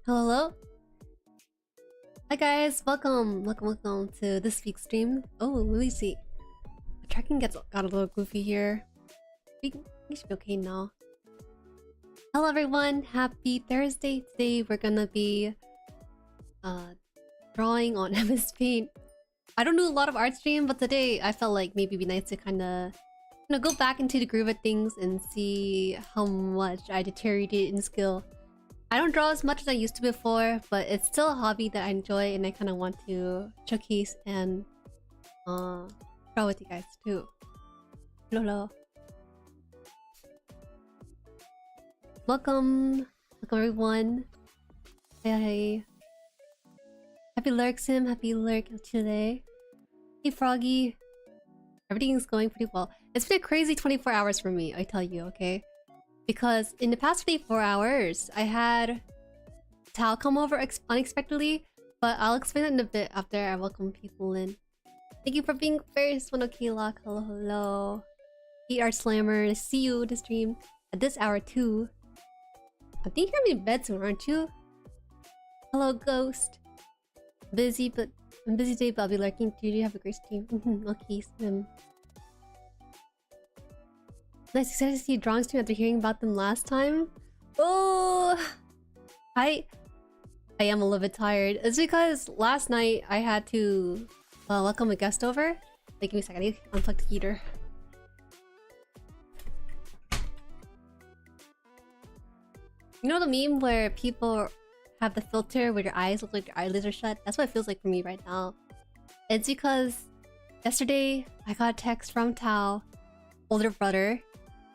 Hello. Hi guys, welcome to this week's stream. Oh, let me see. The tracking got a little goofy here. We should be okay now. Hello everyone, happy Thursday. Today we're gonna be drawing on MS Paint. I don't do a lot of art stream, but today I felt like maybe it'd be nice to kinda go back into the groove of things and see how much I deteriorated in skill. I don't draw as much as I used to before, but it's still a hobby that I enjoy and I kind of want to showcase and draw with you guys too. Hello. Welcome everyone. Hey. Happy lurk sim, happy lurk today. Hey Froggy. Everything's going pretty well. It's been a crazy 24 hours for me, I tell you, okay? Because in the past 24 hours, I had Tao come over unexpectedly, but I'll explain it in a bit after I welcome people in. Thank you for being first, Monokilok. Hello. Hey Art Slammer, see you to stream at this hour too. I think you're gonna be in bed soon, aren't you? Hello, Ghost. I'm busy today, but I'll be lurking too. You have a great stream. Okay, Slim. Nice, excited to see you drawing stream after hearing about them last time. Oh, I am a little bit tired. It's because last night I had to welcome a guest over. Wait, give me a second. I need to unplug the heater. You know the meme where people have the filter where your eyes look like your eyelids are shut? That's what it feels like for me right now. It's because yesterday I got a text from Tao, older brother.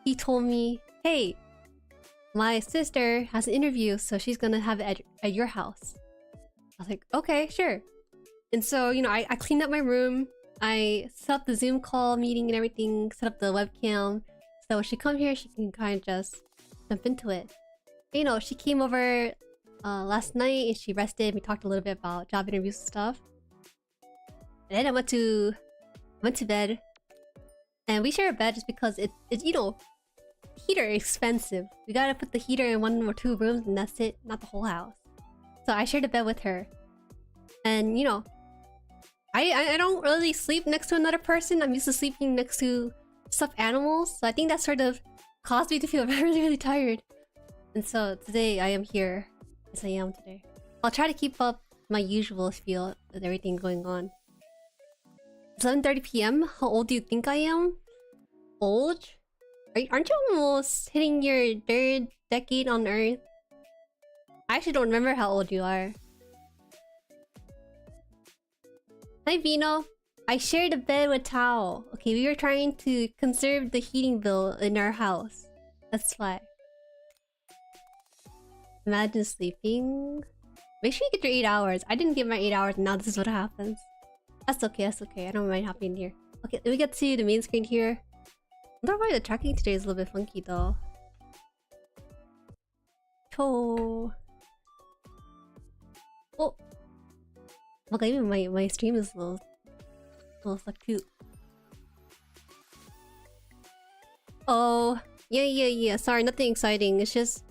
He told me, hey, my sister has an interview, so she's gonna have it at your house. I was like, okay, sure. And so, you know, I cleaned up my room. I set up the Zoom call meeting and everything, set up the webcam. So when she come here, she can kind of just jump into it. You know, she came over last night and she rested. We talked a little bit about job interviews and stuff. And then I went to bed. And we share a bed just because it's you know, heater is expensive. We gotta put the heater in 1 or 2 rooms and that's it, not the whole house. So I shared a bed with her. And you know, I don't really sleep next to another person. I'm used to sleeping next to stuffed animals. So I think that sort of caused me to feel really, really tired. And so today I am here. Yes, I am today. I'll try to keep up my usual feel with everything going on. 7:30 p.m? How old do you think I am? Old? Aren't you almost hitting your 3rd decade on Earth? I actually don't remember how old you are. Hi Vino. I shared a bed with Tao. Okay, we were trying to conserve the heating bill in our house. That's why. Imagine sleeping. Make sure you get your 8 hours. I didn't get my 8 hours and now this is what happens. That's okay, that's okay. I don't mind hopping here. Okay, let me get to the main screen here. I don't know why the tracking today is a little bit funky though. Oh. Oh. Okay, even my stream is a little stuck too. Oh. Yeah. Sorry, nothing exciting. It's just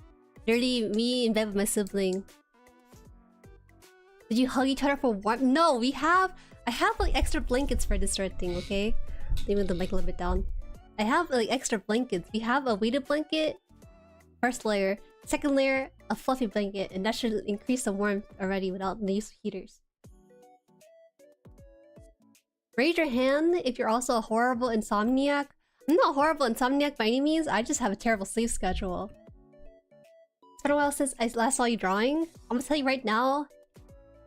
literally me in bed with my sibling. Did you hug each other for what? No, I have like extra blankets for this sort of thing, okay? Let me move the mic a little bit down. I have like extra blankets. We have a weighted blanket, first layer, second layer, a fluffy blanket, and that should increase the warmth already without the use of heaters. Raise your hand if you're also a horrible insomniac. I'm not a horrible insomniac by any means, I just have a terrible sleep schedule. It's been a while since I last saw you drawing. I'm gonna tell you right now,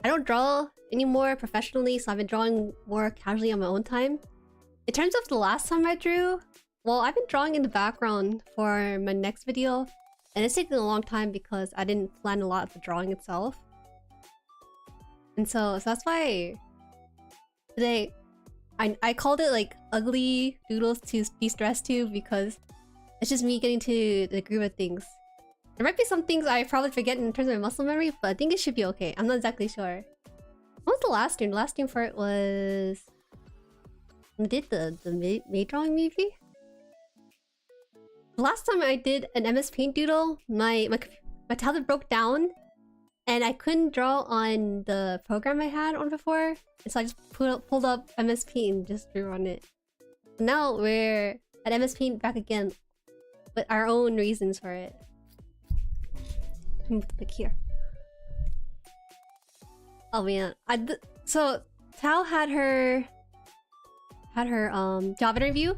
I don't draw anymore professionally, so I've been drawing more casually on my own time. In terms of the last time I drew, well, I've been drawing in the background for my next video, and it's taken a long time because I didn't plan a lot of the drawing itself. And so that's why today I called it like ugly doodles to de-stress to, because it's just me getting to the groove of things. There might be some things I probably forget in terms of my muscle memory, but I think it should be okay. I'm not exactly sure. What was the last stream? The last stream for it was... I did the May drawing maybe? The last time I did an MS Paint doodle, my tablet broke down and I couldn't draw on the program I had on before, and so I just pulled up MS Paint and just drew on it. Now we're at MS Paint back again, with our own reasons for it. Move the pic here. Oh man, so Tao had her job interview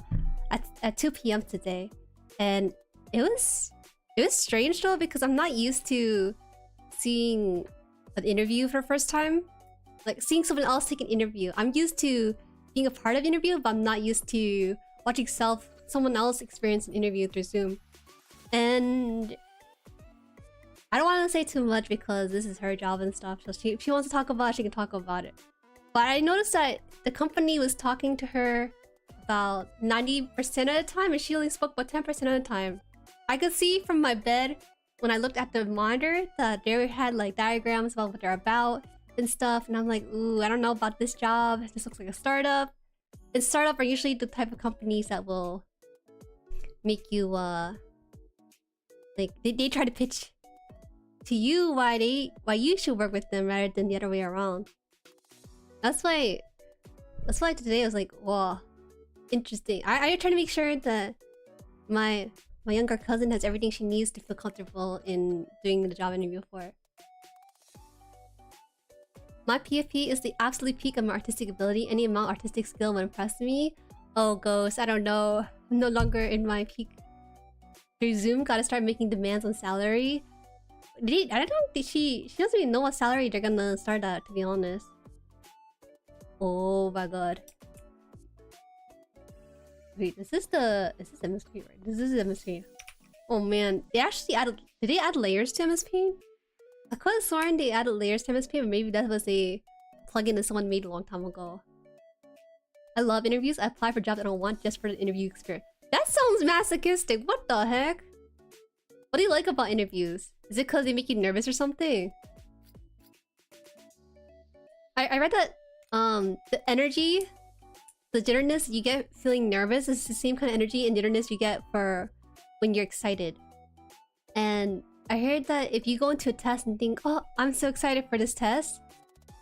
at 2 p.m. today, and it was strange though, because I'm not used to seeing an interview for the first time, like seeing someone else take an interview. I'm used to being a part of the interview, but I'm not used to watching someone else experience an interview through Zoom. And I don't want to say too much because this is her job and stuff, so if she wants to talk about it, she can talk about it. But I noticed that the company was talking to her about 90% of the time, and she only spoke about 10% of the time. I could see from my bed when I looked at the monitor that they had like diagrams about what they're about and stuff, and I'm like, ooh, I don't know about this job. This looks like a startup. And startup are usually the type of companies that will make you like they try to pitch to you why you should work with them rather than the other way around. That's why today I was like, wow, interesting. I try to make sure that my younger cousin has everything she needs to feel comfortable in doing the job interview for her. My PFP is the absolute peak of my artistic ability. Any amount of artistic skill would impress me. Oh, Ghost, I don't know. I'm no longer in my peak. Through Zoom, gotta start making demands on salary. I don't think she doesn't even know what salary they're gonna start at, to be honest. Oh my god. Wait, is this MSP, right? This is MSP. Oh man, they actually added... Did they add layers to MSP? I could have sworn they added layers to MSP, but maybe that was a plugin that someone made a long time ago. I love interviews. I apply for jobs I don't want just for the interview experience. That sounds masochistic. What the heck? What do you like about interviews? Is it because they make you nervous or something? I read that the energy, the jitteriness you get feeling nervous is the same kind of energy and jitteriness you get for when you're excited. And I heard that if you go into a test and think, oh, I'm so excited for this test,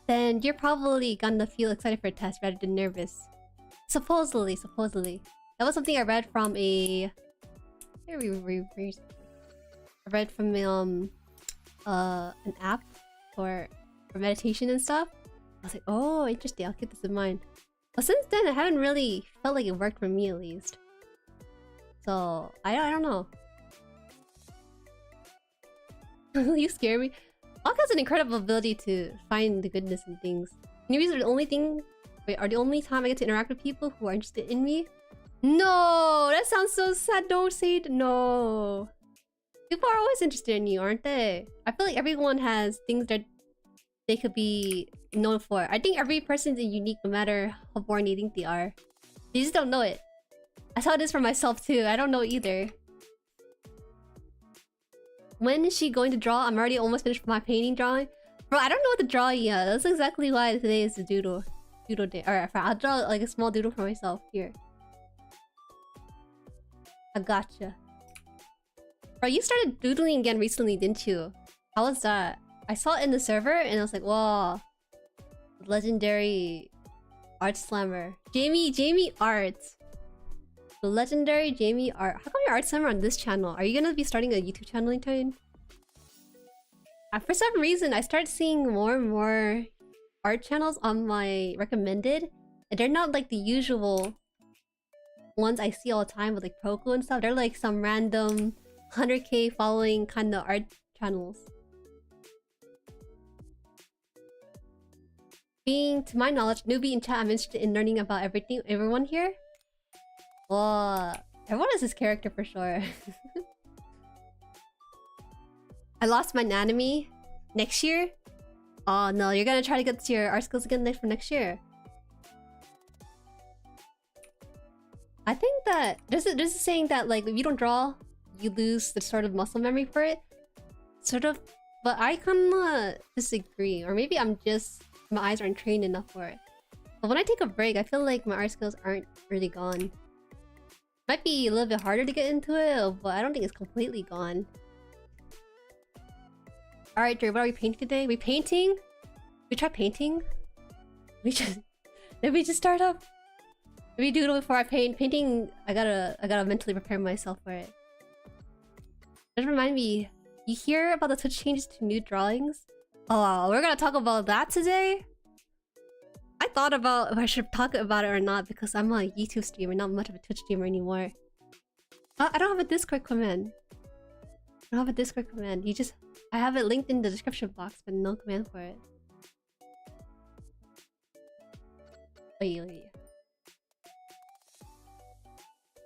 then you're probably gonna feel excited for a test rather than nervous. Supposedly. That was something I read from a... I read from an app for meditation and stuff. I was like, oh, interesting, I'll keep this in mind. But since then, I haven't really felt like it worked for me, at least. So, I don't know. You scare me. Hawk has an incredible ability to find the goodness in things. Interviews are the only thing... Wait, are the only time I get to interact with people who are interested in me? No! That sounds so sad. Don't say it. No. People are always interested in you, aren't they? I feel like everyone has things that they could be known for. I think every person is unique no matter how boring they think they are. They just don't know it. I saw this for myself too. I don't know either. When is she going to draw? I'm already almost finished with my painting drawing. Bro, I don't know what to draw yet. That's exactly why today is the doodle day. Alright, I'll draw like a small doodle for myself. Here. I gotcha. Bro, you started doodling again recently, didn't you? How was that? I saw it in the server and I was like, wow. Legendary art slammer. Jamie Art. The legendary Jamie Art. How come you're art slammer on this channel? Are you gonna be starting a YouTube channel anytime? For some reason, I started seeing more and more art channels on my recommended. And they're not like the usual ones I see all the time with like Proku and stuff. They're like some random 100k following kind of art channels. Being, to my knowledge, newbie in chat, I'm interested in learning about everyone here. Well, everyone has his character for sure. I lost my anatomy next year. Oh no, you're gonna try to get to your art skills again for next year. I think that there's a saying that like if you don't draw, you lose the sort of muscle memory for it. Sort of, but I kinda disagree. Or maybe I'm just, my eyes aren't trained enough for it. But when I take a break, I feel like my art skills aren't really gone. Might be a little bit harder to get into it, but I don't think it's completely gone. Alright, Jueri, what are we painting today? We painting? We try painting? We just... Did we just start up? Did we doodle before I paint? Painting, I gotta mentally prepare myself for it. Just remind me, you hear about the Twitch changes to new drawings? Oh, we're gonna talk about that today? I thought about if I should talk about it or not because I'm a YouTube streamer, not much of a Twitch streamer anymore. I don't have a Discord command. I don't have a Discord command. You just... I have it linked in the description box, but no command for it. Wait.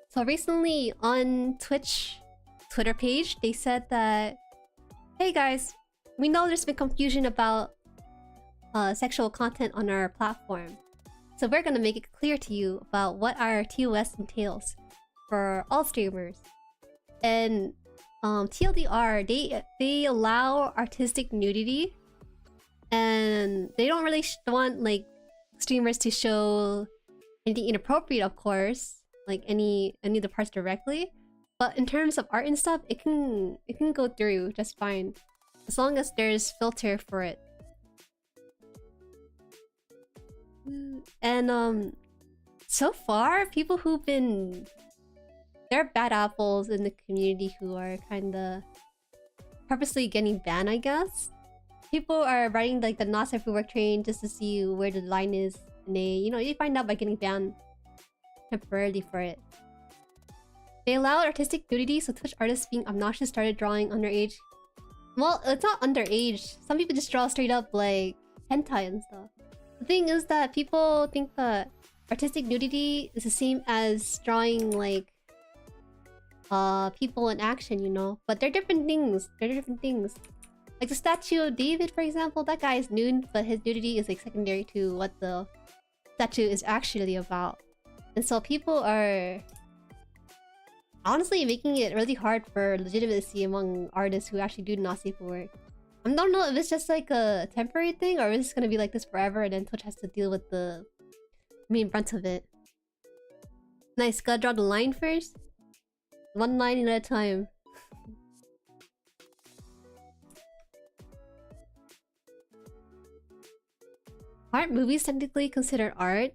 So recently on Twitter page, they said that, hey guys, we know there's been confusion about sexual content on our platform. So we're gonna make it clear to you about what our TOS entails for all streamers. And TLDR, they allow artistic nudity, and they don't really want like streamers to show anything inappropriate, of course, like any of the parts directly. But in terms of art and stuff, it can go through just fine, as long as there's filter for it. And so far, people who've been... There are bad apples in the community who are kinda purposely getting banned, I guess. People are riding like the not safe for work train just to see where the line is, and they find out by getting banned temporarily for it. They allowed artistic nudity, so Twitch artists being obnoxious started drawing underage. Well, it's not underage. Some people just draw straight up like hentai and stuff. The thing is that people think that artistic nudity is the same as drawing like people in action, you know? But they're different things. Like the statue of David, for example, that guy is nude, but his nudity is like secondary to what the statue is actually about. And so people are honestly making it really hard for legitimacy among artists who actually do not safe for work. I don't know if it's just like a temporary thing or if it's gonna be like this forever and then Twitch has to deal with the main brunt of it. Nice, gotta draw the line first. One line at a time. Aren't movies technically considered art?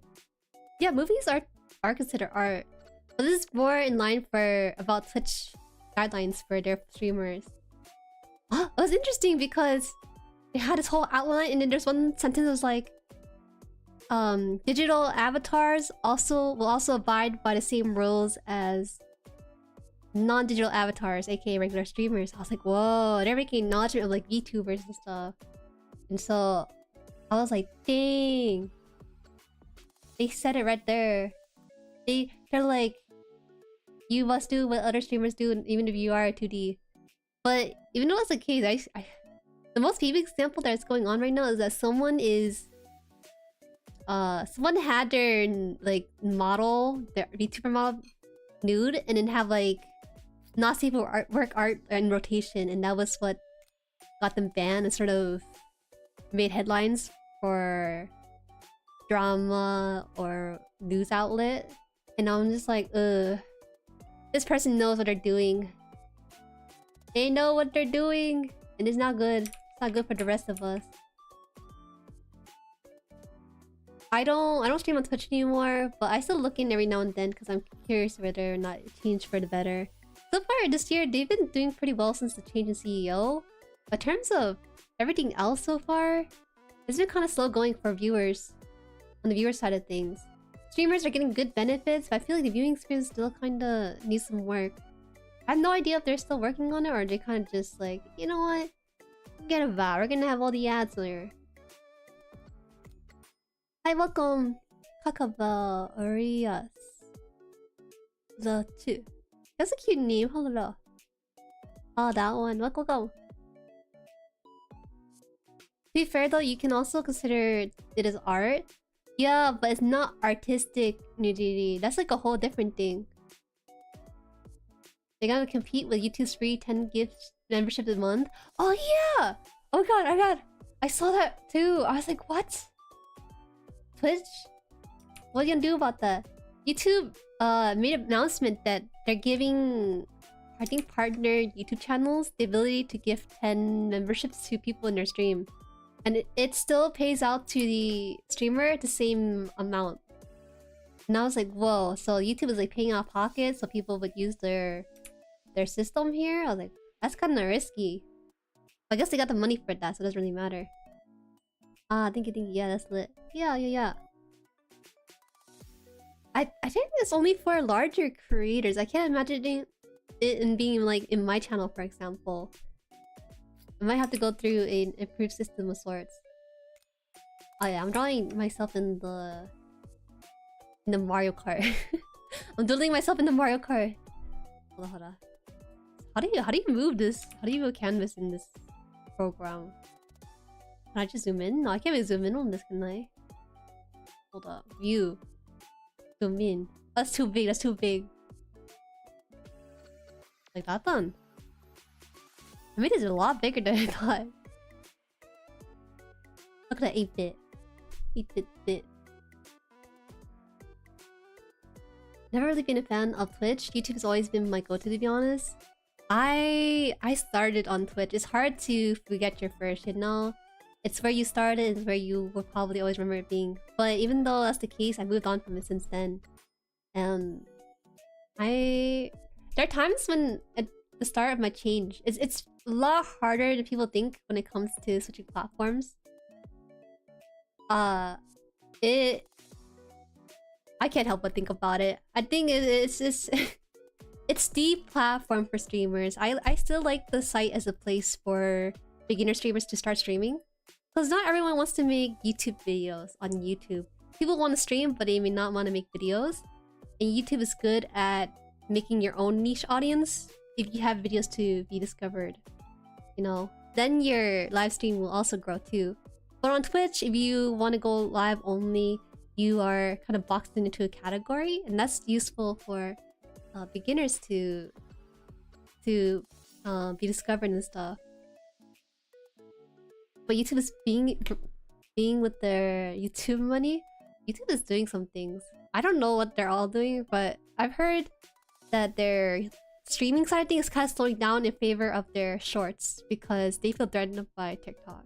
Yeah, movies are considered art. But this is more in line for about Twitch guidelines for their streamers. Oh, it was interesting because they had this whole outline and then there's one sentence that was like digital avatars will also abide by the same rules as non-digital avatars, aka regular streamers. I was like, whoa, they're making acknowledgement of like VTubers and stuff. And so I was like, dang. They said it right there. They're like, you must do what other streamers do even if you are 2D. But even though that's the case, the most peak example that's going on right now is that someone had their like model, their VTuber model nude, and then have like not safe for work art in rotation, and that was what got them banned and sort of made headlines for drama or news outlet. And I'm just like, this person knows what they're doing. They know what they're doing, and it's not good. It's not good for the rest of us. I don't stream on Twitch anymore, but I still look in every now and then because I'm curious whether or not it changed for the better. So far this year, they've been doing pretty well since the change in CEO. But in terms of everything else so far, it's been kind of slow going for viewers on the viewer side of things. Streamers are getting good benefits, but I feel like the viewing experience still kind of needs some work. I have no idea if they're still working on it or they kind of just like, you know what? Forget about it. We're gonna have all the ads there. Hi, welcome, Kakaba Arias. The 2. That's a cute name, hello. Oh, that one. Welcome. To be fair though, you can also consider it as art. Yeah, but it's not artistic nudity. That's like a whole different thing. They're gonna compete with YouTube's free 10 gifts membership a month. Oh yeah! Oh god, I saw that too. I was like, what? Twitch? What are you gonna do about that? YouTube made an announcement that they're giving I think partnered YouTube channels the ability to give 10 memberships to people in their stream, and it still pays out to the streamer the same amount. And I was like, whoa! So YouTube is like paying out of pocket so people would use their system here. I was like, that's kind of risky. I guess they got the money for that, so it doesn't really matter. Ah, thank you. Yeah, that's lit. Yeah. I think it's only for larger creators. I can't imagine it in being like in my channel, for example. I might have to go through an improved system of sorts. Oh yeah, I'm drawing myself in the Mario Kart. I'm doodling myself in the Mario Kart. Hold on. How do you move this? How do you move canvas in this program? Can I just zoom in? No, I can't even zoom in on this, can I? Hold up. View. Zoom in. That's too big. That's too big. Like that done. I made this a lot bigger than I thought. Look at that 8-bit. 8-bit bit. Never really been a fan of Twitch. YouTube has always been my go-to, to be honest. I started on Twitch. It's hard to forget your first, you know? It's where you started, it's where you will probably always remember it being. But even though that's the case, I moved on from it since then. And there are times when at the start of my change, it's a lot harder than people think when it comes to switching platforms. I can't help but think about it. I think it's just it's the platform for streamers. I still like the site as a place for beginner streamers to start streaming. Because not everyone wants to make YouTube videos on YouTube. People want to stream, but they may not want to make videos. And YouTube is good at making your own niche audience if you have videos to be discovered. You know, then your live stream will also grow too. But on Twitch, if you want to go live only, you are kind of boxed into a category, and that's useful for beginners to be discovered and stuff. But YouTube is being with their YouTube money. YouTube is doing some things. I don't know what they're all doing, but I've heard that their streaming side of things is kind of slowing down in favor of their shorts because they feel threatened by TikTok.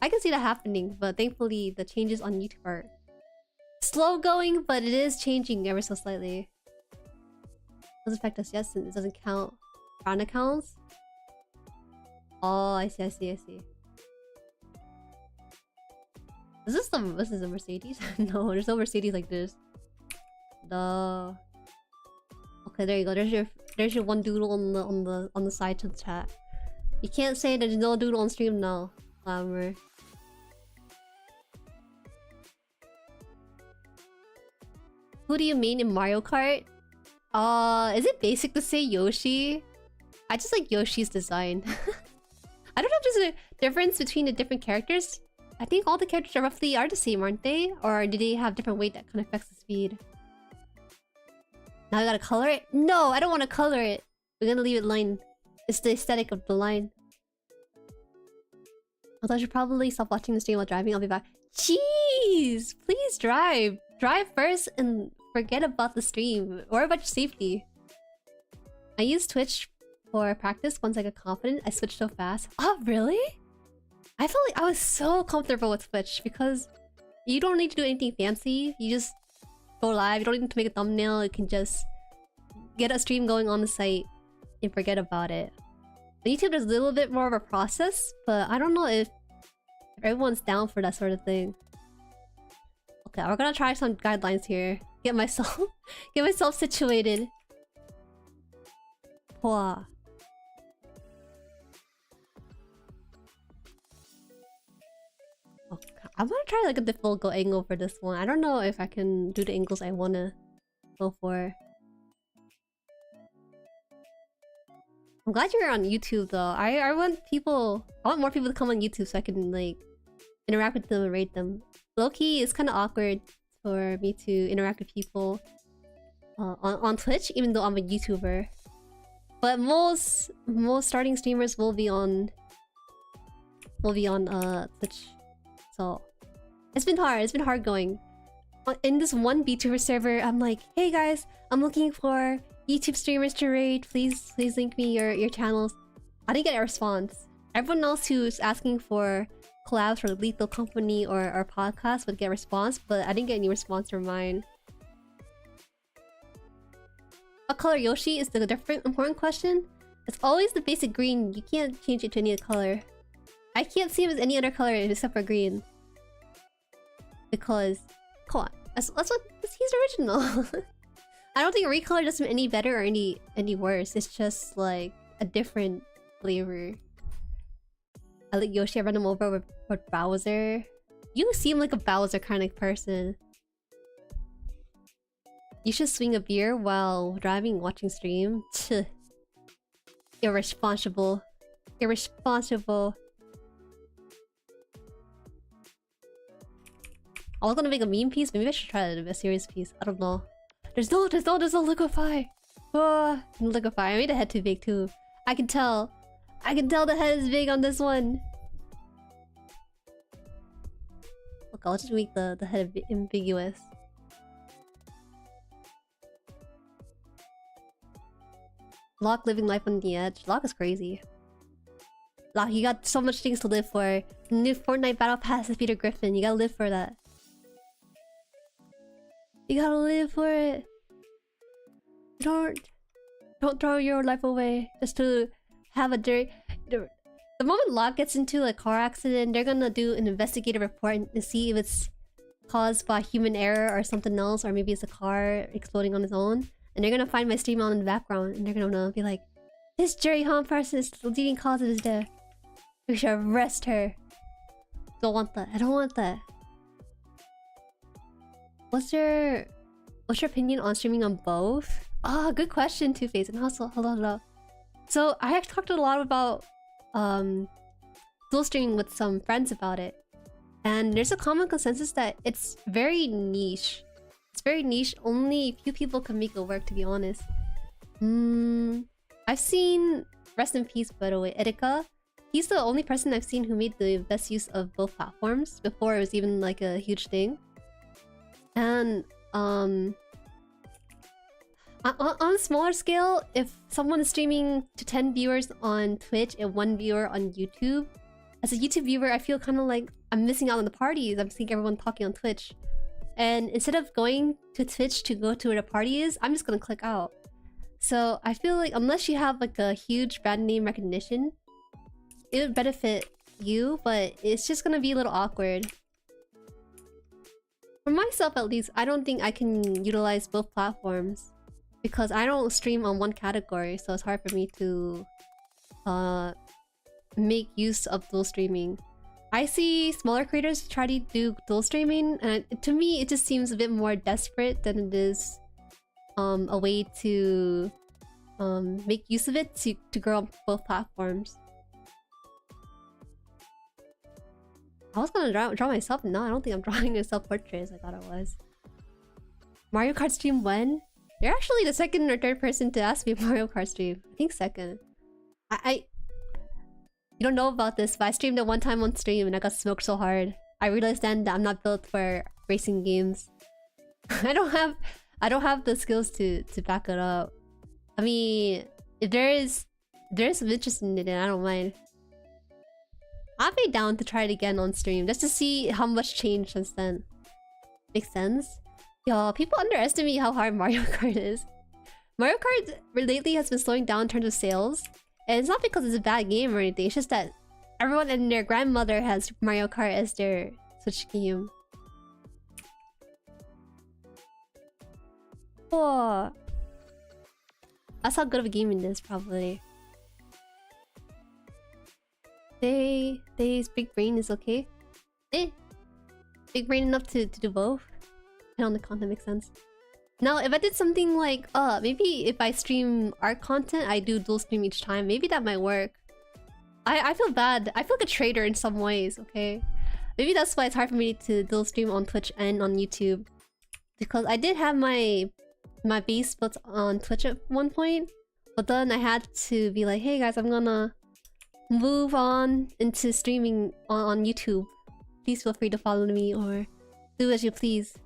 I can see that happening, but thankfully the changes on YouTube are slow going, but it is changing ever so slightly. Doesn't affect us, yes, and it doesn't count brand accounts. Oh, I see. Is this a Mercedes? No, there's no Mercedes like this. No. Okay, there you go. There's your one doodle on the side to the chat. You can't say there's no doodle on stream now, Glamour. Who do you mean in Mario Kart? Is it basic to say Yoshi? I just like Yoshi's design. I don't know if there's a difference between the different characters. I think all the characters are roughly the same, aren't they? Or do they have different weight that kind of affects the speed? Now I gotta color it? No, I don't want to color it. We're gonna leave it line. It's the aesthetic of the line. Although I should probably stop watching the stream while driving. I'll be back. Jeez! Please drive. Drive first and forget about the stream. Or about your safety. I use Twitch for practice. Once I got confident, I switched so fast. Oh, really? I felt like I was so comfortable with Twitch because you don't need to do anything fancy. You just go live. You don't need to make a thumbnail. You can just get a stream going on the site and forget about it. On YouTube, there's a little bit more of a process, but I don't know if everyone's down for that sort of thing. Okay, we're gonna try some guidelines here. Get myself situated. Wow. I'm gonna try like a difficult angle for this one. I don't know if I can do the angles I wanna go for. I'm glad you're on YouTube though. I want more people to come on YouTube so I can like interact with them and rate them. Low-key, it's kind of awkward for me to interact with people on Twitch, even though I'm a YouTuber. But most starting streamers will be on Twitch. So it's been hard going. In this one VTuber server, I'm like, hey guys, I'm looking for YouTube streamers to raid. Please link me your channels. I didn't get a response. Everyone else who's asking for collabs for Lethal Company or podcast would get a response, but I didn't get any response from mine. What color Yoshi is the different important question? It's always the basic green. You can't change it to any other color. I can't see him as any other color except for green. Because, come on, that's what he's original. I don't think recolor does him any better or any worse. It's just like a different flavor. I like Yoshi. I run him over with Bowser. You seem like a Bowser kind of person. You should swing a beer while driving, watching stream. Tch. Irresponsible. Irresponsible. I was gonna make a meme piece. Maybe I should try a serious piece. I don't know. There's no liquefy. Oh, liquefy. I made the head too big too. I can tell. I can tell the head is big on this one. Look, I'll just make the head ambiguous. Locke living life on the edge. Locke is crazy. Locke, you got so much things to live for. New Fortnite Battle Pass is Peter Griffin. You gotta live for that. You gotta live for it. Don't throw your life away just to have a dirty... The moment Locke gets into a car accident, they're gonna do an investigative report to see if it's caused by human error or something else, or maybe it's a car exploding on its own. And they're gonna find my stream on in the background, and they're gonna be like, "This JueriHaan person is the leading cause of his death. We should arrest her." Don't want that. I don't want that. What's your opinion on streaming on both? Ah, good question, Two-Face. And also, hello. So I have talked a lot about dual streaming with some friends about it, and there's a common consensus that it's very niche. It's very niche. Only few people can make it work, to be honest. I've seen, rest in peace by the way, Etika. He's the only person I've seen who made the best use of both platforms before it was even like a huge thing. And on a smaller scale, if someone is streaming to 10 viewers on Twitch and 1 viewer on YouTube, as a YouTube viewer, I feel kind of like I'm missing out on the parties. I'm seeing everyone talking on Twitch. And instead of going to Twitch to go to where the party is, I'm just gonna click out. So I feel like unless you have like a huge brand name recognition, it would benefit you, but it's just gonna be a little awkward. For myself at least, I don't think I can utilize both platforms because I don't stream on one category, so it's hard for me to make use of dual streaming. I see smaller creators try to do dual streaming, and to me it just seems a bit more desperate than it is a way to make use of it to grow on both platforms. I was gonna draw myself. No, I don't think I'm drawing a self-portrait as I thought it was. Mario Kart stream when? You're actually the second or third person to ask me Mario Kart stream. I think second. You don't know about this, but I streamed it one time on stream and I got smoked so hard. I realized then that I'm not built for racing games. I don't have the skills to back it up. I mean, if there is some interest in it, I don't mind. I'd be down to try it again on stream just to see how much changed since then. Makes sense? Yo, people underestimate how hard Mario Kart is. Mario Kart lately has been slowing down in terms of sales. And it's not because it's a bad game or anything, it's just that everyone and their grandmother has Mario Kart as their Switch game. Oh, that's how good of a game it is, probably. They's big brain is okay. Big brain enough to do both. And on the content makes sense. Now, if I did something like, maybe if I stream art content, I do dual stream each time. Maybe that might work. I feel bad. I feel like a traitor in some ways, okay? Maybe that's why it's hard for me to dual stream on Twitch and on YouTube. Because I did have my base built on Twitch at one point. But then I had to be like, hey guys, I'm gonna move on into streaming on YouTube. Please feel free to follow me or do as you please.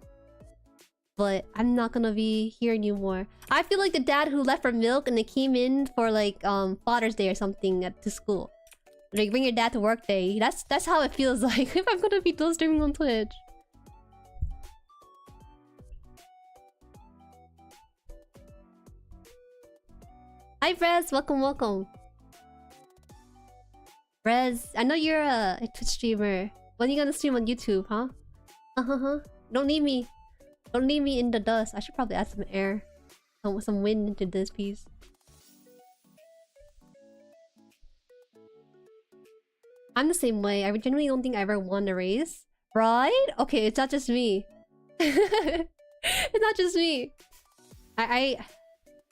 but I'm not gonna be here anymore. I feel like the dad who left for milk and they came in for like Father's Day or something to school. Like bring your dad to work day. That's how it feels like if I'm gonna be dual streaming on Twitch. Hi Brez, welcome. Brez, I know you're a Twitch streamer. When are you gonna stream on YouTube, huh? Don't leave me. Don't leave me in the dust. I should probably add some air. Some wind into this piece. I'm the same way. I genuinely don't think I ever won a race. Right? Okay, it's not just me. It's not just me. I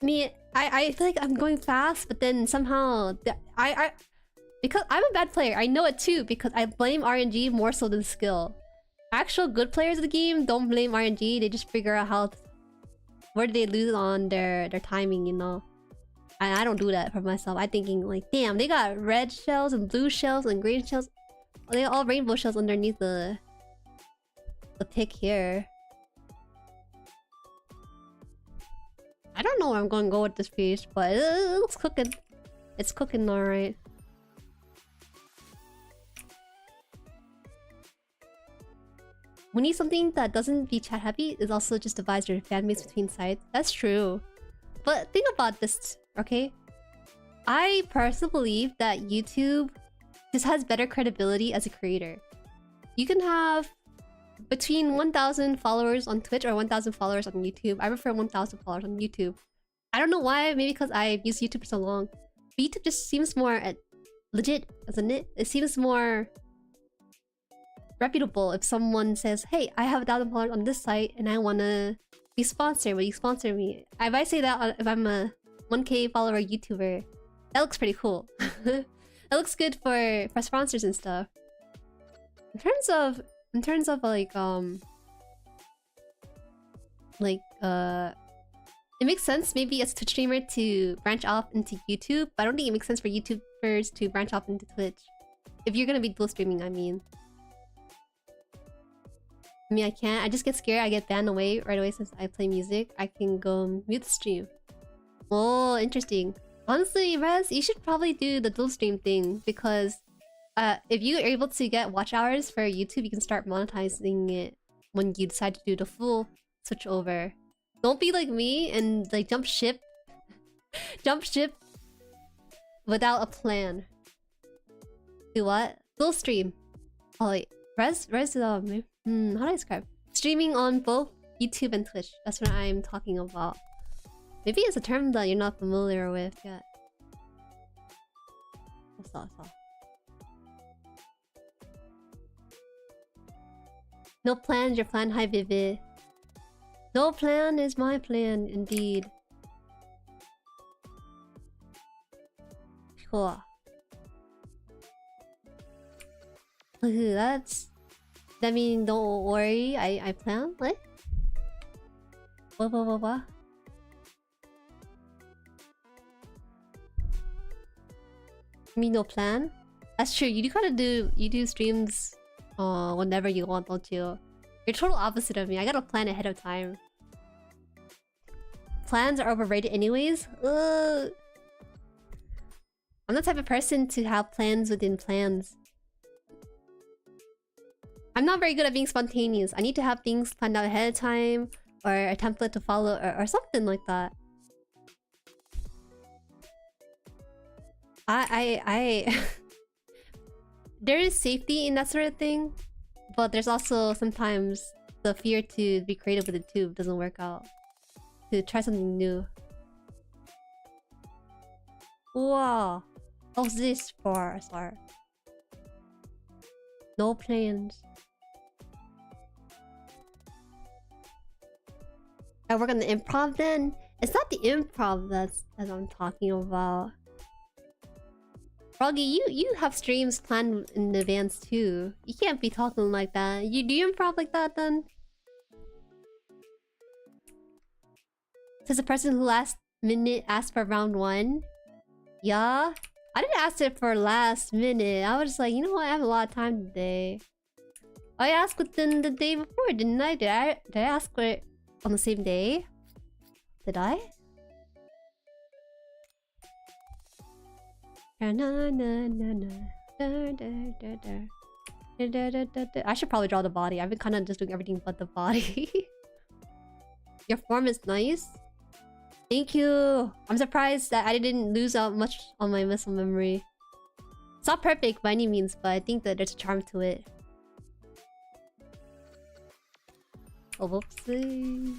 feel like I'm going fast, but then somehow because I'm a bad player. I know it too because I blame RNG more so than skill. Actual good players of the game don't blame RNG. They just figure out where they lose on their timing, you know. And I don't do that for myself. I'm thinking like, damn, they got red shells and blue shells and green shells. They got all rainbow shells underneath the pick here. I don't know where I'm going to go with this piece, but it looks cooking. It's cooking alright. We need something that doesn't be chat heavy. Is also just divides your fan base between sides. That's true. But think about this, okay? I personally believe that YouTube just has better credibility as a creator. You can have between 1,000 followers on Twitch or 1,000 followers on YouTube. I prefer 1,000 followers on YouTube. I don't know why. Maybe because I've used YouTube for so long. But YouTube just seems more legit, doesn't it? It seems more reputable if someone says, hey, I have 1,000 followers on this site and I want to be sponsored. Will you sponsor me? If I say that if I'm a 1K follower YouTuber, that looks pretty cool. That looks good for sponsors and stuff. In terms of like it makes sense maybe as a Twitch streamer to branch off into YouTube, but I don't think it makes sense for YouTubers to branch off into Twitch. If you're gonna be dual streaming, I mean, I can't. I just get scared. I get banned away right away since I play music. I can go mute stream. Oh, interesting. Honestly, Rez, you should probably do the dual stream thing because if you are able to get watch hours for YouTube, you can start monetizing it when you decide to do the full switch over. Don't be like me and like jump ship without a plan. Do what? Dual stream. Oh wait, Rez how do I describe? Streaming on both YouTube and Twitch. That's what I'm talking about. Maybe it's a term that you're not familiar with yet. No plans, your plan. Hi Vivid. No plan is my plan, indeed. Cool. That mean don't worry, I plan? What? What? You mean no plan? That's true, you do streams whenever you want, don't you? You're total opposite of me. I gotta plan ahead of time. Plans are overrated anyways. I'm the type of person to have plans within plans. I'm not very good at being spontaneous. I need to have things planned out ahead of time, or a template to follow, or something like that. There is safety in that sort of thing, but there's also sometimes the fear to be creative with it too doesn't work out. To try something new. Wow. How's this for start? No plans. I work on the improv then? It's not the improv that I'm talking about. Froggy, you have streams planned in advance too. You can't be talking like that. You do improv like that then? Says the person who last minute asked for round 1. Yeah? I didn't ask it for last minute. I was just like, you know what? I have a lot of time today. I asked within the day before, didn't I? Did I ask for it on the same day. Did I? I should probably draw the body. I've been kind of just doing everything but the body. Your form is nice. Thank you. I'm surprised that I didn't lose out much on my muscle memory. It's not perfect by any means, but I think that there's a charm to it. Oh, whoopsie.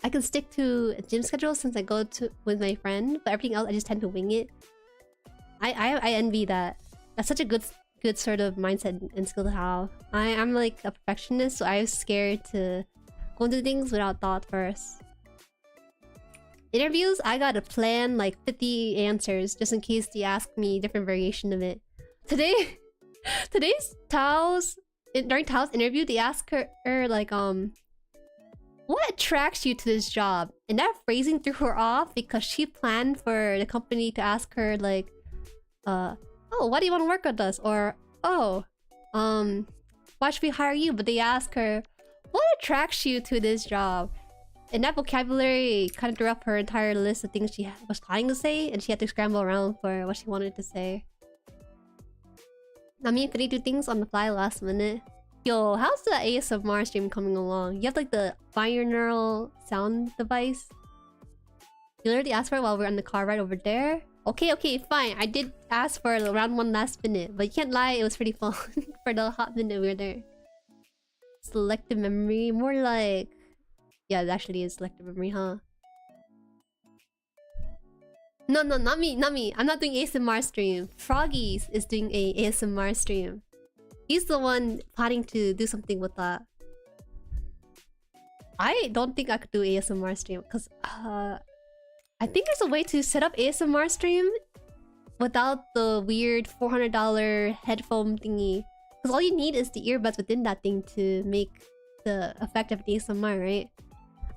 I can stick to a gym schedule since I go to with my friend, but everything else I just tend to wing it. I envy that. That's such a good sort of mindset and skill to have. I'm like a perfectionist, so I was scared to go into things without thought first. Interviews, I gotta plan like 50 answers just in case they ask me different variation of it. Today's during Tao's interview, they asked her like what attracts you to this job? And that phrasing threw her off because she planned for the company to ask her like, oh, why do you want to work with us? Or, oh, why should we hire you? But they asked her, what attracts you to this job? And that vocabulary kind of threw up her entire list of things she was planning to say, and she had to scramble around for what she wanted to say. I mean, could you do things on the fly last minute? Yo, how's the ASMR stream coming along? You have like the binaural sound device. You literally asked for it while we were in the car right over there. Okay, fine. I did ask for around one last minute, but you can't lie, it was pretty fun for the hot minute we were there. Selective memory, more like... Yeah, it actually is selective memory, huh? No, not me. I'm not doing ASMR stream. Froggies is doing a ASMR stream. He's the one planning to do something with that. I don't think I could do ASMR stream because I think there's a way to set up ASMR stream without the weird $400 headphone thingy. Because all you need is the earbuds within that thing to make the effect of ASMR, right?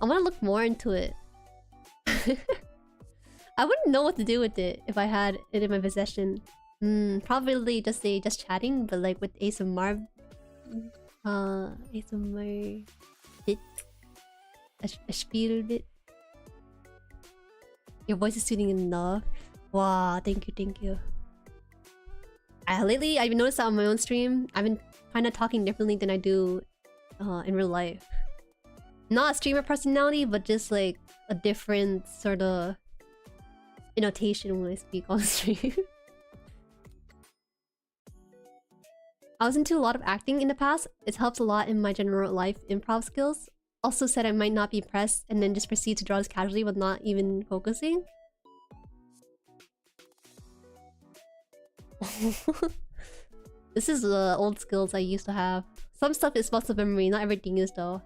I want to look more into it. I wouldn't know what to do with it if I had it in my possession. Probably just chatting, but like with ASMR, ASMR bit, a spiel bit. Your voice is soothing enough. Wow, thank you. Lately, I've noticed that on my own stream, I've been kind of talking differently than I do in real life. Not a streamer personality, but just like a different sort of intonation when I speak on stream. I was into a lot of acting in the past. It helps a lot in my general life improv skills. Also said I might not be impressed and then just proceed to draw this casually with not even focusing. This is the old skills I used to have. Some stuff is muscle memory, not everything is though.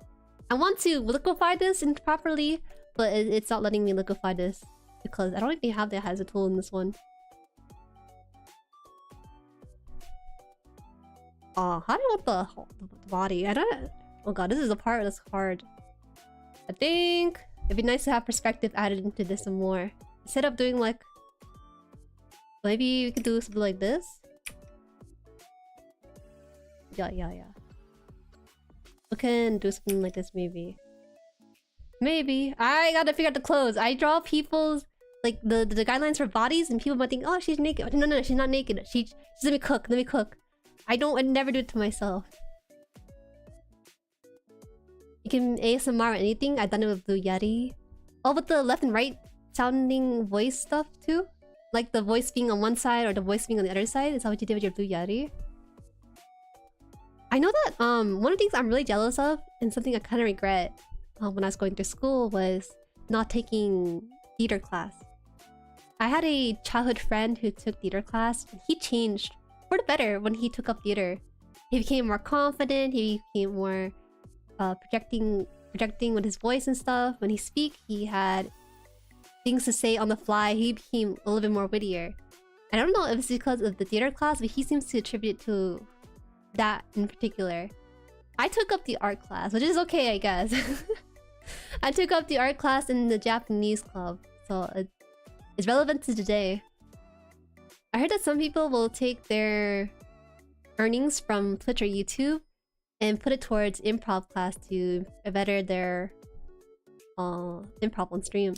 I want to liquefy this properly, but it's not letting me liquefy this because I don't think they have that as a tool in this one. Oh, how do you want the body? I don't... Oh god, this is the part that's hard. I think it'd be nice to have perspective added into this some more. Instead of doing like... Maybe we could do something like this? Yeah. We can do something like this maybe. Maybe. I gotta figure out the clothes. I draw people's... Like the guidelines for bodies and people might think, oh, she's naked. No, she's not naked. She's let me cook. I never do it to myself. You can ASMR or anything. I've done it with Blue Yeti. Oh, with the left and right sounding voice stuff too? Like the voice being on one side or the voice being on the other side? Is that what you did with your Blue Yeti? I know that one of the things I'm really jealous of and something I kind of regret when I was going through school was not taking theater class. I had a childhood friend who took theater class and he changed for the better when he took up theater. He became more confident, he became more projecting with his voice and stuff. When he speak, he had things to say on the fly. He became a little bit more wittier. I don't know if it's because of the theater class, but he seems to attribute it to that in particular. I took up the art class, which is okay, I guess. I took up the art class in the Japanese club, so it's relevant to today. I heard that some people will take their earnings from Twitch or YouTube and put it towards improv class to better their improv on stream.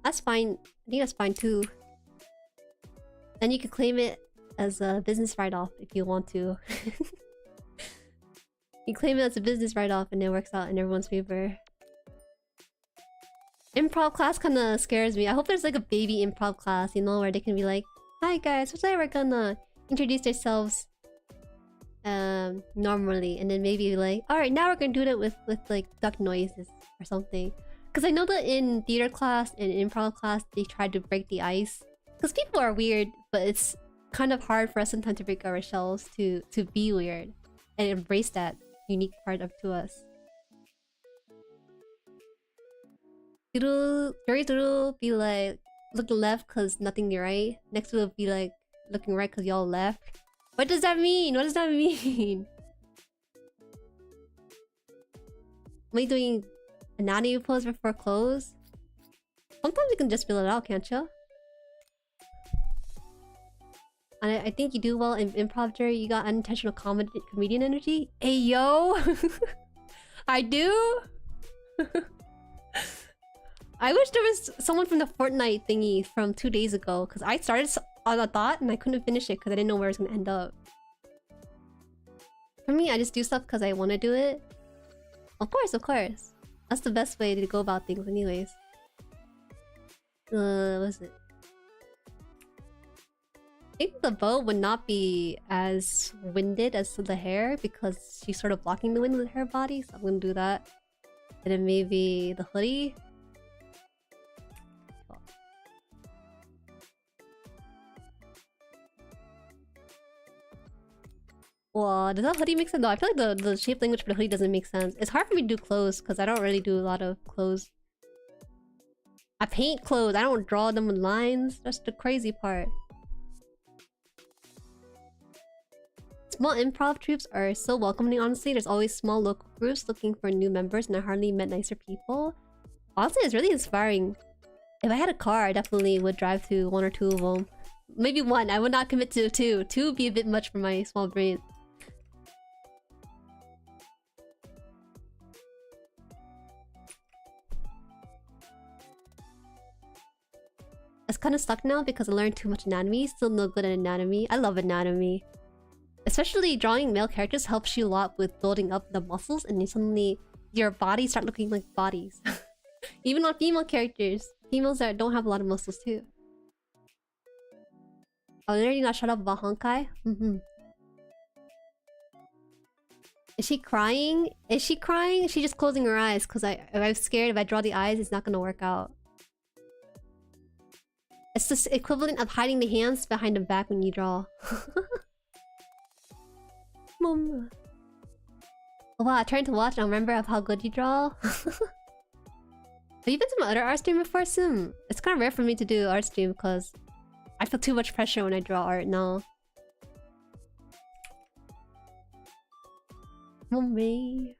That's fine. I think that's fine too. Then you can claim it as a business write-off if you want to. You claim it as a business write-off and it works out in everyone's favor. Improv class kind of scares me. I hope there's like a baby improv class, you know, where they can be like, "Hi guys, today we're gonna introduce ourselves normally," and then maybe like, "Alright, now we're gonna do it with like duck noises or something." Because I know that in theater class and improv class they try to break the ice. Because people are weird, but it's kind of hard for us sometimes to break our shells to be weird and embrace that unique part of to us. Jueri Doodle be like, look left cause nothing right. Next will be like, looking right cause y'all left. What does that mean? What does that mean? Am I doing anatomy pose before close? Sometimes you can just fill it out, can't you? And I think you do well in improv, Jueri. You got unintentional comedian energy. Hey yo! I do? I wish there was someone from the Fortnite thingy from 2 days ago. Because I started on a thought and I couldn't finish it because I didn't know where it was going to end up. For me, I just do stuff because I want to do it. Of course, of course. That's the best way to go about things anyways. What is it? I think the bow would not be as winded as the hair because she's sort of blocking the wind with her body, so I'm gonna do that. And then maybe the hoodie. Well, does that hoodie make sense? No, I feel like the shape language for the hoodie doesn't make sense. It's hard for me to do clothes because I don't really do a lot of clothes. I paint clothes, I don't draw them with lines. That's the crazy part. Small improv troops are so welcoming, honestly. There's always small local groups looking for new members and I hardly met nicer people. Honestly, it's really inspiring. If I had a car, I definitely would drive to 1 or 2 of them. Maybe 1, I would not commit to 2. 2 would be a bit much for my small brain. It's kind of stuck now because I learned too much anatomy. Still no good at anatomy. I love anatomy. Especially drawing male characters helps you a lot with building up the muscles and then suddenly your body start looking like bodies. Even on female characters. Females that don't have a lot of muscles too. Oh, they're already not shut up about Honkai? Is she crying? Is she crying? Is she just closing her eyes? Because I'm scared if I draw the eyes, it's not gonna work out. It's the equivalent of hiding the hands behind the back when you draw. Mom. Oh, wow, I tried to watch and I'll remember of how good you draw. Have you been to my other art stream before, Sim? It's kind of rare for me to do art stream because I feel too much pressure when I draw art now. Mommy.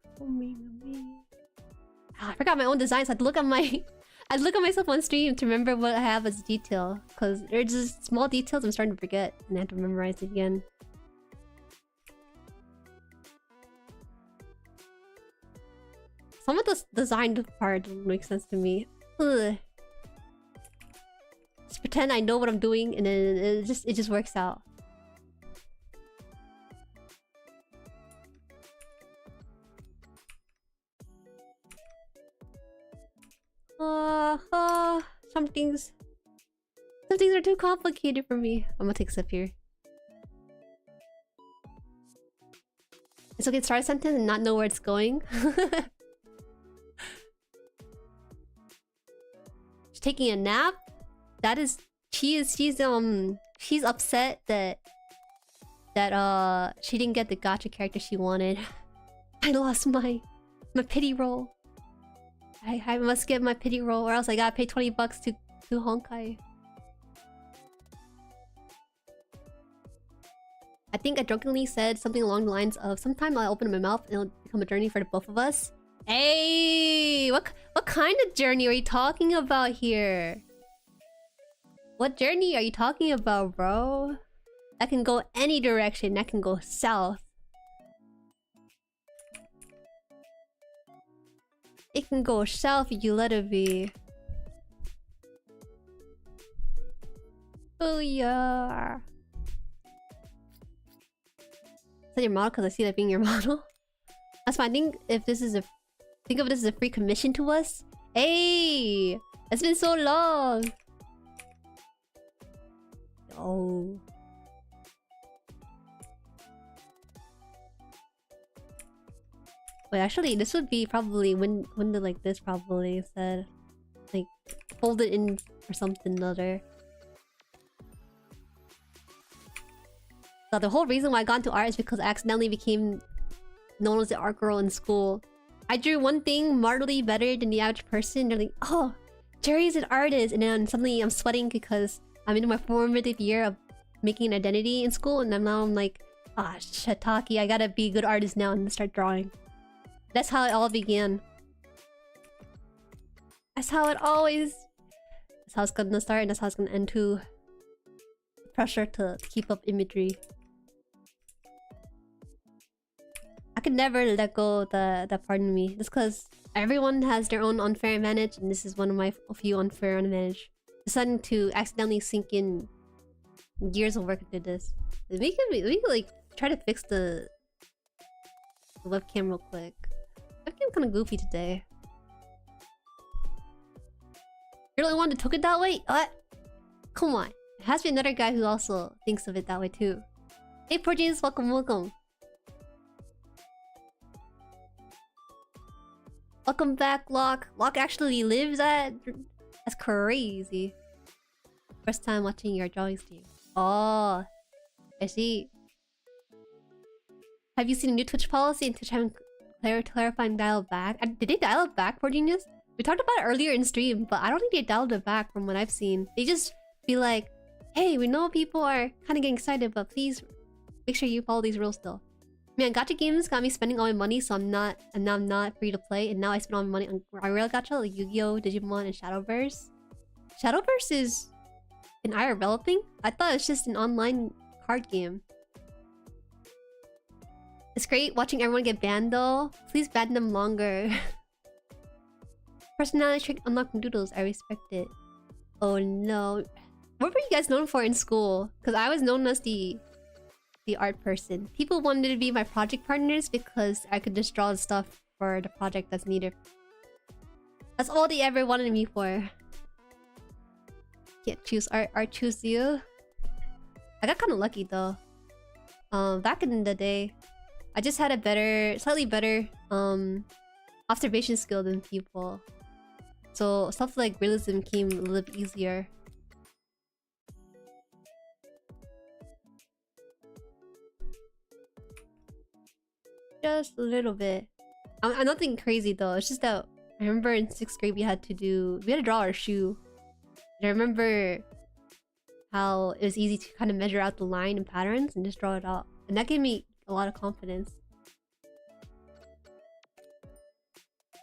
I forgot my own designs. I'd look at myself on stream to remember what I have as detail. Because there's just small details I'm starting to forget and I have to memorize it again. Some of the design part doesn't make sense to me. Ugh. Just pretend I know what I'm doing and then it just works out. Some things are too complicated for me. I'm gonna take a sip here. It's okay to start a sentence and not know where it's going. She's taking a nap? That is... She's upset that she didn't get the gacha character she wanted. I lost my pity roll. I must get my pity roll or else I gotta pay 20 bucks to Honkai. I think I drunkenly said something along the lines of, sometime I'll open my mouth and it'll become a journey for the both of us. Hey, what kind of journey are you talking about here? What journey are you talking about, bro? That can go any direction. That can go south. It can go south if you let it be. Oh yeah. Is that your model? Because I see that being your model. That's fine. I think if this is a... Think of this as a free commission to us. Hey! It's been so long! Oh. Wait, actually, this would be probably winded like this, probably, instead. Like, fold it in or something other. So the whole reason why I got into art is because I accidentally became known as the art girl in school. I drew one thing markedly better than the average person. They're like, oh, Jueri's an artist. And then suddenly I'm sweating because I'm in my formative year of making an identity in school. And now I'm like, ah, shiitake, I gotta be a good artist now and start drawing. That's how it all began. That's how it always... That's how it's gonna start and that's how it's gonna end too. Pressure to keep up imagery. I could never let go that part of me. Just because everyone has their own unfair advantage, and this is one of my few unfair advantage. Deciding to accidentally sink in years of work into this. We could like try to fix the webcam real quick. Webcam kind of goofy today. You're the only one that took it that way? What? Come on. There has to be another guy who also thinks of it that way too. Hey, poor James, welcome, welcome. Welcome back, Locke. Locke actually lives at... That's crazy. First time watching your drawing stream. Oh, I see. Have you seen a new Twitch policy and Twitch having clarifying dial back? Did they dial it back, poor genius? We talked about it earlier in stream, but I don't think they dialed it back from what I've seen. They just be like, hey, we know people are kind of getting excited, but please make sure you follow these rules still. Man, gacha games got me spending all my money, so I'm not free to play, and now I spend all my money on real gacha like Yu-Gi-Oh, Digimon, and Shadowverse. Shadowverse is an IRL thing? I thought it was just an online card game. It's great watching everyone get banned though. Please ban them longer. Personality trick unlocked from Doodles, I respect it. Oh no. What were you guys known for in school? Because I was known as the art person. People wanted to be my project partners because I could just draw the stuff for the project that's needed. That's all they ever wanted me for. Can't choose art, art choose you. I got kind of lucky though. Back in the day, I just had a slightly better observation skill than people. So stuff like realism came a little bit easier. Just a little bit. I'm nothing crazy though. It's just that I remember in 6th grade we had to draw our shoe. And I remember how it was easy to kind of measure out the line and patterns and just draw it out. And that gave me a lot of confidence.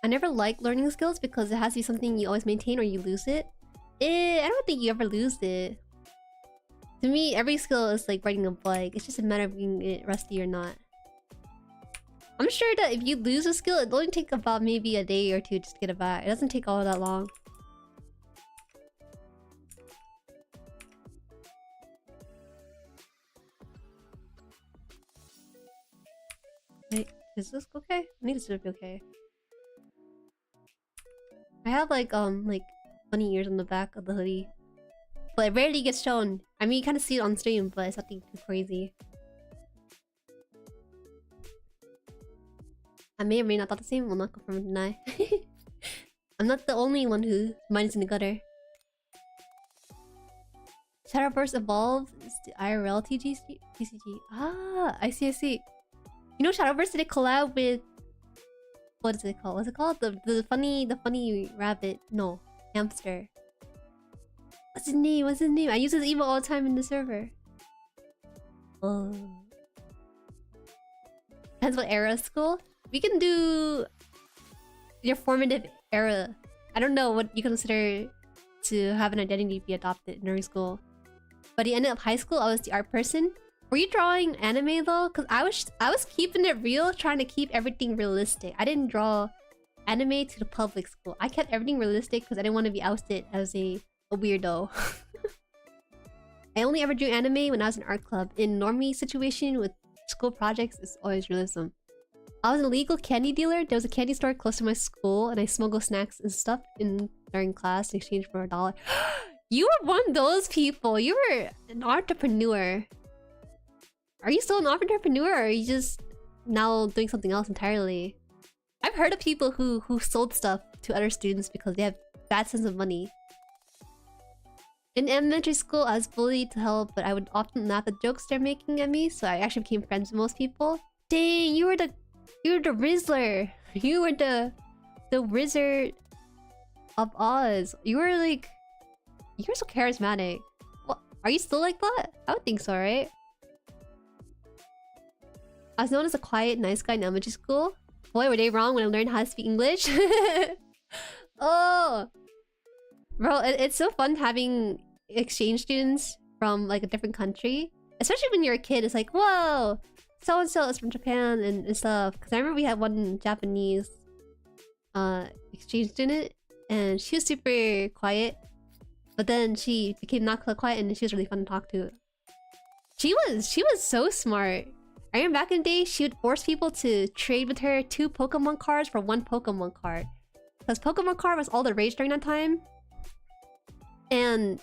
I never liked learning skills because it has to be something you always maintain or you lose it. I don't think you ever lose it. To me, every skill is like riding a bike. It's just a matter of being it rusty or not. I'm sure that if you lose a skill, it'll only take about maybe a day or two just to get it back. It doesn't take all that long. Wait, is this okay? I need this to be okay. I have like bunny ears on the back of the hoodie. But it rarely gets shown. I mean, you kind of see it on stream, but it's nothing too crazy. I may or may not thought the same. Will not confirm or deny. I'm not the only one who mine is in the gutter. Shadowverse Evolve is the IRL TCG. Ah, I see, I see. You know, Shadowverse did a collab with... What is it called? What's it called? The funny rabbit. No, hamster. What's his name? What's his name? I use his emote all the time in the server. Oh. Depends what era of school. We can do your formative era. I don't know what you consider to have an identity be adopted during school. But the end of high school, I was the art person. Were you drawing anime though? Cause I was keeping it real, trying to keep everything realistic. I didn't draw anime to the public school. I kept everything realistic because I didn't want to be ousted as a weirdo. I only ever drew anime when I was in art club. In normie situation with school projects, it's always realism. I was an illegal candy dealer. There was a candy store close to my school, and I smuggled snacks and stuff during class in exchange for $1. You were one of those people. You were an entrepreneur. Are you still an entrepreneur, or are you just now doing something else entirely? I've heard of people who sold stuff to other students because they have bad sense of money. In elementary school, I was bullied to hell, but I would often laugh at jokes they're making at me, so I actually became friends with most people. Dang, you were the Rizzler. You were the Wizard of Oz. You were so charismatic. What? Are you still like that? I would think so, right? I was known as a quiet, nice guy in elementary school. Boy, were they wrong when I learned how to speak English. Oh, bro, it's so fun having exchange students from like a different country, especially when you're a kid. It's like, whoa, so and so is from Japan and stuff. Because I remember we had one Japanese exchange student, and she was super quiet, but then she became not so quiet, and she was really fun to talk to. She was so smart. I remember back in the day, she would force people to trade with her 2 Pokemon cards for 1 Pokemon card. Because Pokemon card was all the rage during that time. And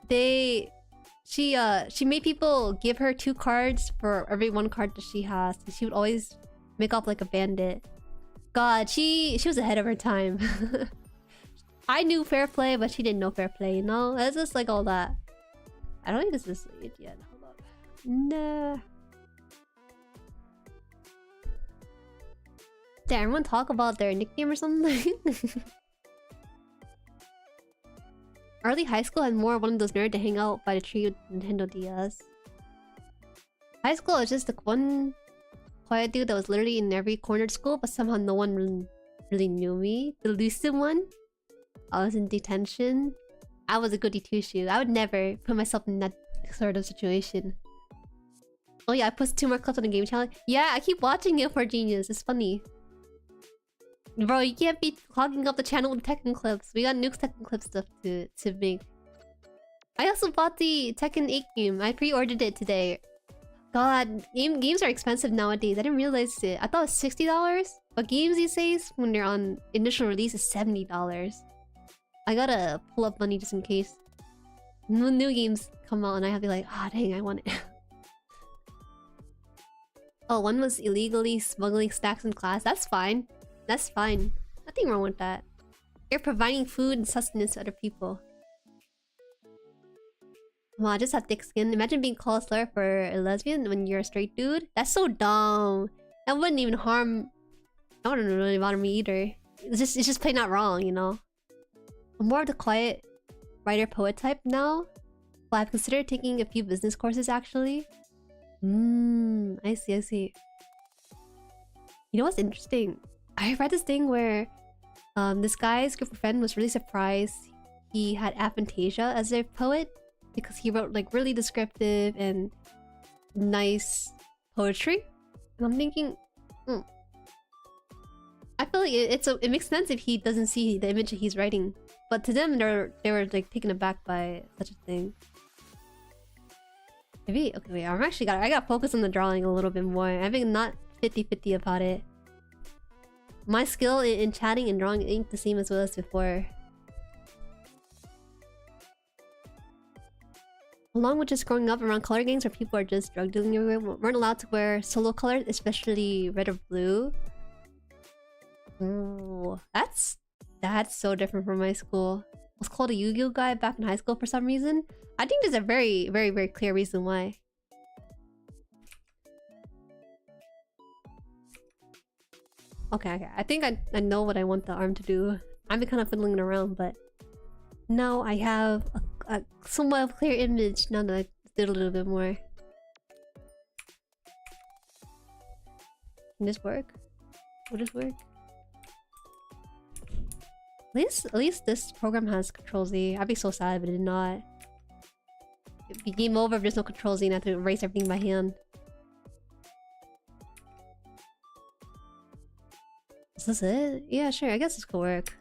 she made people give her 2 cards for every 1 card that she has. And she would always make off like a bandit. God, she was ahead of her time. I knew fair play, but she didn't know fair play, you know? It's just like all that. I don't think this is it yet. Hold up. Nah. Did everyone talk about their nickname or something? Early high school had more one of those nerds to hang out by the tree with Nintendo DS. High school was just the one quiet dude that was literally in every corner of school, but somehow no one really knew me. The elusive one. I was in detention. I was a goody two-shoe. I would never put myself in that sort of situation. Oh yeah, I posted 2 more clips on the game channel. Yeah, I keep watching it for Genius. It's funny. Bro, you can't be clogging up the channel with Tekken clips. We got Nuke's Tekken clip stuff to make. I also bought the Tekken 8 game. I pre-ordered it today. God, games are expensive nowadays. I didn't realize it. I thought it was $60. But games these days, when they're on initial release, is $70. I gotta pull up money just in case. New games come out and I have to be like, ah, dang, I want it. Oh, one was illegally smuggling snacks in class. That's fine. That's fine. Nothing wrong with that. You're providing food and sustenance to other people. Wow, I just have thick skin. Imagine being called a slur for a lesbian when you're a straight dude. That's so dumb. That wouldn't even harm... That wouldn't really bother me either. It's just plain out wrong, you know? I'm more of the quiet writer-poet type now. But I've considered taking a few business courses actually. I see. You know what's interesting? I read this thing where this guy's group of friends was really surprised he had aphantasia as a poet because he wrote like really descriptive and nice poetry. And I'm thinking, I feel like it makes sense if he doesn't see the image that he's writing. But to them, they were like taken aback by such a thing. Maybe okay, wait. I gotta focus on the drawing a little bit more. I'm being not 50-50 about it. My skill in chatting and drawing ain't the same as well as before. Along with just growing up around color gangs where people are just drug dealing everywhere, we weren't allowed to wear solo colors, especially red or blue. Ooh, that's so different from my school. I was called a Yu-Gi-Oh guy back in high school for some reason. I think there's a very, very, very clear reason why. Okay. I think I know what I want the arm to do. I've been kind of fiddling around, but now I have a somewhat of a clear image now that I did a little bit more. Can this work? Will this work? At least this program has Control Z. I'd be so sad if it did not. It'd be game over if there's no Control Z and I have to erase everything by hand. Is this it? Yeah, sure. I guess this could work.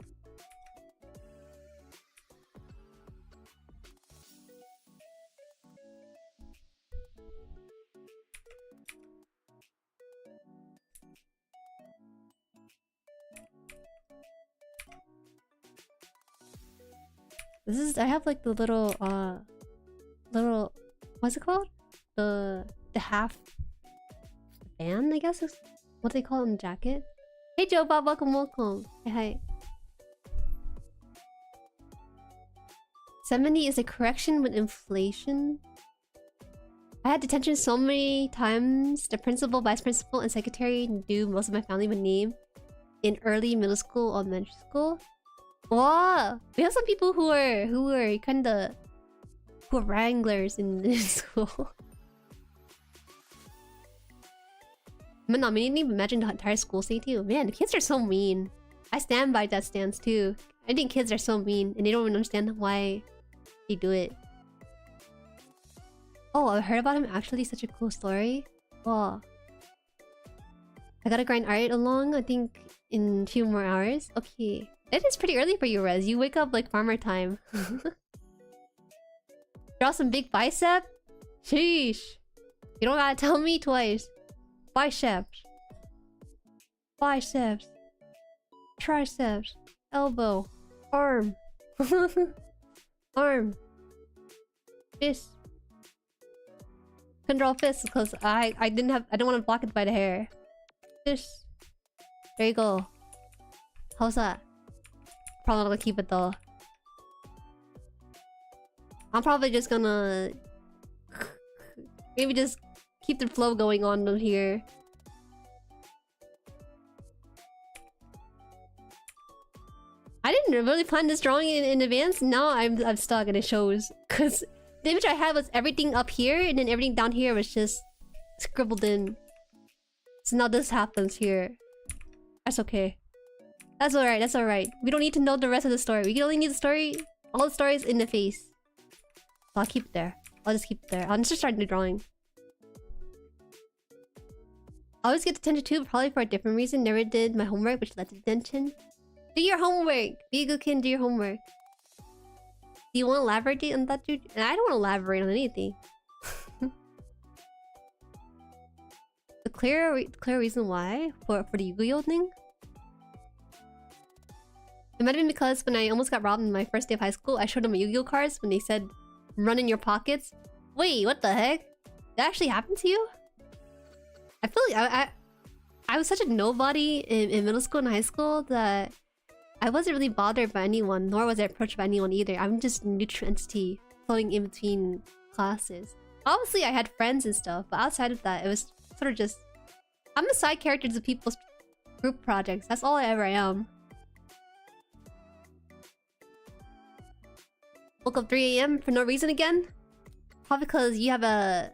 This is. I have like the little what's it called? The half band, I guess is what they call it in the jacket. Hey Joe Bob, welcome. Hey, hi. 70 is a correction with inflation. I had detention so many times. The principal, vice principal, and secretary knew most of my family would name in early middle school, elementary school. Wow, we have some people who are kinda who are wranglers in this school. Man, I mean, imagine the entire school say to you, man, the kids are so mean. I stand by that stance too. I think kids are so mean and they don't even understand why they do it. Oh, I heard about him. Actually, such a cool story. Oh, I gotta grind art along. I think in 2 more hours. Okay, it is pretty early for you, Rez. You wake up like farmer time. Draw some big bicep. Sheesh. You don't gotta tell me twice. Biceps. Biceps. Triceps. Elbow. Arm. Arm. Fist. Couldn't draw fists because I don't want to block it by the hair. Fist. There you go. How's that? Probably not gonna keep it though. I'm probably just gonna maybe just keep the flow going on here. I didn't really plan this drawing in advance. Now I'm stuck and it shows. Cause the image I had was everything up here and then everything down here was just scribbled in. So now this happens here. That's okay. That's alright, that's alright. We don't need to know the rest of the story. We can only need the story. All the stories in the face. So I'll keep it there. I'll just keep it there. I'll just start the drawing. I always get detention too, probably for a different reason. Never did my homework, which led to detention. Do your homework! Be a good kid and do your homework. Do you want to elaborate on that, dude? I don't want to elaborate on anything. The clear reason why for the Yu-Gi-Oh thing? It might have been because when I almost got robbed on my first day of high school, I showed them my Yu-Gi-Oh cards when they said, run in your pockets. Wait, what the heck? That actually happened to you? I feel like I was such a nobody in middle school and high school that I wasn't really bothered by anyone, nor was I approached by anyone either. I'm just a neutral entity floating in between classes. Obviously, I had friends and stuff, but outside of that, it was sort of just... I'm a side character to people's group projects. That's all I ever am. Woke up 3 AM for no reason again? Probably because you have a...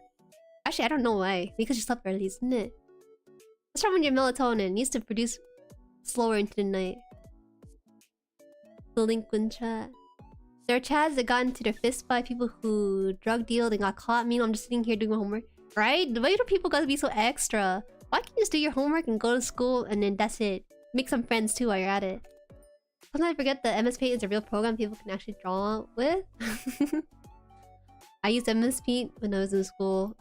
Actually, I don't know why. Because you slept early, isn't it? What's wrong with your melatonin? It needs to produce slower into the night. Delinquent chat. There are chads that got into their fist by people who drug dealed and got caught. Meanwhile, I'm just sitting here doing my homework. Right? Why do people gotta be so extra? Why can't you just do your homework and go to school and then that's it? Make some friends too while you're at it. Sometimes I forget that MS Paint is a real program people can actually draw with. I used MS Paint when I was in school.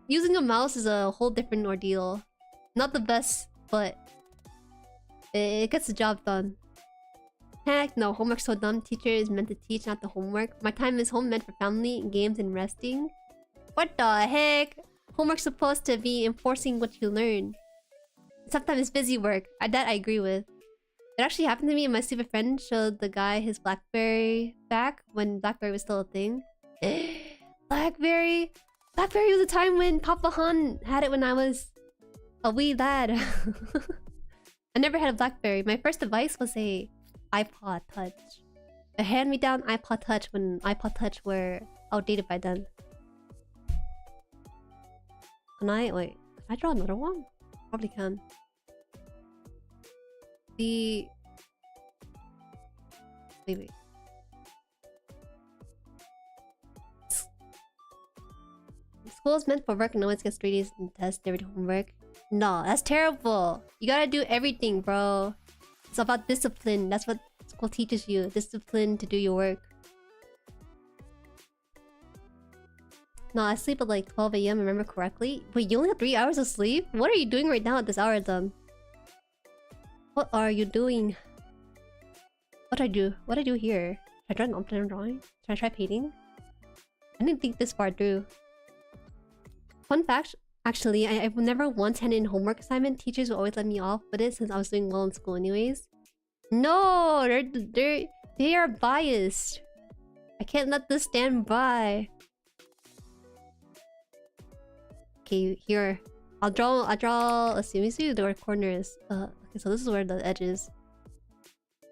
Using a mouse is a whole different ordeal. Not the best, but it gets the job done. Heck no, homework's so dumb. Teacher is meant to teach, not the homework. My time is home meant for family, games, and resting. What the heck? Homework's supposed to be enforcing what you learn. Sometimes it's busy work. That I agree with. It actually happened to me and my stupid friend showed the guy his BlackBerry back when BlackBerry was still a thing. BlackBerry? BlackBerry was a time when Papa Haan had it when I was a wee lad. I never had a BlackBerry. My first device was a iPod Touch. A hand-me-down iPod Touch when iPod Touch were outdated by then. Wait, can I draw another one? Probably can. Wait. School is meant for work and no one gets 3 days and tests, never do homework. No, that's terrible. You gotta do everything, bro. It's about discipline. That's what school teaches you. Discipline to do your work. No, I sleep at like 12 AM, remember correctly? Wait, you only have 3 hours of sleep? What are you doing right now at this hour, then? What are you doing? What I do? What I do here? Should I try an upside drawing? Should I try painting? I didn't think this far through. Fun fact, actually, I've never once handed in homework assignment. Teachers would always let me off with it since I was doing well in school anyways. No! They are biased. I can't let this stand by. Okay, here. I'll draw, let's see, let me see the corners. Okay, so this is where the edge is.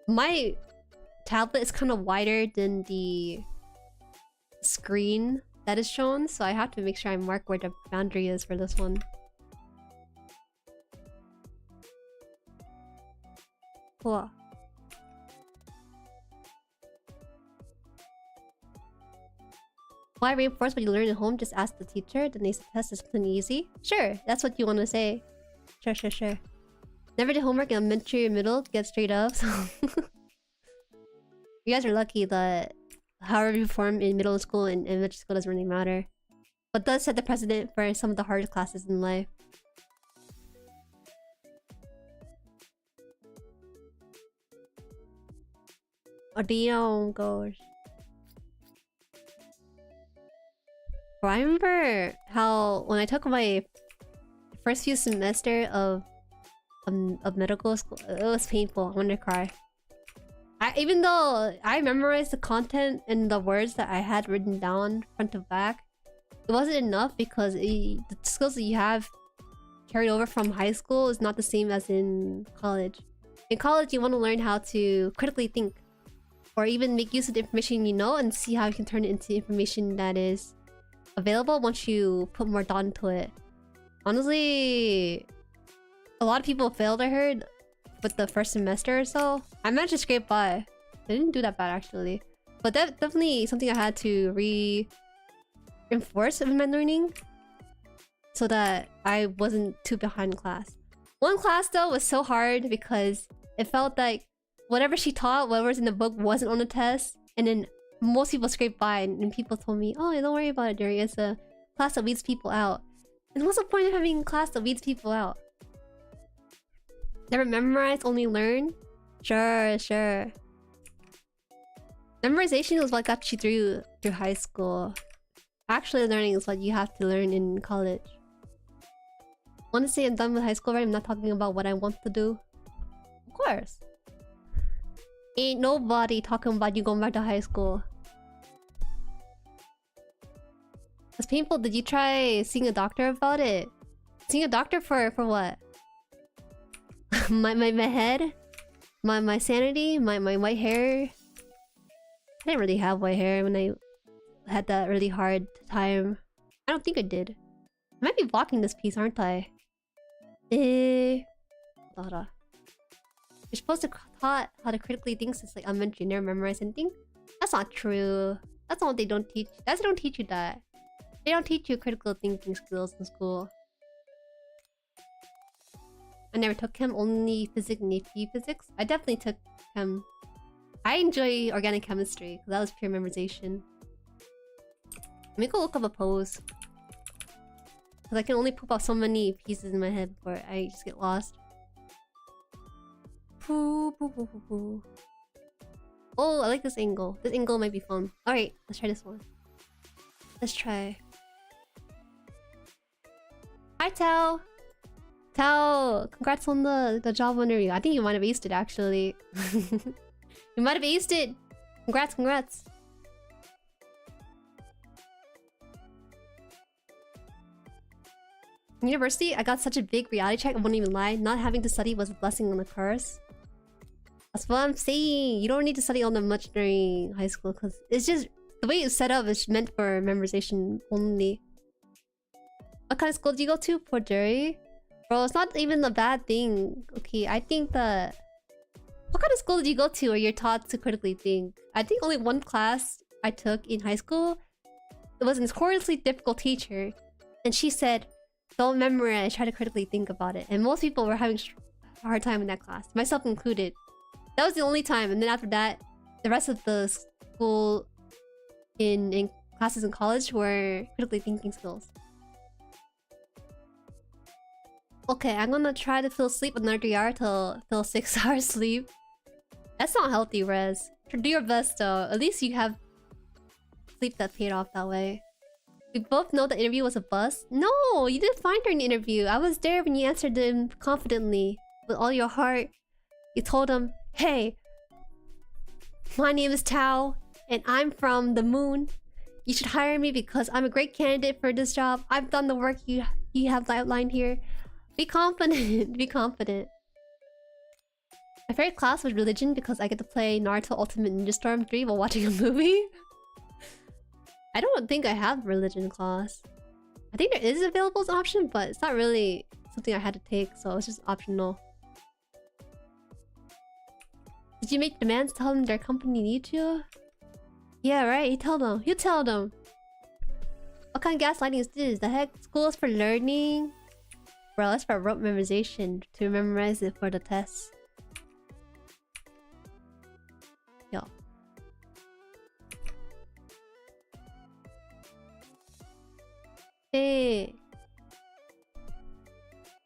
My tablet is kind of wider than the screen that is shown, so I have to make sure I mark where the boundary is for this one. Cool. Why reinforce what you learn at home? Just ask the teacher. The next test is pretty easy. Sure, that's what you want to say. Sure. Never did homework in elementary or middle to get straight up, so... You guys are lucky that however you perform in middle school and elementary school doesn't really matter. But does set the precedent for some of the hardest classes in life. Oh damn, gosh. Bro, I remember how when I took my first few semester of medical school, it was painful. I wanted to cry. Even though I memorized the content and the words that I had written down front to back, it wasn't enough because the skills that you have carried over from high school is not the same as in college. In college, you want to learn how to critically think, or even make use of the information you know and see how you can turn it into information that is available once you put more thought into it. Honestly, a lot of people failed, I heard, with the first semester or so. I managed to scrape by. I didn't do that bad actually. But that's definitely something I had to reinforce in my learning so that I wasn't too behind class. One class though was so hard because it felt like whatever she taught, whatever's in the book wasn't on the test, and then most people scraped by and people told me, oh, don't worry about it, Jueri. It's a class that weeds people out. And what's the point of having a class that weeds people out? Never memorize, only learn? Sure. Memorization is what got you through high school. Actually learning is what you have to learn in college. Want to say I'm done with high school, right? I'm not talking about what I want to do. Of course. Ain't nobody talking about you going back to high school. It's painful. Did you try seeing a doctor about it? Seeing a doctor for what? my head? My sanity? My white hair? I didn't really have white hair when I had that really hard time. I don't think I did. I might be blocking this piece, aren't I? You're supposed to taught how to critically think since like elementary, never memorize anything. That's not true. That's not what they don't teach. They don't teach you that. They don't teach you critical thinking skills in school. I never took chem, only physics and AP physics. I definitely took chem. I enjoy organic chemistry because that was pure memorization. Let me go look up a pose. Because I can only poop out so many pieces in my head before I just get lost. Oh, I like this angle. This angle might be fun. Alright, let's try this one. Let's try. Hi, Tao! Tao! Congrats on the job interview. I think you might have aced it, actually. You might have aced it! Congrats. In university, I got such a big reality check, I won't even lie. Not having to study was a blessing and a curse. That's what I'm saying. You don't need to study all that much during high school because it's just the way it's set up is meant for memorization only. What kind of school do you go to, poor Jueri? Bro, it's not even a bad thing. Okay, I think that... What What kind of school did you go to where you're taught to critically think? I think only one class I took in high school. It was an notoriously difficult teacher. And she said, don't memorize, try to critically think about it. And most people were having a hard time in that class, myself included. That was the only time. And then after that, the rest of the school in classes in college were critically thinking skills. Okay, I'm gonna try to fill sleep another 3 hours to fill 6 hours sleep. That's not healthy, Rez. Do your best though. At least you have sleep that paid off that way. We both know the interview was a bust. No, you did fine during the interview. I was there when you answered them confidently. With all your heart. You told them, hey, my name is Tao, and I'm from the moon. You should hire me because I'm a great candidate for this job. I've done the work you have outlined here. Be confident. Be confident. My favorite class was religion because I get to play Naruto Ultimate Ninja Storm 3 while watching a movie. I don't think I have religion class. I think there is available as an option, but it's not really something I had to take, so it's just optional. Did you make demands? Tell them their company needs you? Yeah, right. You tell them. You tell them. What kind of gaslighting is this? The heck? School is for learning? Bro, that's for rote memorization. To memorize it for the test. Yo. Hey.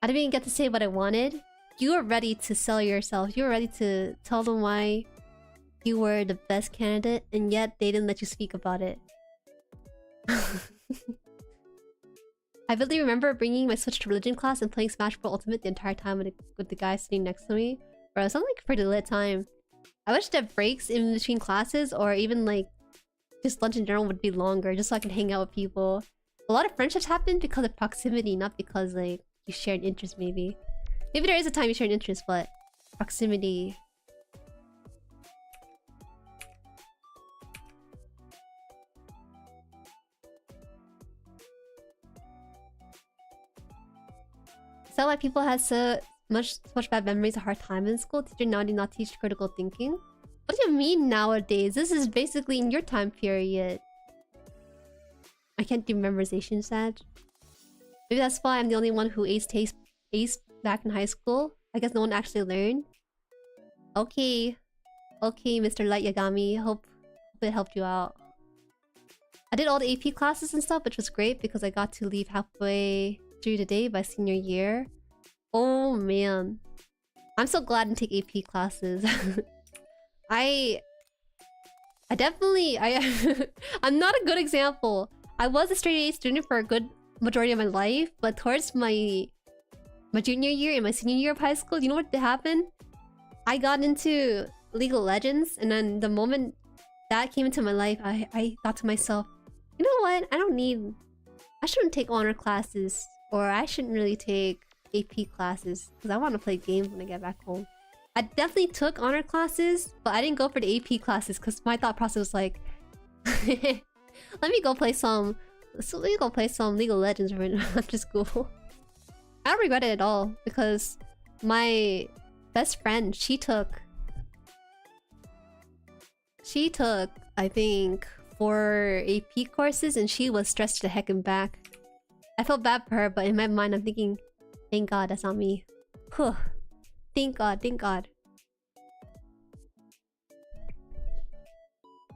I didn't even get to say what I wanted. You were ready to sell yourself. You were ready to tell them why you were the best candidate, and yet they didn't let you speak about it. I vividly remember bringing my Switch to religion class and playing Smash Bros. Ultimate the entire time with the guy sitting next to me. Bro, it sounds like a pretty lit time. I wish that breaks in between classes, or even like just lunch in general, would be longer, just so I can hang out with people. A lot of friendships happen because of proximity, not because like you share an interest. Maybe there is a time you share an interest, but proximity. Is that why people had so much bad memories, a hard time in school? Teacher now did not teach critical thinking. What do you mean nowadays? This is basically in your time period. I can't do memorization, sad. Maybe that's why I'm the only one who aced back in high school. I guess no one actually learned. Okay. Okay, Mr. Light Yagami. Hope it helped you out. I did all the AP classes and stuff, which was great because I got to leave halfway through the day by senior year. Oh man. I'm so glad I didn't take AP classes. I definitely... I'm not a good example. I was a straight A student for a good majority of my life, but towards my junior year and my senior year of high school, you know what happened? I got into League of Legends, and then the moment that came into my life, I thought to myself, you know what? I shouldn't take honor classes, or I shouldn't really take AP classes, because I want to play games when I get back home. I definitely took honor classes, but I didn't go for the AP classes, because my thought process was like, let me go play some League of Legends right after school. I don't regret it at all, because my best friend, she took I think 4 AP courses, and she was stressed to the heck and back. I felt bad for her, but in my mind I'm thinking, thank God that's not me. Whew. Thank God, thank God.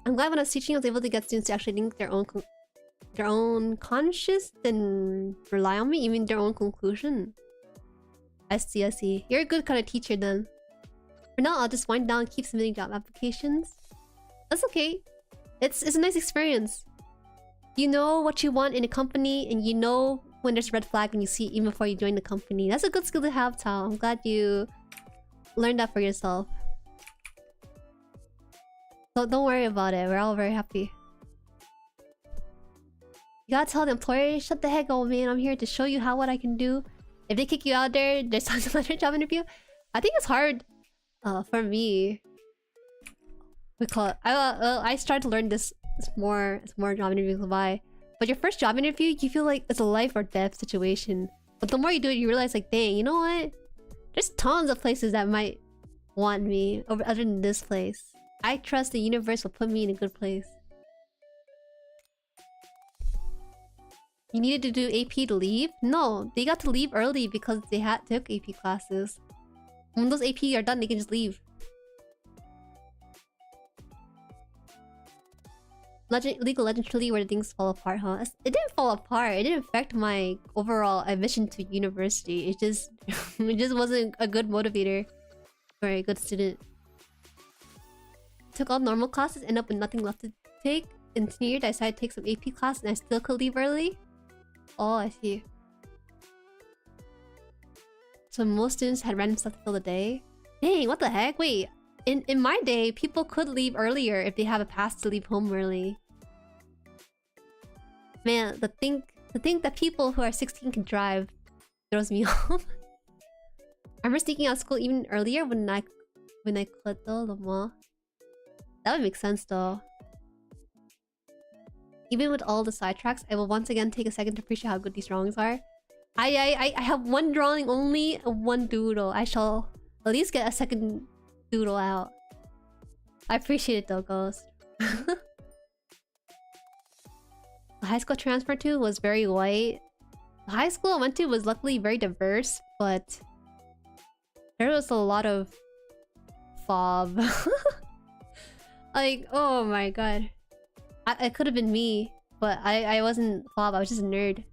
I'm glad when I was teaching I was able to get students to actually think their own conscious and rely on me, even their own conclusion. I see, I see. You're a good kind of teacher then. For now, I'll just wind down and keep submitting job applications. That's okay. It's a nice experience. You know what you want in a company, and you know when there's a red flag when you see it even before you join the company. That's a good skill to have, Tao. I'm glad you learned that for yourself. So don't worry about it. We're all very happy. You gotta tell the employer, shut the heck up, man. I'm here to show you what I can do. If they kick you out there, there's another job interview. I think it's hard for me. I started to learn this more job interviews go by. But your first job interview, you feel like it's a life or death situation. But the more you do it, you realize like, dang, you know what? There's tons of places that might want me over other than this place. I trust the universe will put me in a good place. You needed to do AP to leave? No, they got to leave early because they took AP classes. When those AP are done, they can just leave. League of Legends truly where things fall apart, huh? It didn't fall apart. It didn't affect my overall admission to university. It just it just wasn't a good motivator for a good student. Took all normal classes, ended up with nothing left to take. In senior year, I decided to take some AP class and I still could leave early. Oh, I see. So most students had random stuff to fill the day. Dang, what the heck? Wait. In my day, people could leave earlier if they have a pass to leave home early. Man, the thing that people who are 16 can drive throws me off. I remember sneaking out of school even earlier when I could though. That would make sense though. Even with all the sidetracks, I will once again take a second to appreciate how good these drawings are. I have one drawing only, one doodle. I shall at least get a second doodle out. I appreciate it though, Ghost. The high school I transferred to was very white. The high school I went to was luckily very diverse, but there was a lot of fob. Like, oh my god. It could have been me, but I wasn't fob, I was just a nerd.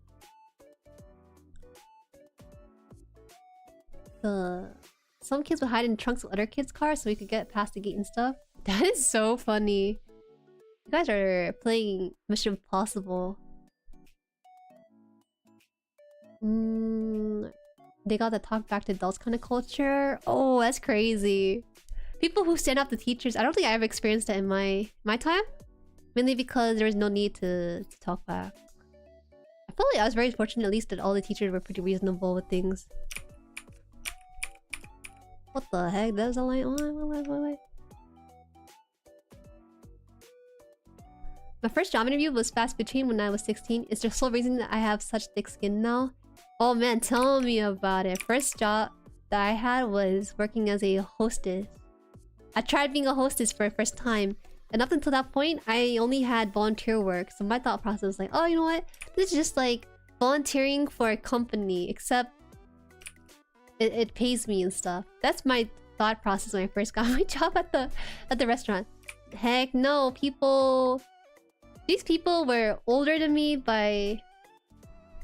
Some kids would hide in trunks of other kids' cars so we could get past the gate and stuff. That is so funny. You guys are playing Mission Impossible. They got the talk back to adults kind of culture. Oh, that's crazy. People who stand up to teachers. I don't think I ever experienced that in my time. Mainly because there was no need to talk back. I feel like I was very fortunate at least that all the teachers were pretty reasonable with things. What the heck? That was a line. Wait. My first job interview was fast between when I was 16. It's the sole reason that I have such thick skin now. Oh man, tell me about it. First job that I had was working as a hostess. I tried being a hostess for the first time. And up until that point, I only had volunteer work. So my thought process was like, oh, you know what? This is just like volunteering for a company. Except it pays me and stuff. That's my thought process when I first got my job at the restaurant. Heck no, these people were older than me by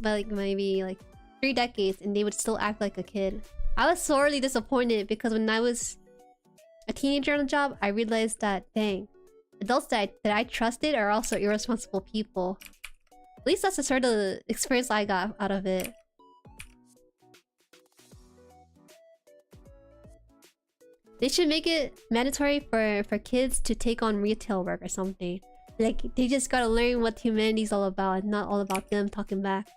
like maybe like 3 decades, and they would still act like a kid. I was sorely disappointed because when I was a teenager on the job, I realized that dang, adults that I trusted are also irresponsible people. At least that's the sort of experience I got out of it. They should make it mandatory for kids to take on retail work or something. Like, they just gotta learn what humanity's all about and not all about them talking back.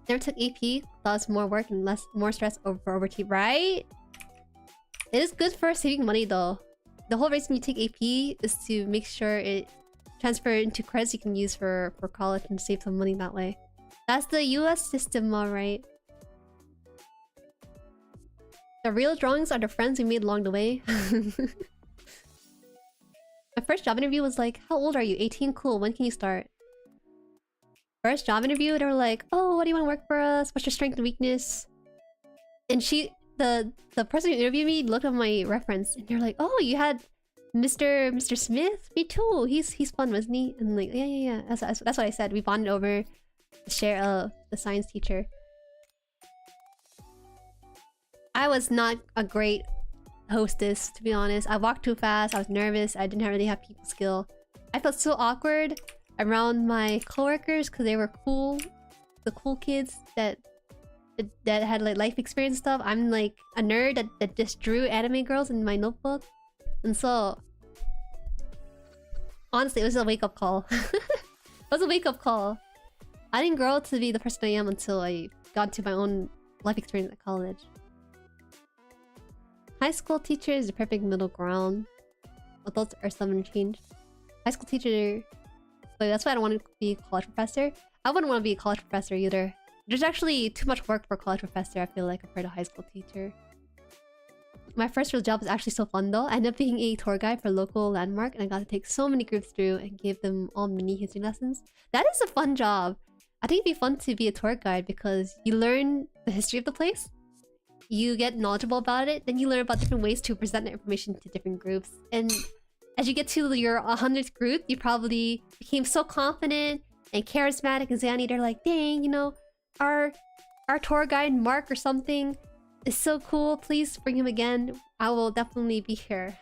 Never took AP, thought it's more work and more stress over overtime, right? It is good for saving money though. The whole reason you take AP is to make sure it transfers into credits you can use for college and save some money that way. That's the US system, alright. The real drawings are the friends we made along the way. My first job interview was like, how old are you? 18? Cool, when can you start? First job interview, they were like, oh, what do you want to work for us? What's your strength and weakness? And the person who interviewed me looked at my reference and they're like, oh, you had Mr. Smith? Me too. He's fun, wasn't he? And I'm like, yeah. That's what I said. We bonded over the share of the science teacher. I was not a great hostess, to be honest. I walked too fast. I was nervous. I didn't really have people skill. I felt so awkward around my coworkers because they were cool. The cool kids that had like life experience stuff. I'm like a nerd that just drew anime girls in my notebook. And so honestly, it was a wake-up call. It was a wake-up call. I didn't grow to be the person I am until I got to my own life experience at college. High school teacher is the perfect middle ground. Adults are stubborn and changed. High school teacher... But that's why I don't want to be a college professor. I wouldn't want to be a college professor either. There's actually too much work for a college professor, I feel like, compared to a high school teacher. my first real job was actually so fun though. I ended up being a tour guide for a local landmark, and I got to take so many groups through and give them all mini history lessons. That is a fun job. I think it'd be fun to be a tour guide because you learn the history of the place, you get knowledgeable about it, then you learn about different ways to present the information to different groups. And as you get to your 100th group, you probably became so confident and charismatic and zany. They're like, dang, you know, our tour guide Mark or something is so cool. Please bring him again. I will definitely be here.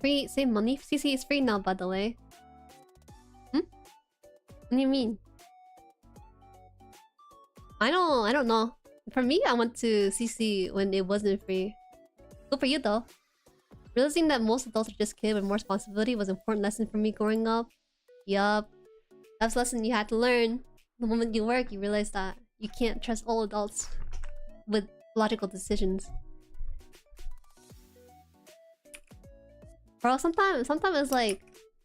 Free, save money. CC is free now, by the way. What do you mean? I don't know. For me, I went to CC when it wasn't free. Good for you though. Realizing that most adults are just kids with more responsibility was an important lesson for me growing up. Yup. That's a lesson you had to learn. The moment you work, you realize that you can't trust all adults with logical decisions. Bro, sometimes it's like...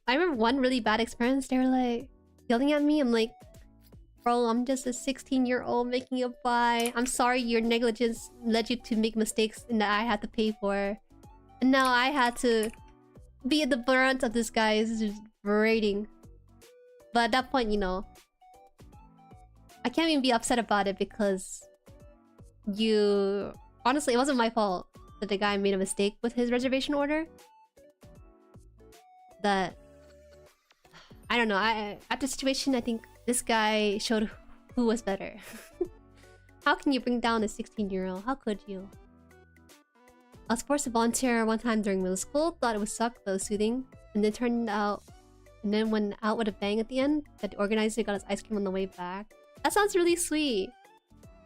I remember one really bad experience. They were like yelling at me. I'm like, bro, I'm just a 16-year-old making a buy. I'm sorry your negligence led you to make mistakes and that I had to pay for. And now I had to be at the brunt of this guy's berating. But at that point, you know, I can't even be upset about it because you... Honestly, it wasn't my fault that the guy made a mistake with his reservation order. That... I don't know, at the situation, I think this guy showed who was better. How can you bring down a 16-year-old? How could you? I was forced to volunteer one time during middle school. Thought it would suck, but it was soothing. And then turned out... And then went out with a bang at the end. That the organizer got us ice cream on the way back. That sounds really sweet.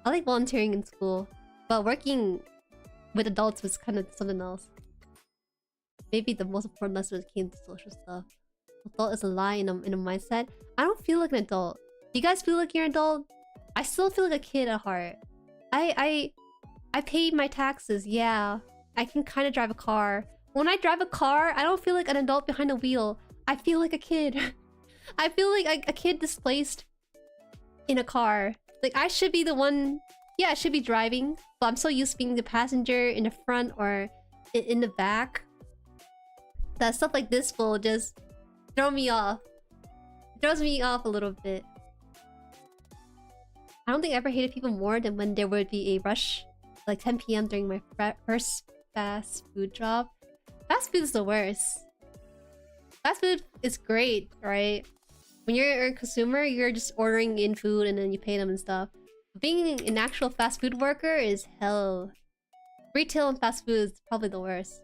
I like volunteering in school. But working with adults was kind of something else. Maybe the most important lesson came to social stuff. Adult is a lie in a mindset. I don't feel like an adult. Do you guys feel like you're an adult? I still feel like a kid at heart. I paid my taxes, yeah. I can kind of drive a car. When I drive a car, I don't feel like an adult behind the wheel. I feel like a kid. I feel like a kid displaced in a car. Like, I should be the one... Yeah, I should be driving. But I'm so used to being the passenger in the front or in the back. That stuff like this will just throw me off. It throws me off a little bit. I don't think I ever hated people more than when there would be a rush. Like 10 PM during my first fast food job. Fast food is the worst. Fast food is great, right? When you're a consumer, you're just ordering in food and then you pay them and stuff. Being an actual fast food worker is hell. Retail and fast food is probably the worst.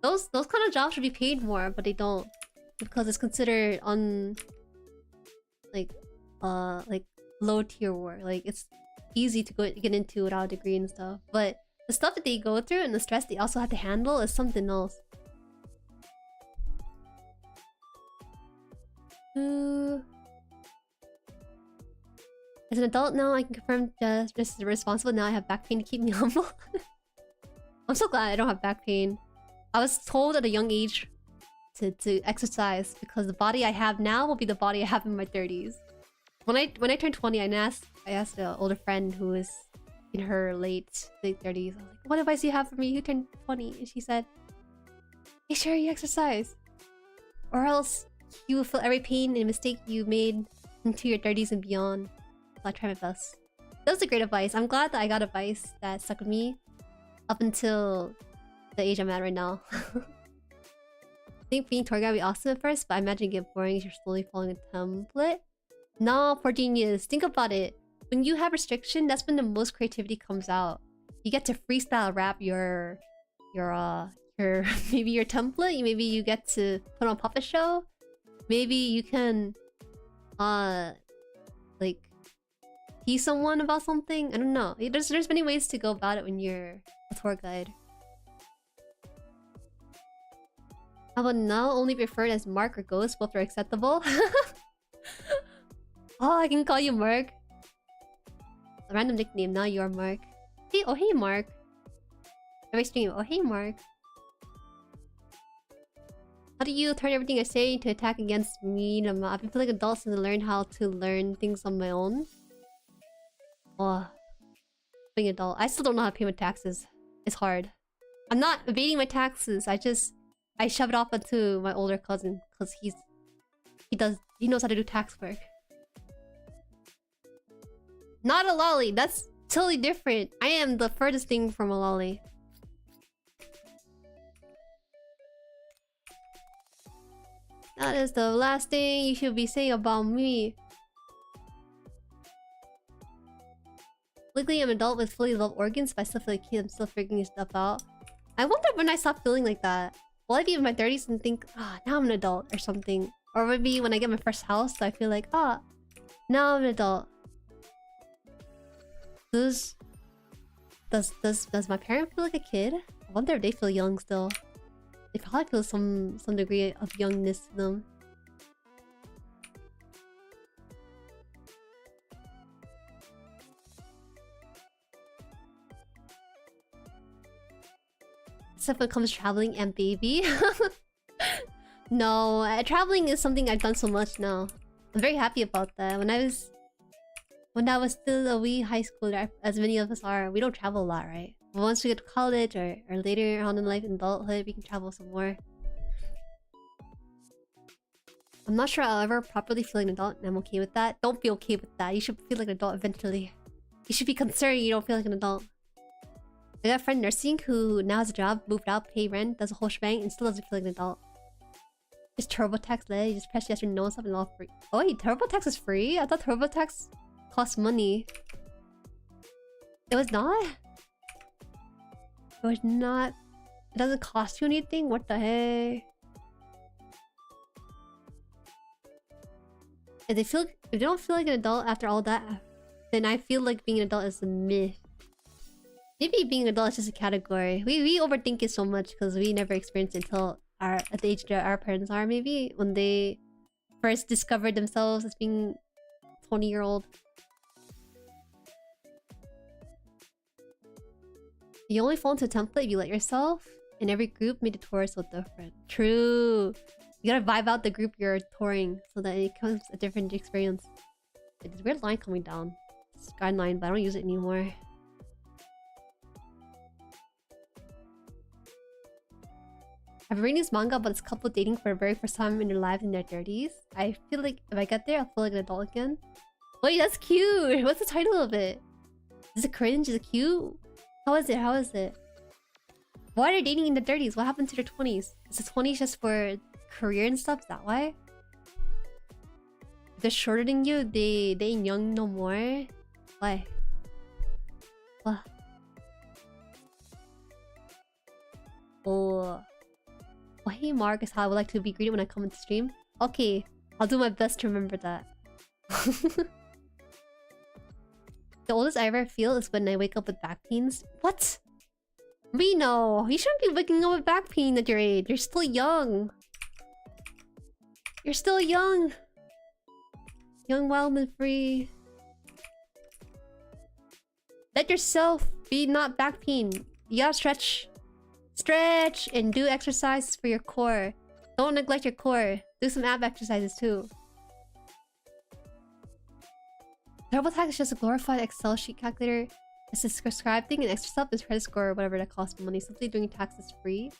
Those kind of jobs should be paid more, but they don't. Because it's considered like low tier work. Like, it's easy to get into without a degree and stuff. But the stuff that they go through and the stress they also have to handle is something else. As an adult now, I can confirm just responsible. Now I have back pain to keep me humble. I'm so glad I don't have back pain. I was told at a young age to exercise because the body I have now will be the body I have in my 30s. When I turned 20, I asked an older friend who is in her late 30s. I was like, "What advice do you have for me who turned 20?" And she said, "Make sure you exercise, or else you will feel every pain and mistake you made into your 30s and beyond." So I try my best. That was a great advice. I'm glad that I got advice that stuck with me up until the age I'm at right now. I think being tour guide would be awesome at first, but I imagine it get boring as you're slowly following a template. No, poor genius. Think about it. When you have restriction, that's when the most creativity comes out. You get to freestyle rap your maybe your template. Maybe you get to put on a puppet show. Maybe you can like tease someone about something. I don't know. There's many ways to go about it when you're a tour guide. How about now only referred as Mark or Ghost? Both are acceptable. Oh, I can call you Mark. A random nickname. Now you are Mark. Hey, oh hey Mark. LiveStream. Oh hey Mark. How do you turn everything I say to attack against me? I've been feeling adults and learn how to learn things on my own. Oh. being an adult. I still don't know how to pay my taxes. It's hard. I'm not evading my taxes. I shove it off onto my older cousin because he knows how to do tax work. Not a lolly. That's totally different. I am the furthest thing from a lolly. That is the last thing you should be saying about me. Legally, I'm an adult with fully developed organs, but I still feel like I'm still figuring stuff out. I wonder when I stop feeling like that. Will I be in my 30s and think, now I'm an adult or something? Or maybe when I get my first house, I feel like, now I'm an adult. Does my parent feel like a kid? I wonder if they feel young still. They probably feel some degree of youngness to them. Except when it comes to traveling and baby. No, traveling is something I've done so much now. I'm very happy about that. When I was still a wee high schooler, as many of us are, we don't travel a lot, right? But once we get to college or later on in life, in adulthood, we can travel some more. I'm not sure I'll ever properly feel like an adult, and I'm okay with that. Don't be okay with that. You should feel like an adult eventually. You should be concerned you don't feel like an adult. I got a friend nursing who now has a job, moved out, pay rent, does a whole shebang, and still doesn't feel like an adult. Just TurboTax led, you just press yes or no and stuff and all free. Oh wait, TurboTax is free? I thought TurboTax cost money. It was not? It was not. It doesn't cost you anything? What the heck? If they don't feel like an adult after all that, then I feel like being an adult is a myth. Maybe being an adult is just a category. We overthink it so much because we never experienced it until at the age that our parents are, maybe when they first discovered themselves as being 20-year-old. You only fall into a template if you let yourself, and every group made the tour so different. True. You gotta vibe out the group you're touring so that it becomes a different experience. Like, there's a weird line coming down. It's a guideline, but I don't use it anymore. I've been reading this manga about this couple dating for the very first time in their lives in their 30s. I feel like if I get there, I'll feel like an adult again. Wait, that's cute! What's the title of it? Is it cringe? Is it cute? How is it? How is it? Why are they dating in their 30s? What happened to their 20s? Is the 20s just for career and stuff? Is that why? If they're shorter than you, they ain't young no more? Why? What? Oh. Oh, hey Mark is how I would like to be greeted when I come into stream. Okay, I'll do my best to remember that. The oldest I ever feel is when I wake up with back pains. What? Reno, you shouldn't be waking up with back pain at your age. You're still young. You're still young. Young, wild, and free. Let yourself be not back pain. You gotta stretch. Stretch and do exercises for your core. Don't neglect your core. Do some ab exercises too. TurboTax is just a glorified Excel sheet calculator. It's a prescribed thing and extra stuff is credit score or whatever that costs money. Simply doing tax is free.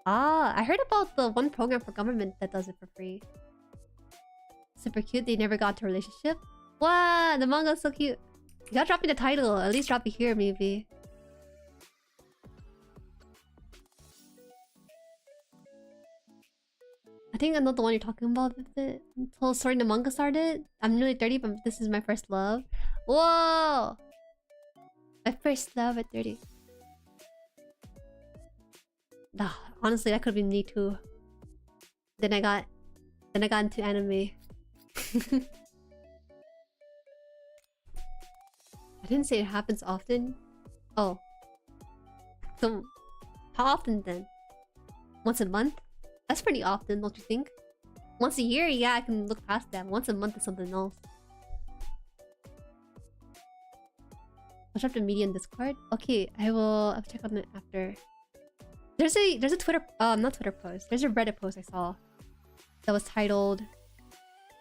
Ah, I heard about the one program for government that does it for free. Super cute. They never got into a relationship. Wow, the manga's so cute. You gotta drop me the title. At least drop it here, maybe. I think I know the one you're talking about with it. Whole story the manga started. I'm nearly 30, but this is my first love. Whoa! My first love at 30. Nah, honestly, that could have been me too. Then I got into anime. I didn't say it happens often. Oh. So, how often then? Once a month? That's pretty often, don't you think? Once a year, yeah, I can look past that. Once a month is something else. I'll drop the media in Discord. Okay, I'll check on it after. There's a Twitter not Twitter post. There's a Reddit post I saw that was titled,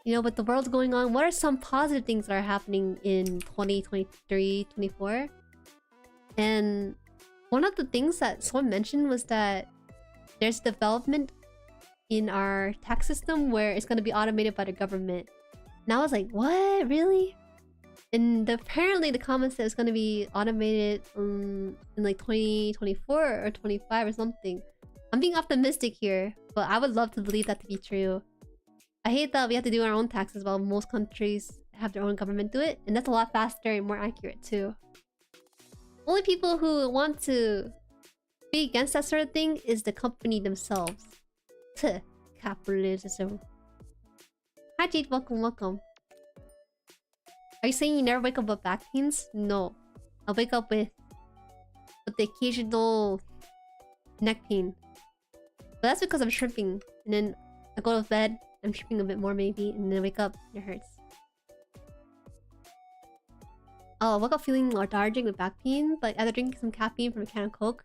you know, with the world's going on, what are some positive things that are happening in 2023, 24? And one of the things that someone mentioned was that there's development in our tax system where it's going to be automated by the government. And I was like, what? Really? And apparently the comment said it's going to be automated in like 2024 or 25 or something. I'm being optimistic here, but I would love to believe that to be true. I hate that we have to do our own taxes while most countries have their own government do it, and that's a lot faster and more accurate too. Only people who want to be against that sort of thing is the company themselves. Tuh, capitalism. Hi Jade, welcome, welcome. Are you saying you never wake up with back pains? No. I wake up with the occasional neck pain. But that's because I'm shrimping. And then I go to bed, I'm shrimping a bit more maybe, and then I wake up and it hurts. Oh, I woke up feeling lethargic with back pain, but after drinking some caffeine from a can of Coke,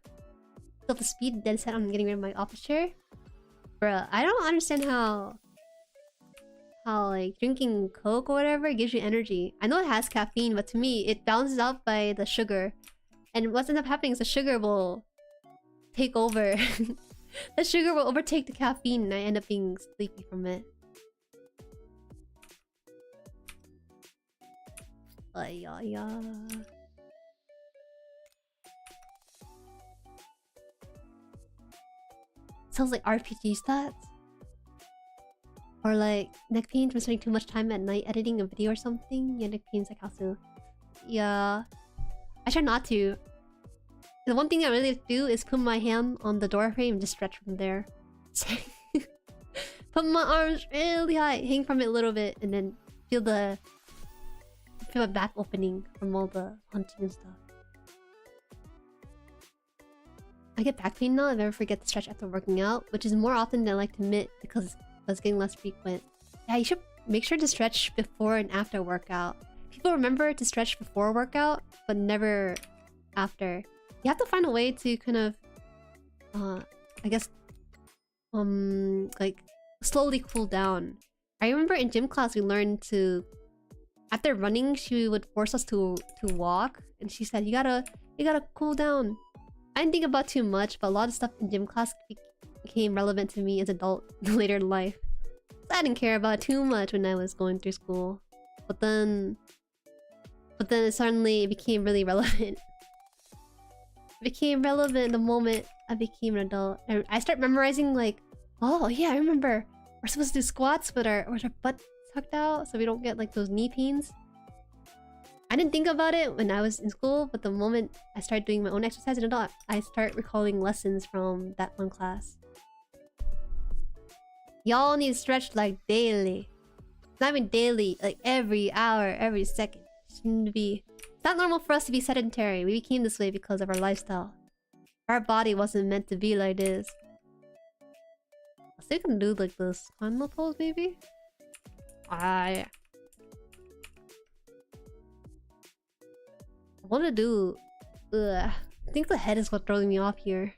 felt the speed, dead set on getting rid of my office chair. Bruh, I don't understand how like drinking Coke or whatever gives you energy. I know it has caffeine, but to me it balances out by the sugar. And what ends up happening is the sugar will take over. The sugar will overtake the caffeine and I end up being sleepy from it. Yeah. Sounds like RPG stats. Or like neck pain from spending too much time at night editing a video or something. Yeah, neck pain's like also. Yeah. I try not to. The one thing I really do is put my hand on the door frame and just stretch from there. Put my arms really high, hang from it a little bit, and then feel my back opening from all the hunting and stuff. I get back pain now if I ever forget to stretch after working out, which is more often than I like to admit because it's getting less frequent. Yeah, you should make sure to stretch before and after workout. People remember to stretch before workout, but never after. You have to find a way to kind of, I guess, like slowly cool down. I remember in gym class we learned to, after running, she would force us to walk, and she said, you gotta cool down. I didn't think about too much, but a lot of stuff in gym class became relevant to me as an adult later in life. So I didn't care about it too much when I was going through school, but then suddenly it became really relevant. It became relevant the moment I became an adult. And I start memorizing like, oh yeah, I remember we're supposed to do squats with our butt tucked out so we don't get like those knee pains. I didn't think about it when I was in school, but the moment I started doing my own exercise as an adult, I start recalling lessons from that one class. Y'all need to stretch like daily. Not even daily, like every hour, every second. It's not normal for us to be sedentary. We became this way because of our lifestyle. Our body wasn't meant to be like this. So you can do like this final pose maybe? I want to do... I think the head is what's throwing me off here.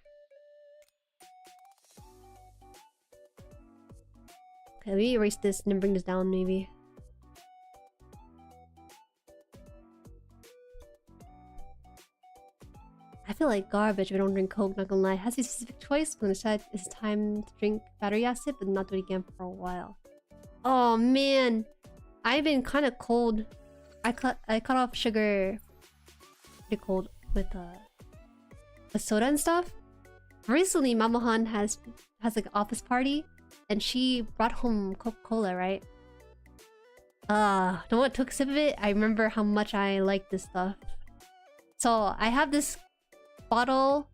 Okay, let me erase this and then bring this down maybe. I feel like garbage if I don't drink Coke, not gonna lie. It has to be a specific choice. I'm gonna decide it's time to drink battery acid, but not do it again for a while. Oh man, I've been kind of cold. I cut off sugar pretty cold with soda and stuff. Recently, Mama Haan has like an office party, and she brought home Coca-Cola, right? The moment I took a sip of it, I remember how much I like this stuff. So I have this bottle,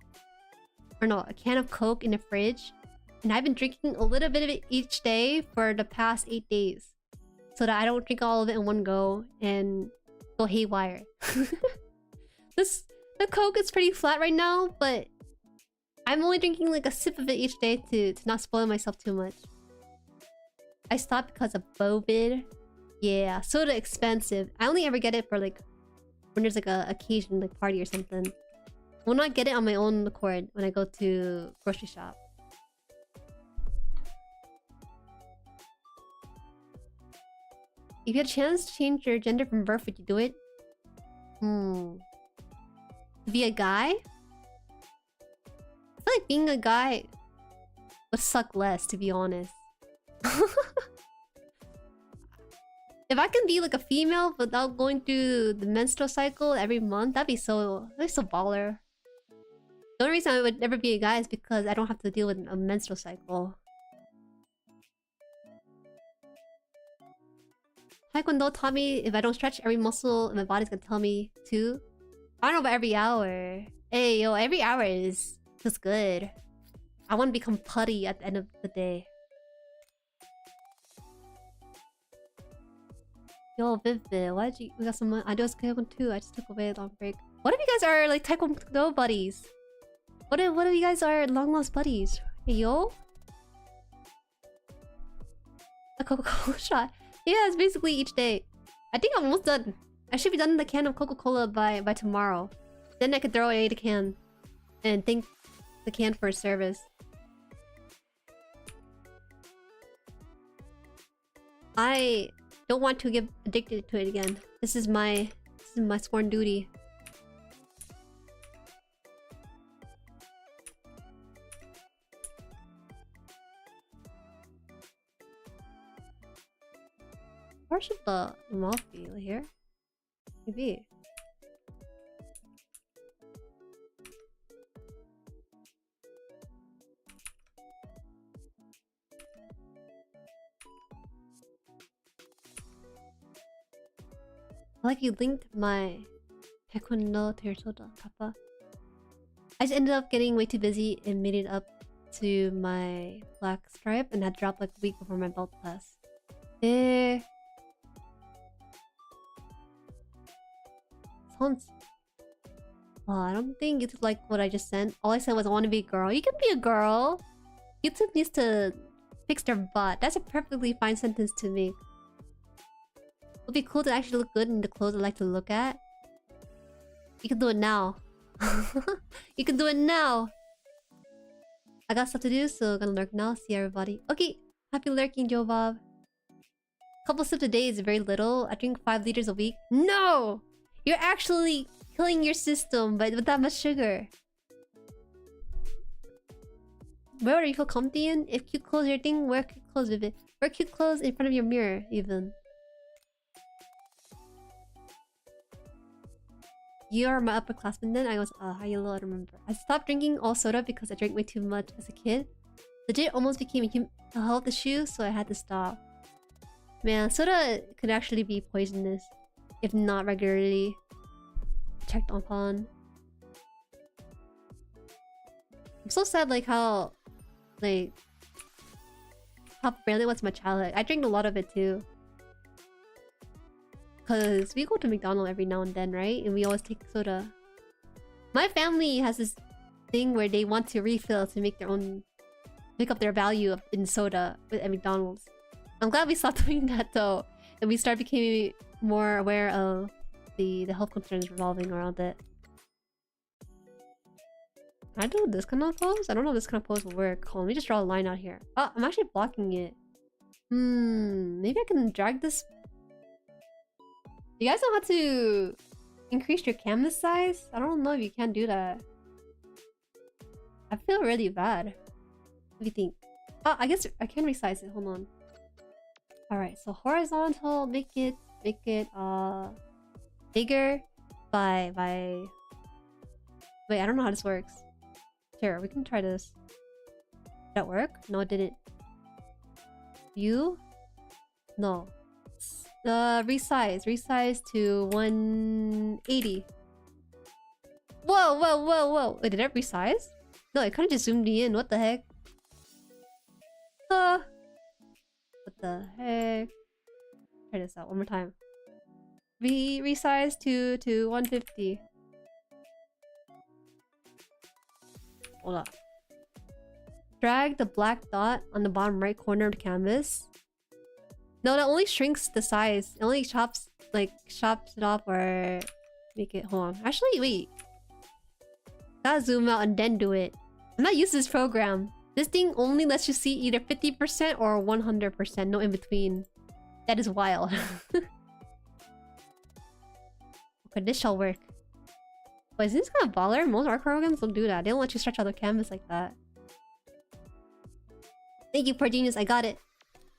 or no, a can of Coke in the fridge, and I've been drinking a little bit of it each day for the past 8 days, so that I don't drink all of it in one go and go haywire. The Coke is pretty flat right now, but I'm only drinking like a sip of it each day to not spoil myself too much. I stopped because of COVID. Yeah, soda expensive. I only ever get it for like when there's like a occasion, like party or something. I will not get it on my own accord when I go to grocery shop. If you had a chance to change your gender from birth, would you do it? To be a guy? I feel like being a guy would suck less, to be honest. If I can be like a female without going through the menstrual cycle every month, that'd be so baller. The only reason I would never be a guy is because I don't have to deal with a menstrual cycle. Taekwondo taught me if I don't stretch every muscle in my body's gonna tell me to. I don't know about every hour. Hey yo, every hour is just good. I want to become putty at the end of the day. Yo, Viv, why did you... We got some... I do Taekwondo too. I just took away a long break. What if you guys are like Taekwondo buddies? What if you guys are long lost buddies? Hey yo? A Coca-Cola shot. Yeah, it's basically each day. I think I'm almost done. I should be done the can of Coca-Cola by tomorrow. Then I could throw away the can. And thank the can for its service. I don't want to get addicted to it again. This is my sworn duty. Where should the mouth be? Like here? Maybe. I like you linked my Taekwondo to your soda, Kappa. I just ended up getting way too busy and made it up to my black stripe and had dropped like a week before my belt test. Sounds... Oh, I don't think YouTube liked what I just sent. All I said was I want to be a girl. You can be a girl! YouTube needs to fix their butt. That's a perfectly fine sentence to make. It'll be cool to actually look good in the clothes I like to look at. You can do it now. You can do it now! I got stuff to do, so I'm gonna lurk now. See everybody. Okay, happy lurking, Joe Bob. Couple sips a day is very little. I drink 5 liters a week. No! You're actually killing your system with that much sugar. Where do you feel comfy in? If cute clothes are your thing, wear cute clothes with it. Wear cute clothes in front of your mirror, even. You are my upperclassman then? I was, how yellow, I don't remember. I stopped drinking all soda because I drank way too much as a kid. Legit almost became a health issue, so I had to stop. Man, soda could actually be poisonous if not regularly checked upon. I'm so sad like how barely was my childhood. I drank a lot of it too. Cause we go to McDonald's every now and then, right? And we always take soda. My family has this thing where they want to refill to make up their value in soda at McDonald's. I'm glad we stopped doing that though, and we started becoming more aware of the health concerns revolving around it. Can I do this kind of pose? I don't know if this kind of pose will work. Hold on, let me just draw a line out here. Oh, I'm actually blocking it. Maybe I can drag this. You guys know how to increase your canvas size? I don't know if you can do that. I feel really bad. What do you think? Oh, I guess I can resize it. Hold on. Alright, so horizontal, make it bigger by wait, I don't know how this works. Sure, we can try this. Did that work? No, it didn't. You? No. Resize to 180. Whoa. Wait, did I resize? No, it kind of just zoomed me in. What the heck? What the heck? Try this out one more time. Resize to 150. Hold up. Drag the black dot on the bottom right corner of the canvas. No, that only shrinks the size. It only chops it off or make it. Hold on. Actually, wait. Gotta zoom out and then do it. I'm not used to this program. This thing only lets you see either 50% or 100%. No in between. That is wild. Okay, this shall work. But isn't this kind of baller? Most art programs don't do that. They don't let you stretch out the canvas like that. Thank you, poor genius. I got it.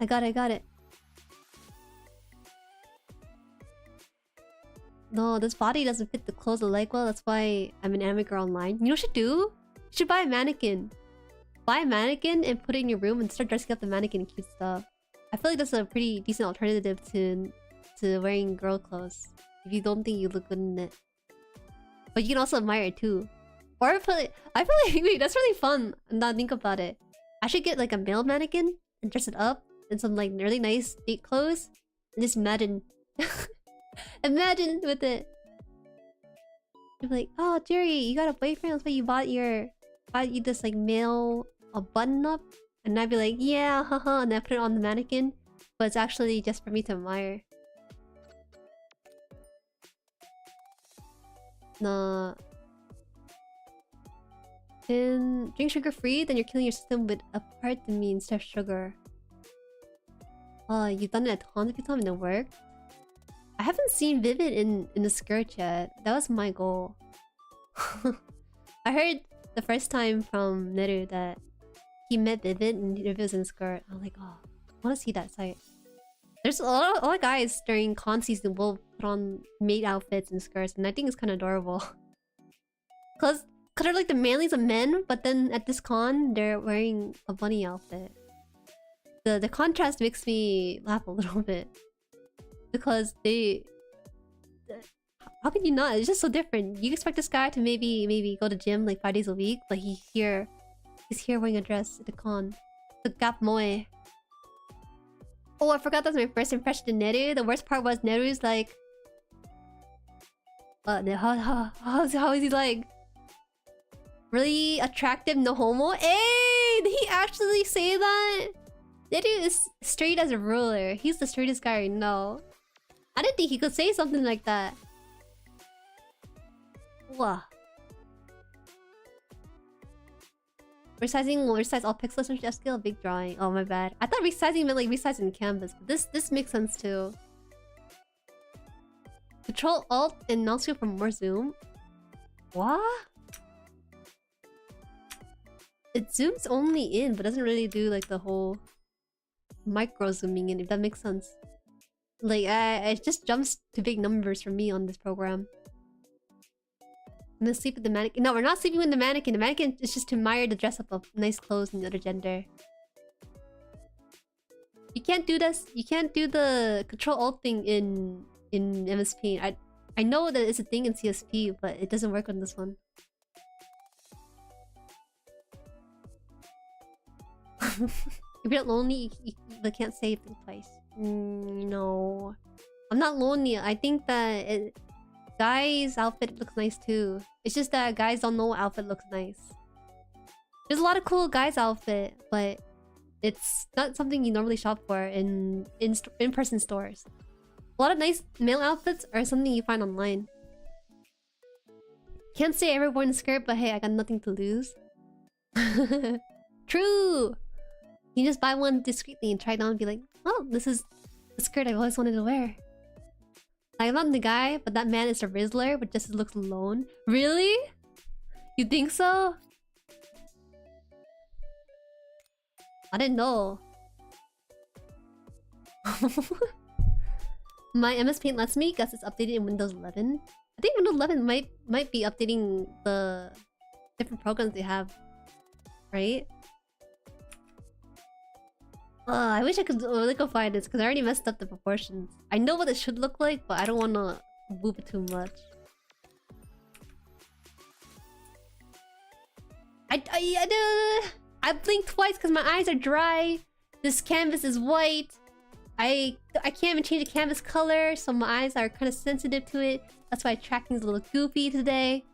I got it. No, this body doesn't fit the clothes I like well. That's why I'm an anime girl online. You know what you should do? You should buy a mannequin. Buy a mannequin and put it in your room and start dressing up the mannequin in cute stuff. I feel like that's a pretty decent alternative to wearing girl clothes. If you don't think you look good in it. But you can also admire it too. Or I feel like wait, that's really fun. Now think about it. I should get like a male mannequin and dress it up in some like really nice date clothes. And just imagine imagine with it. You're like, oh Jueri, you got a boyfriend, that's why you bought you this like male button up. And I'd be like, yeah, haha, and I put it on the mannequin. But it's actually just for me to admire. Nah. Then drink sugar free, then you're killing your system with apartheid instead of sugar. You've done it at Haan a few times and it worked. I haven't seen Vivid in the skirt yet. That was my goal. I heard the first time from Neru that he met Vivid and Vivid was in a skirt. I'm like, oh, I want to see that site. There's a lot of guys during con season will put on maid outfits and skirts, and I think it's kind of adorable. Cause they're like the manlies of men, but then at this con they're wearing a bunny outfit. The contrast makes me laugh a little bit because how can you not? It's just so different. You expect this guy to maybe go to gym like 5 days a week, but he's here wearing a dress at the con. The Gap Moe. Oh, I forgot that's my first impression of Neru. The worst part was Neru's like... how is he like? Really attractive, no homo? Hey! Did he actually say that? Neru is straight as a ruler. He's the straightest guy I know. I didn't think he could say something like that. Wow. Resize all pixels from F scale, big drawing. Oh my bad. I thought resizing meant like resizing canvas, but this makes sense too. Control Alt and mouse wheel for more zoom. What? It zooms only in, but doesn't really do like the whole micro zooming in, if that makes sense. Like it just jumps to big numbers for me on this program. I'm gonna sleep with the mannequin. No, we're not sleeping with the mannequin. The mannequin is just to admire the dress up of nice clothes in the other gender. You can't do this. You can't do the Control Alt thing in MS Paint. I know that it's a thing in CSP, but it doesn't work on this one. If you're not lonely, you can't save them twice. No, I'm not lonely. I think that guy's outfit looks nice too. It's just that guys don't know what outfit looks nice. There's a lot of cool guys' outfit, but it's not something you normally shop for in in-person stores. A lot of nice male outfits are something you find online. Can't say I ever worn a skirt, but hey, I got nothing to lose. True! You just buy one discreetly and try it on and be like, oh, this is the skirt I've always wanted to wear. Like, I'm not the guy, but that man is a Rizzler, but just looks alone. Really? You think so? I didn't know. My MS Paint lets me guess it's updated in Windows 11. I think Windows 11 might be updating the different programs they have, right? I wish I could liquefy this because I already messed up the proportions. I know what it should look like, but I don't want to move it too much. I blinked twice because my eyes are dry. This canvas is white. I can't even change the canvas color, so my eyes are kind of sensitive to it. That's why tracking is a little goofy today.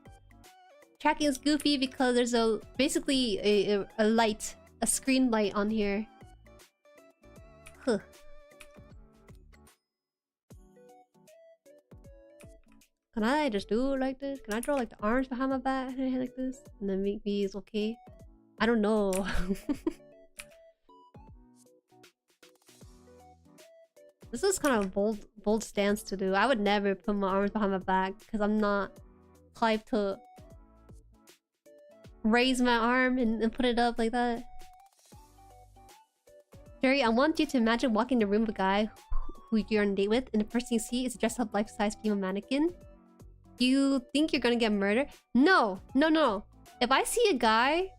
Tracking is goofy because there's basically a light, a screen light on here. Huh. Can I just do it like this? Can I draw like the arms behind my back like this? And then maybe it's okay? I don't know. This is kind of a bold stance to do. I would never put my arms behind my back because I'm not Clive to raise my arm and put it up like that. Jueri, I want you to imagine walking in the room with a guy who you're on a date with, and the first thing you see is a dressed up life-size female mannequin. You think you're gonna get murdered? No, no, no. If I see a guy,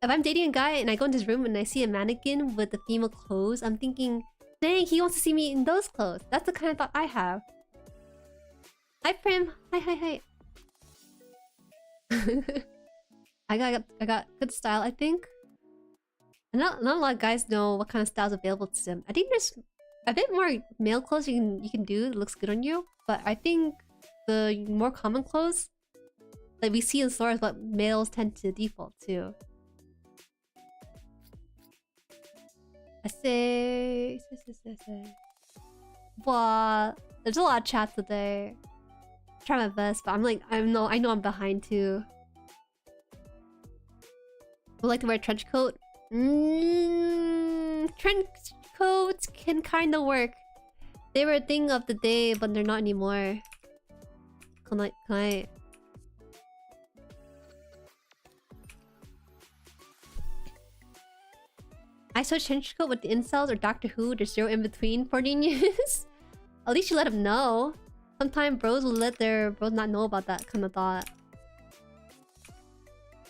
if I'm dating a guy and I go into his room and I see a mannequin with the female clothes, I'm thinking, dang, he wants to see me in those clothes. That's the kind of thought I have. Hi, Prim. Hi, hi, hi. I got good style, I think. And not a lot of guys know what kind of styles available to them. I think there's a bit more male clothes you can do that looks good on you, but I think the more common clothes like we see in stores what males tend to default to. I say. What? There's a lot of chat today. Try my best, but I know I'm behind too. Would like to wear a trench coat. Trench coats can kind of work. They were a thing of the day, but they're not anymore. Can I? I saw trench coat with the incels or Doctor Who. There's zero in between for genius. At least you let them know. Sometimes bros will let their bros not know about that kind of thought.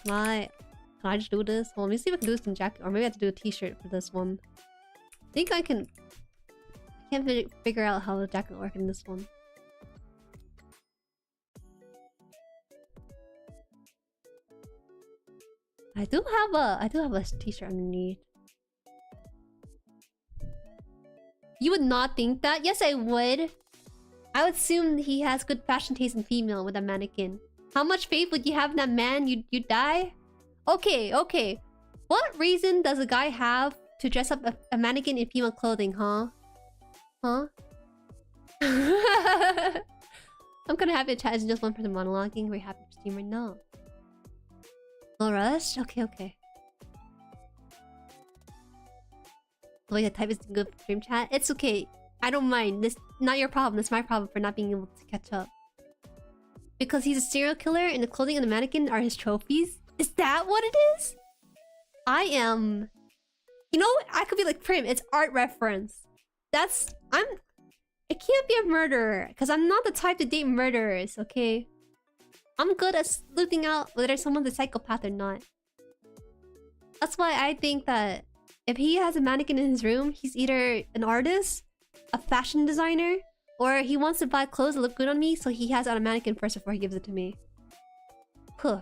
Can I just do this? Well, let me see if I can do this in jacket, or maybe I have to do a t-shirt for this one. I think I can. I can't figure out how the jacket will work in this one. I do have a t-shirt underneath. You would not think that? Yes, I would. I would assume he has good fashion taste in female with a mannequin. How much faith would you have in that man? You die? Okay, okay. What reason does a guy have to dress up a mannequin in female clothing, huh? Huh? I'm gonna have it chat as just one person monologuing. We're happy to stream right now. No rush? Okay, okay. The way I type is good for stream chat. It's okay. I don't mind. This not your problem. It's my problem for not being able to catch up. Because he's a serial killer and the clothing on the mannequin are his trophies? Is that what it is? I am... You know, I could be like, Prim, it's art reference. That's... It can't be a murderer. Because I'm not the type to date murderers, okay? I'm good at sleuthing out whether someone's a psychopath or not. That's why I think that if he has a mannequin in his room, he's either an artist, a fashion designer, or he wants to buy clothes that look good on me, so he has it on a mannequin first before he gives it to me. Huh.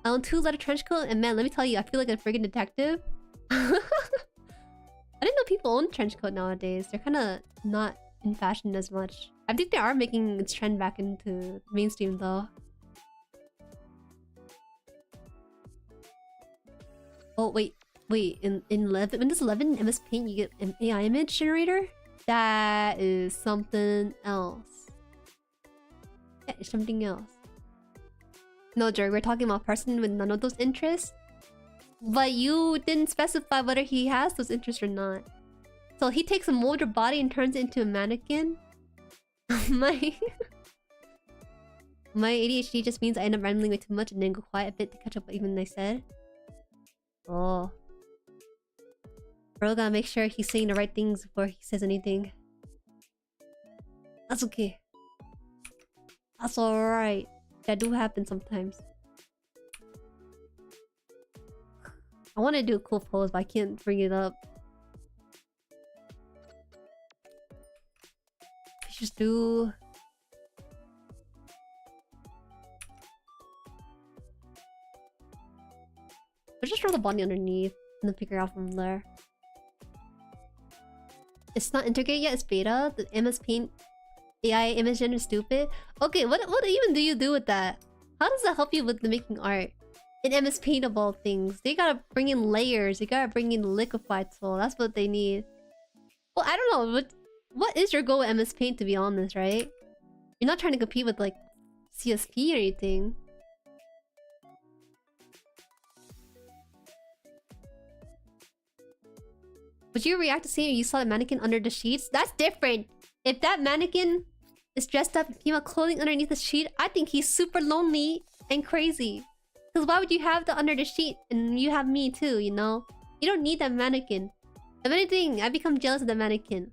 I own 2-letter trench coat, and man, let me tell you, I feel like a friggin' detective. I didn't know people own trench coat nowadays. They're kind of not in fashion as much. I think they are making its trend back into mainstream though. Oh wait, in Windows 11 MS Paint you get an AI image generator? That is something else. That is something else. No, Jueri, we're talking about a person with none of those interests. But you didn't specify whether he has those interests or not. So he takes a molder body and turns it into a mannequin? My ADHD just means I end up rambling way too much and then go quiet a bit to catch up what even I said. Oh. Bro gotta make sure he's saying the right things before he says anything. That's okay. That's alright. That do happen sometimes. I want to do a cool pose, but I can't bring it up. Just do... I'll just draw the body underneath and then figure out from there. It's not integrated yet, it's beta. The MS Paint AI image gen is stupid. Okay, what even do you do with that? How does that help you with the making art? In MS Paintable things, they gotta bring in layers. They gotta bring in the liquify tool. That's what they need. Well, I don't know. What is your goal with MS Paint, to be honest, right? You're not trying to compete with like CSP or anything. Would you react the same if you saw the mannequin under the sheets? That's different. If that mannequin is dressed up in female clothing underneath the sheet, I think he's super lonely and crazy. Because why would you have the under the sheet and you have me too, you know? You don't need that mannequin. If anything, I become jealous of the mannequin.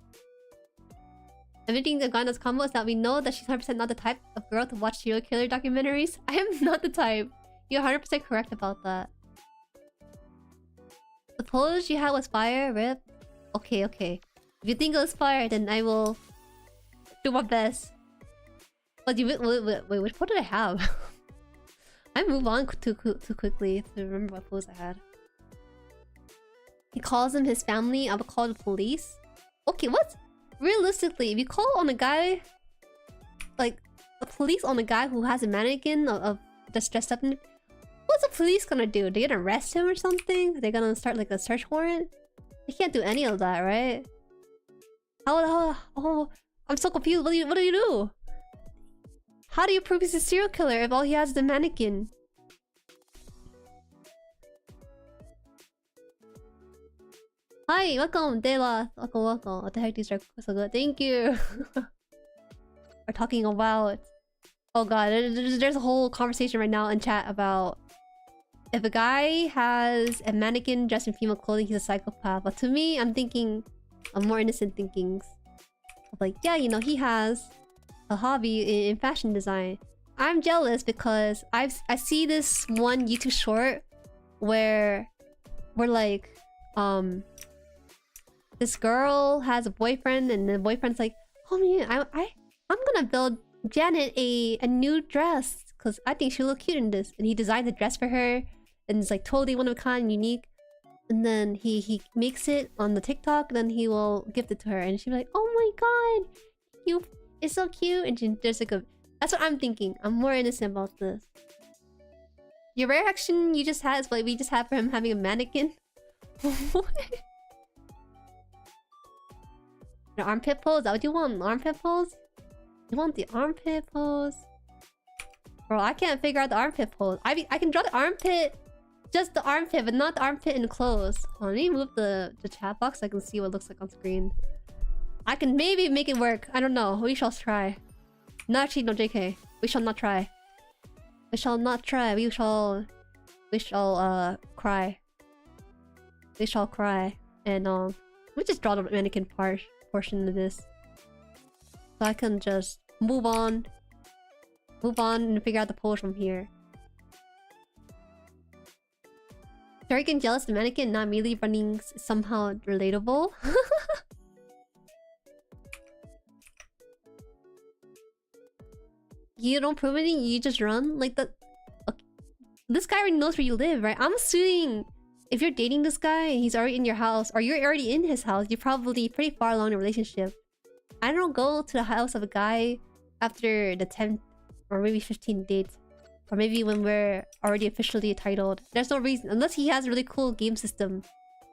Everything that got in this combo is that we know that she's 100% not the type of girl to watch serial killer documentaries. I am not the type. You're 100% correct about that. The pose you had was fire, Rip. Okay, okay. If you think it was fire, then I will do my best. But you wait, which pose did I have? I move on too quickly to remember what pose I had. He calls them his family. I would call the police. Okay, what? Realistically, if you call on a guy, like the police on a guy who has a mannequin of just dressed up in, what's the police gonna do? They gonna arrest him or something? They're gonna start like a search warrant? They can't do any of that, right? Oh, I'm so confused. What do you do? How do you prove he's a serial killer if all he has is a mannequin? Hi, welcome, Dela. Welcome. What the heck, these are so good. Thank you. We're talking about... Oh god, there's a whole conversation right now in chat about... If a guy has a mannequin dressed in female clothing, he's a psychopath. But to me, I'm thinking of more innocent thinkings. Of like, yeah, you know, he has a hobby in fashion design. I'm jealous because I see this one YouTube short where we're like, this girl has a boyfriend and the boyfriend's like, oh man, I'm gonna build Janet a new dress because I think she'll look cute in this. And he designs a dress for her and it's like totally one of a kind, unique. And then he makes it on the TikTok and then he will gift it to her and she'll be like, oh my god, it's so cute. And there's like a... That's what I'm thinking. I'm more innocent about this. Your reaction you just had is what we just had for him having a mannequin. The armpit pose? Is that what you want? The armpit pose? You want the armpit pose? Bro, I can't figure out the armpit pose. I can draw the armpit, just the armpit, but not the armpit in clothes. Oh, let me move the chat box so I can see what it looks like on screen. I can maybe make it work. I don't know. We shall try. No, actually, no, JK. We shall not try. We shall not try. We shall cry. We shall cry. And let me just draw the mannequin portion of this. So I can just move on and figure out the pose from here. Jueri getting jealous of the mannequin not merely running somehow relatable. You don't prove anything, you just run? Like the... Okay. This guy already knows where you live, right? I'm assuming if you're dating this guy and he's already in your house, or you're already in his house, you're probably pretty far along in a relationship. I don't go to the house of a guy after the 10th or maybe 15th date. Or maybe when we're already officially titled. There's no reason. Unless he has a really cool game system.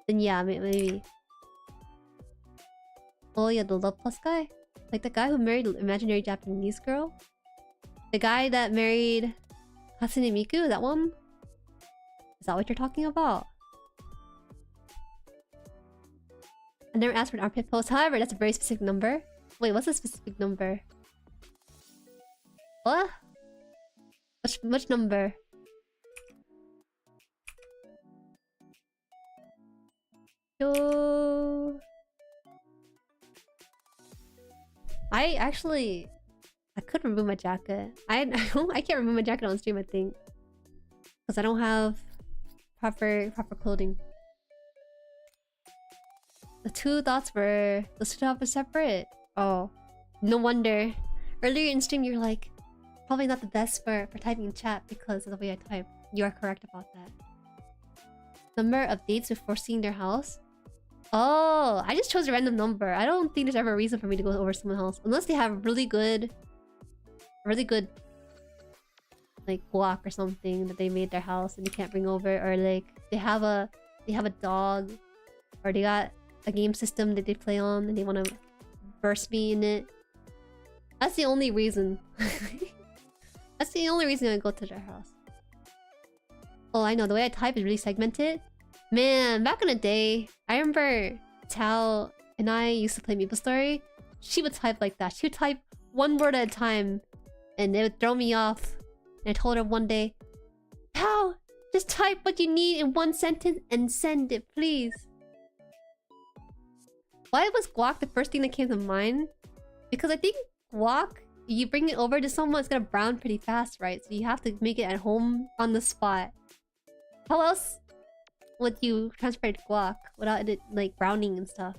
Then yeah, maybe. Oh yeah, the Love Plus guy? Like the guy who married the imaginary Japanese girl? The guy that married Hatsune Miku? That one? Is that what you're talking about? I never asked for an armpit pose. However, that's a very specific number. Wait, what's a specific number? What? Which number? Yo. I could remove my jacket. I can't remove my jacket on stream, I think. Because I don't have proper clothing. The two dots were separate. Oh. No wonder. Earlier in stream you were like, probably not the best for typing in chat because of the way I type. You are correct about that. Number of dates before seeing their house? Oh, I just chose a random number. I don't think there's ever a reason for me to go over someone's house. Unless they have really good like guac or something that they made their house and they can't bring over, or like they have a dog, or they got a game system that they play on and they want to burst me in it. That's the only reason. That's the only reason I go to their house. Oh, I know. The way I type is really segmented. Man, back in the day, I remember Tao and I used to play MapleStory. She would type like that. She would type one word at a time, and it would throw me off. And I told her one day, "How? Just type what you need in one sentence and send it, please." Why was guac the first thing that came to mind? Because I think guac, you bring it over to someone, it's gonna brown pretty fast, right? So you have to make it at home on the spot. How else would you transfer guac without it like browning and stuff?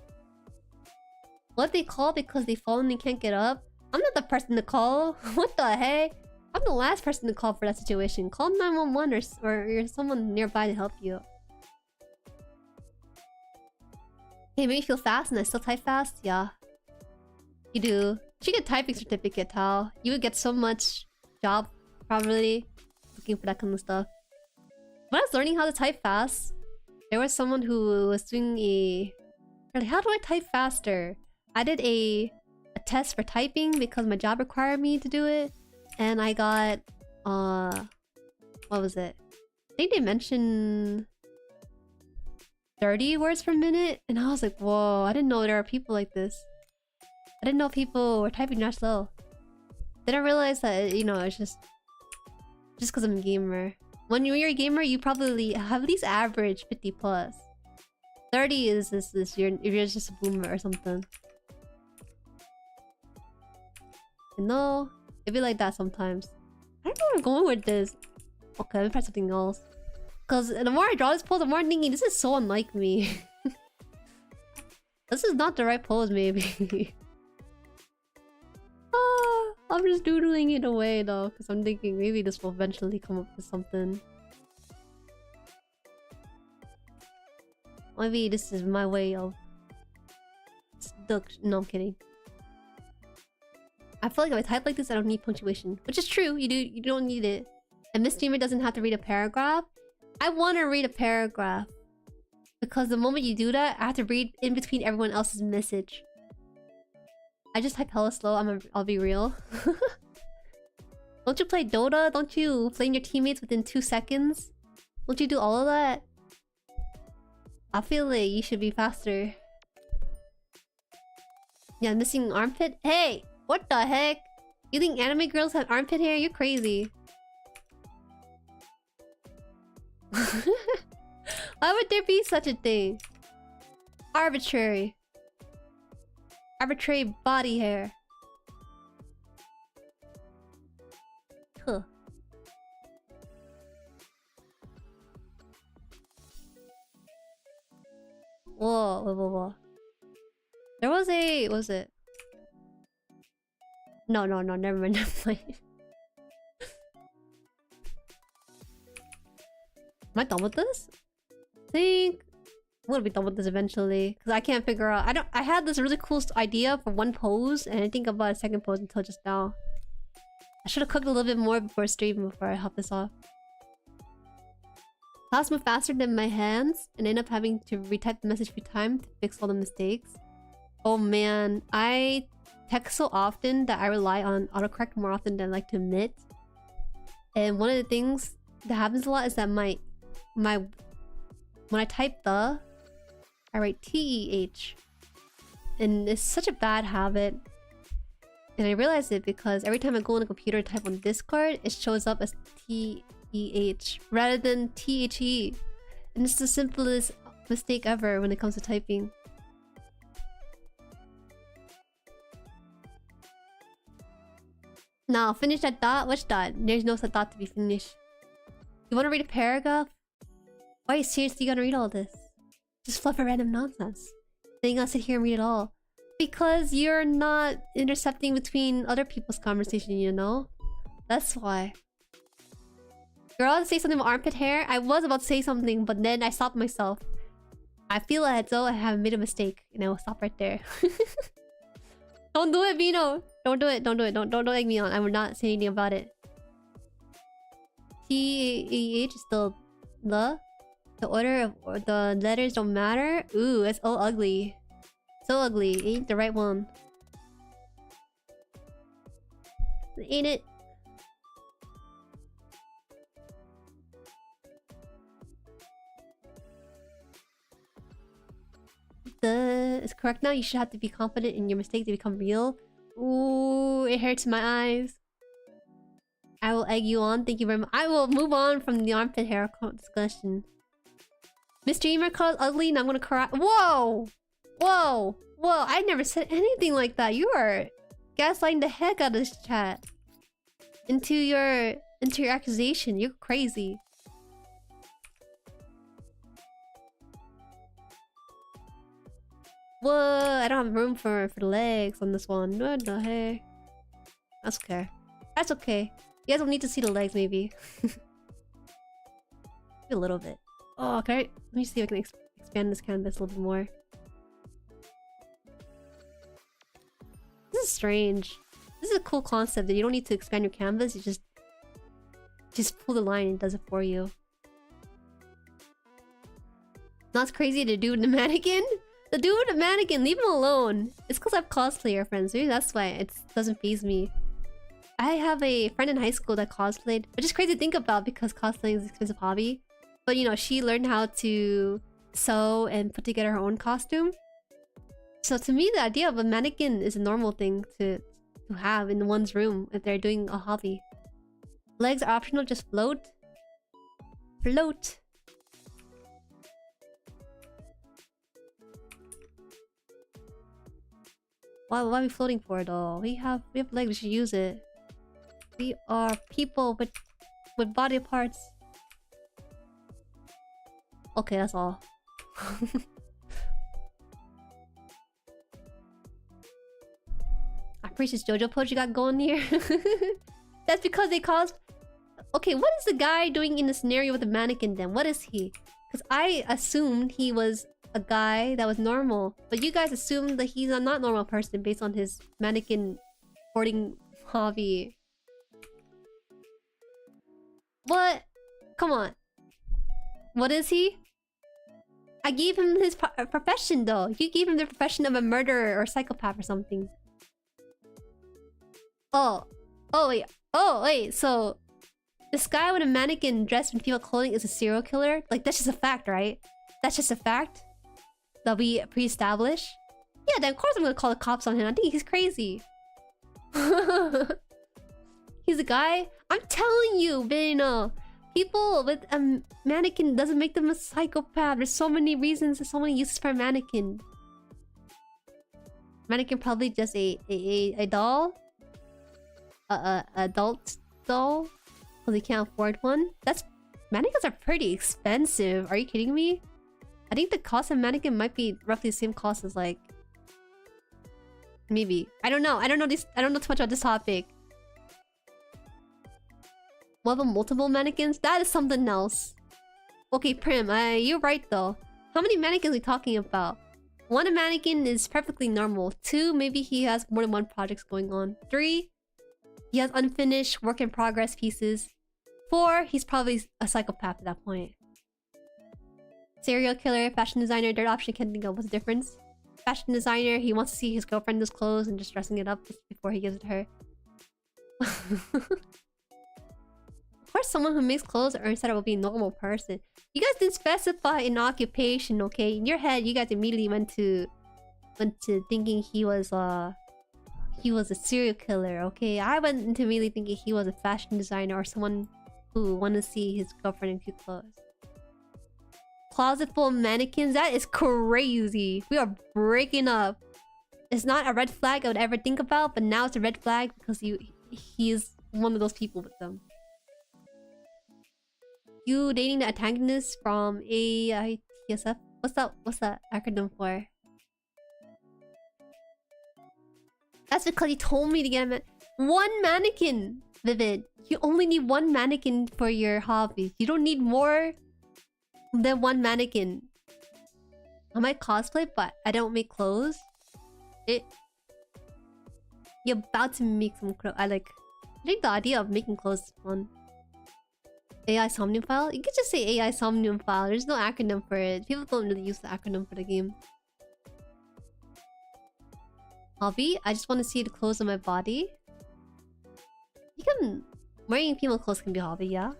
What if they call because they fall and they can't get up? I'm not the person to call. What the heck? I'm the last person to call for that situation. Call 911 or someone nearby to help you. Hey, make me feel fast and I still type fast? Yeah. You do. You should get a typing certificate, Tal. You would get so much job, probably, looking for that kind of stuff. When I was learning how to type fast, there was someone who was doing a... Like, how do I type faster? I did a test for typing because my job required me to do it. And I got... what was it? I think they mentioned 30 words per minute. And I was like, whoa, I didn't know there are people like this. I didn't know people were typing that slow. Then I realized that, you know, it's just because I'm a gamer. When you're a gamer, you probably have at least average 50 plus. 30 is if you're just a boomer or something. You know, it'd be like that sometimes. I don't know where I'm going with this. Okay, let me try something else. Because the more I draw this pose, the more I'm thinking, this is so unlike me. This is not the right pose, maybe. I'm just doodling it away though, because I'm thinking maybe this will eventually come up with something. Maybe this is my way of... No, I'm kidding. I feel like if I type like this, I don't need punctuation. Which is true, you don't need it. And Miss Streamer doesn't have to read a paragraph. I want to read a paragraph. Because the moment you do that, I have to read in between everyone else's message. I just type hella slow, I'll be real. Don't you play Dota? Don't you flame your teammates within 2 seconds? Don't you do all of that? I feel like you should be faster. Yeah, missing armpit? Hey! What the heck? You think anime girls have armpit hair? You're crazy. Why would there be such a thing? Arbitrary. Arbitrary body hair. Huh. Whoa. There was a... What was it? No, never mind. Am I done with this? I think I'm gonna be done with this eventually because I can't figure out. I had this really cool idea for one pose and I didn't think about a second pose until just now. I should have cooked a little bit more before streaming before I hop this off. Class move faster than my hands and end up having to retype the message 3 times to fix all the mistakes. Oh man, I text so often that I rely on autocorrect more often than I like to admit. And one of the things that happens a lot is that when I type the, I write TEH. And it's such a bad habit. And I realized it because every time I go on the computer to type on Discord, it shows up as TEH rather than THE. And it's the simplest mistake ever when it comes to typing. Now, finish that dot. Which dot? There's no dot to be finished. You want to read a paragraph? Why are you seriously gonna read all this? Just fluff a random nonsense. Then you gotta sit here and read it all. Because you're not intercepting between other people's conversation, you know? That's why. You're about to say something about armpit hair? I was about to say something, but then I stopped myself. I feel as though I have made a mistake, and I will stop right there. Don't do it, Vino! Don't do it, don't egg me on. I will not say anything about it. TEH is still the order of or the letters don't matter. Ooh, it's all ugly. So ugly. Ain't the right one. Ain't it? It's correct now. You should have to be confident in your mistake to become real. Ooh, It hurts my eyes. I will egg you on. Thank you very much. I will move on from the armpit hair discussion. Miss Dreamer calls ugly and I'm gonna cry. Whoa! Whoa! Whoa! I never said anything like that. You are gaslighting the heck out of this chat. Into your accusation. You're crazy. Whoa! I don't have room for the legs on this one. No, no, hey. That's okay. That's okay. You guys don't need to see the legs, maybe. A little bit. Oh, okay. Let me see if I can expand this canvas a little bit more. This is strange. This is a cool concept that you don't need to expand your canvas. You just pull the line and it does it for you. Not crazy to do with the mannequin. The dude with the mannequin, leave him alone. It's because I have cosplayer friends. Maybe that's why it doesn't faze me. I have a friend in high school that cosplayed, which is crazy to think about because cosplaying is an expensive hobby. But you know, she learned how to sew and put together her own costume. So to me, the idea of a mannequin is a normal thing to have in one's room if they're doing a hobby. Legs are optional, just float. Float. Why are we floating for though? We have legs, we should use it. We are people with body parts. Okay, that's all. I appreciate JoJo Poach you got going here. That's because they caused... Okay, what is the guy doing in the scenario with the mannequin then? What is he? Because I assumed he was a guy that was normal. But you guys assumed that he's a not normal person based on his mannequin hoarding hobby. What? Come on. What is he? I gave him his profession though. You gave him the profession of a murderer or psychopath or something. Oh. Oh wait. Oh wait. So this guy with a mannequin dressed in female clothing is a serial killer? Like that's just a fact, right? That's just a fact that we pre-established? Yeah, then of course I'm gonna call the cops on him. I think he's crazy. He's a guy? I'm telling you, Vino. People with a mannequin doesn't make them a psychopath. There's so many reasons, there's so many uses for a mannequin. Mannequin probably just a doll? A adult doll? Because they can't afford one? Mannequins are pretty expensive. Are you kidding me? I think the cost of a mannequin might be roughly the same cost as like... Maybe. I don't know. I don't know too much about this topic. What about multiple mannequins? That is something else. Okay, Prim, you're right though. How many mannequins are we talking about? One mannequin is perfectly normal. 2, maybe he has more than one project going on. 3, he has unfinished work in progress pieces. 4, he's probably a psychopath at that point. Serial killer, fashion designer, third option, can't think of what's the difference. Fashion designer, he wants to see his girlfriend's clothes and just dressing it up before he gives it to her. Of course, someone who makes clothes or etc. will be a normal person. You guys didn't specify an occupation, okay? In your head, you guys immediately went to thinking he was a serial killer, okay? I went into immediately thinking he was a fashion designer or someone who wanted to see his girlfriend in cute clothes. Closet full of mannequins? That is crazy. We are breaking up. It's not a red flag I would ever think about, but now it's a red flag because he is one of those people with them. You dating the antagonist from AITSF? What's that acronym for? That's because you told me to get one mannequin, Vivid. You only need one mannequin for your hobby. You don't need more than one mannequin. I might cosplay, but I don't make clothes. You're about to make some clothes. I think the idea of making clothes is fun. AI Somnifile? You could just say AI Somnifile. There's no acronym for it. People don't really use the acronym for the game. Hobby? I just want to see the clothes on my body. You can... Wearing female clothes can be a hobby, yeah?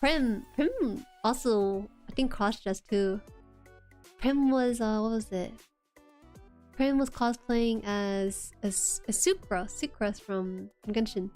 Prim also, I think cross-dress too. Prim was, what was it? Prim was cosplaying as Sucrose from Genshin.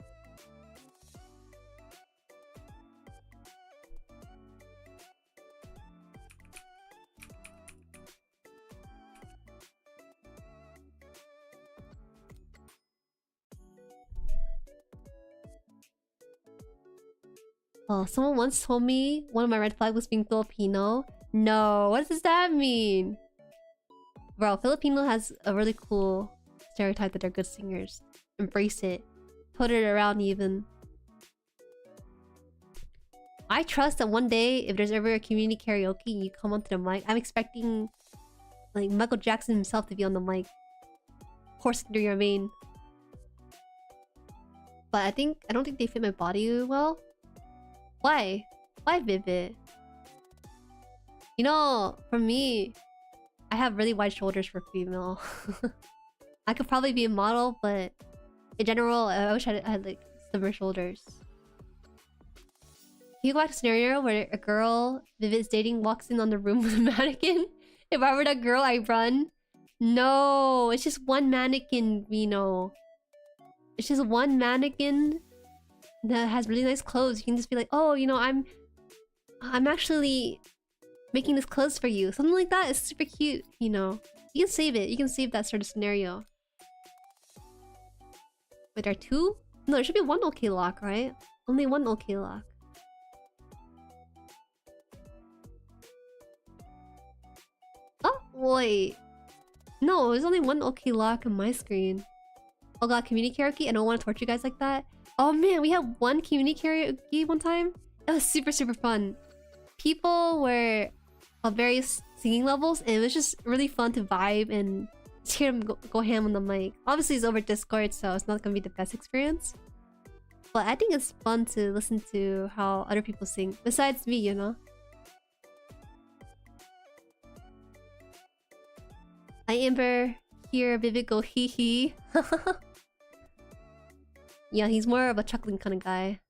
Oh, someone once told me one of my red flags was being Filipino. No, what does that mean? Bro, Filipino has a really cool stereotype that they're good singers. Embrace it. Put it around even. I trust that one day, if there's ever a community karaoke and you come onto the mic, I'm expecting like Michael Jackson himself to be on the mic. Coursing through your vein. But I don't think they fit my body well. Why? Why Vivid? You know, for me, I have really wide shoulders for female. I could probably be a model, but in general, I wish I had like slimmer shoulders. Can you go back to a scenario where a girl Vivid's dating walks in on the room with a mannequin? If I were that girl, I run. No, it's just one mannequin, Vino. It's just one mannequin that has really nice clothes. You can just be like, oh, you know, I'm actually making this clothes for you. Something like that is super cute, you know. You can save it. You can save that sort of scenario. Wait, there are two? No, there should be one OK lock, right? Only one OK lock. Oh, wait. No, there's only one OK lock on my screen. Oh god, community karaoke? I don't want to torture you guys like that. Oh man, we had one community karaoke one time. It was super fun. People were of various singing levels, and it was just really fun to vibe and just hear them go ham on the mic. Obviously, it's over Discord, so it's not gonna be the best experience. But I think it's fun to listen to how other people sing, besides me, you know? I Amber hear Vivid go hee hee. Yeah, he's more of a chuckling kind of guy.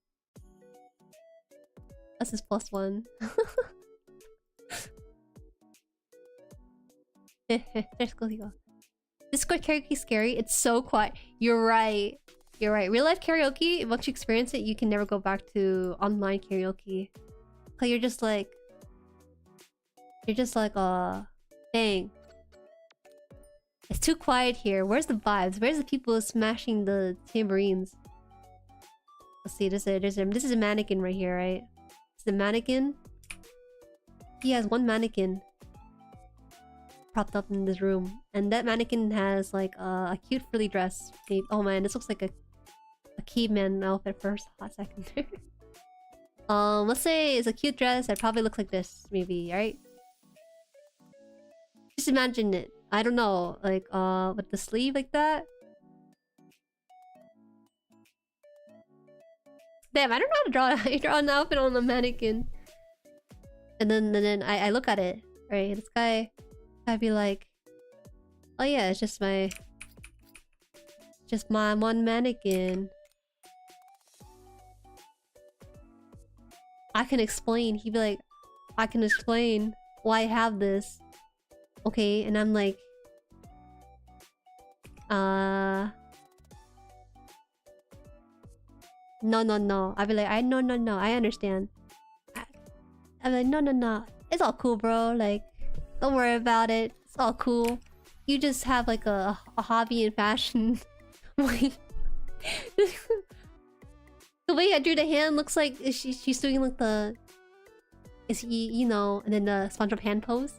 That's his +1. Discord karaoke is scary. It's so quiet. You're right. You're right. Real life karaoke, once you experience it, you can never go back to online karaoke. Cause you're just like, dang. It's too quiet here. Where's the vibes? Where's the people smashing the tambourines? Let's see. This is a mannequin right here, right? It's the mannequin. He has one mannequin propped up in this room, and that mannequin has like a cute frilly dress. Oh man, this looks like a caveman outfit for a hot second. Let's say it's a cute dress that probably looks like this, maybe, right? Just imagine it. I don't know, like with the sleeve like that. Damn, I don't know how to draw. I draw an outfit on a mannequin, and then I look at it. Right, this guy, I'd be like, oh yeah, it's just my one mannequin. I can explain. He'd be like, I can explain why I have this. Okay, and I'm like, no. I'd be like, no, I understand. I'm like, no. It's all cool, bro. Like, don't worry about it. It's all cool. You just have like a hobby in fashion. Like, the way I drew the hand looks like she's doing like the, is he, you know, and then the SpongeBob hand pose.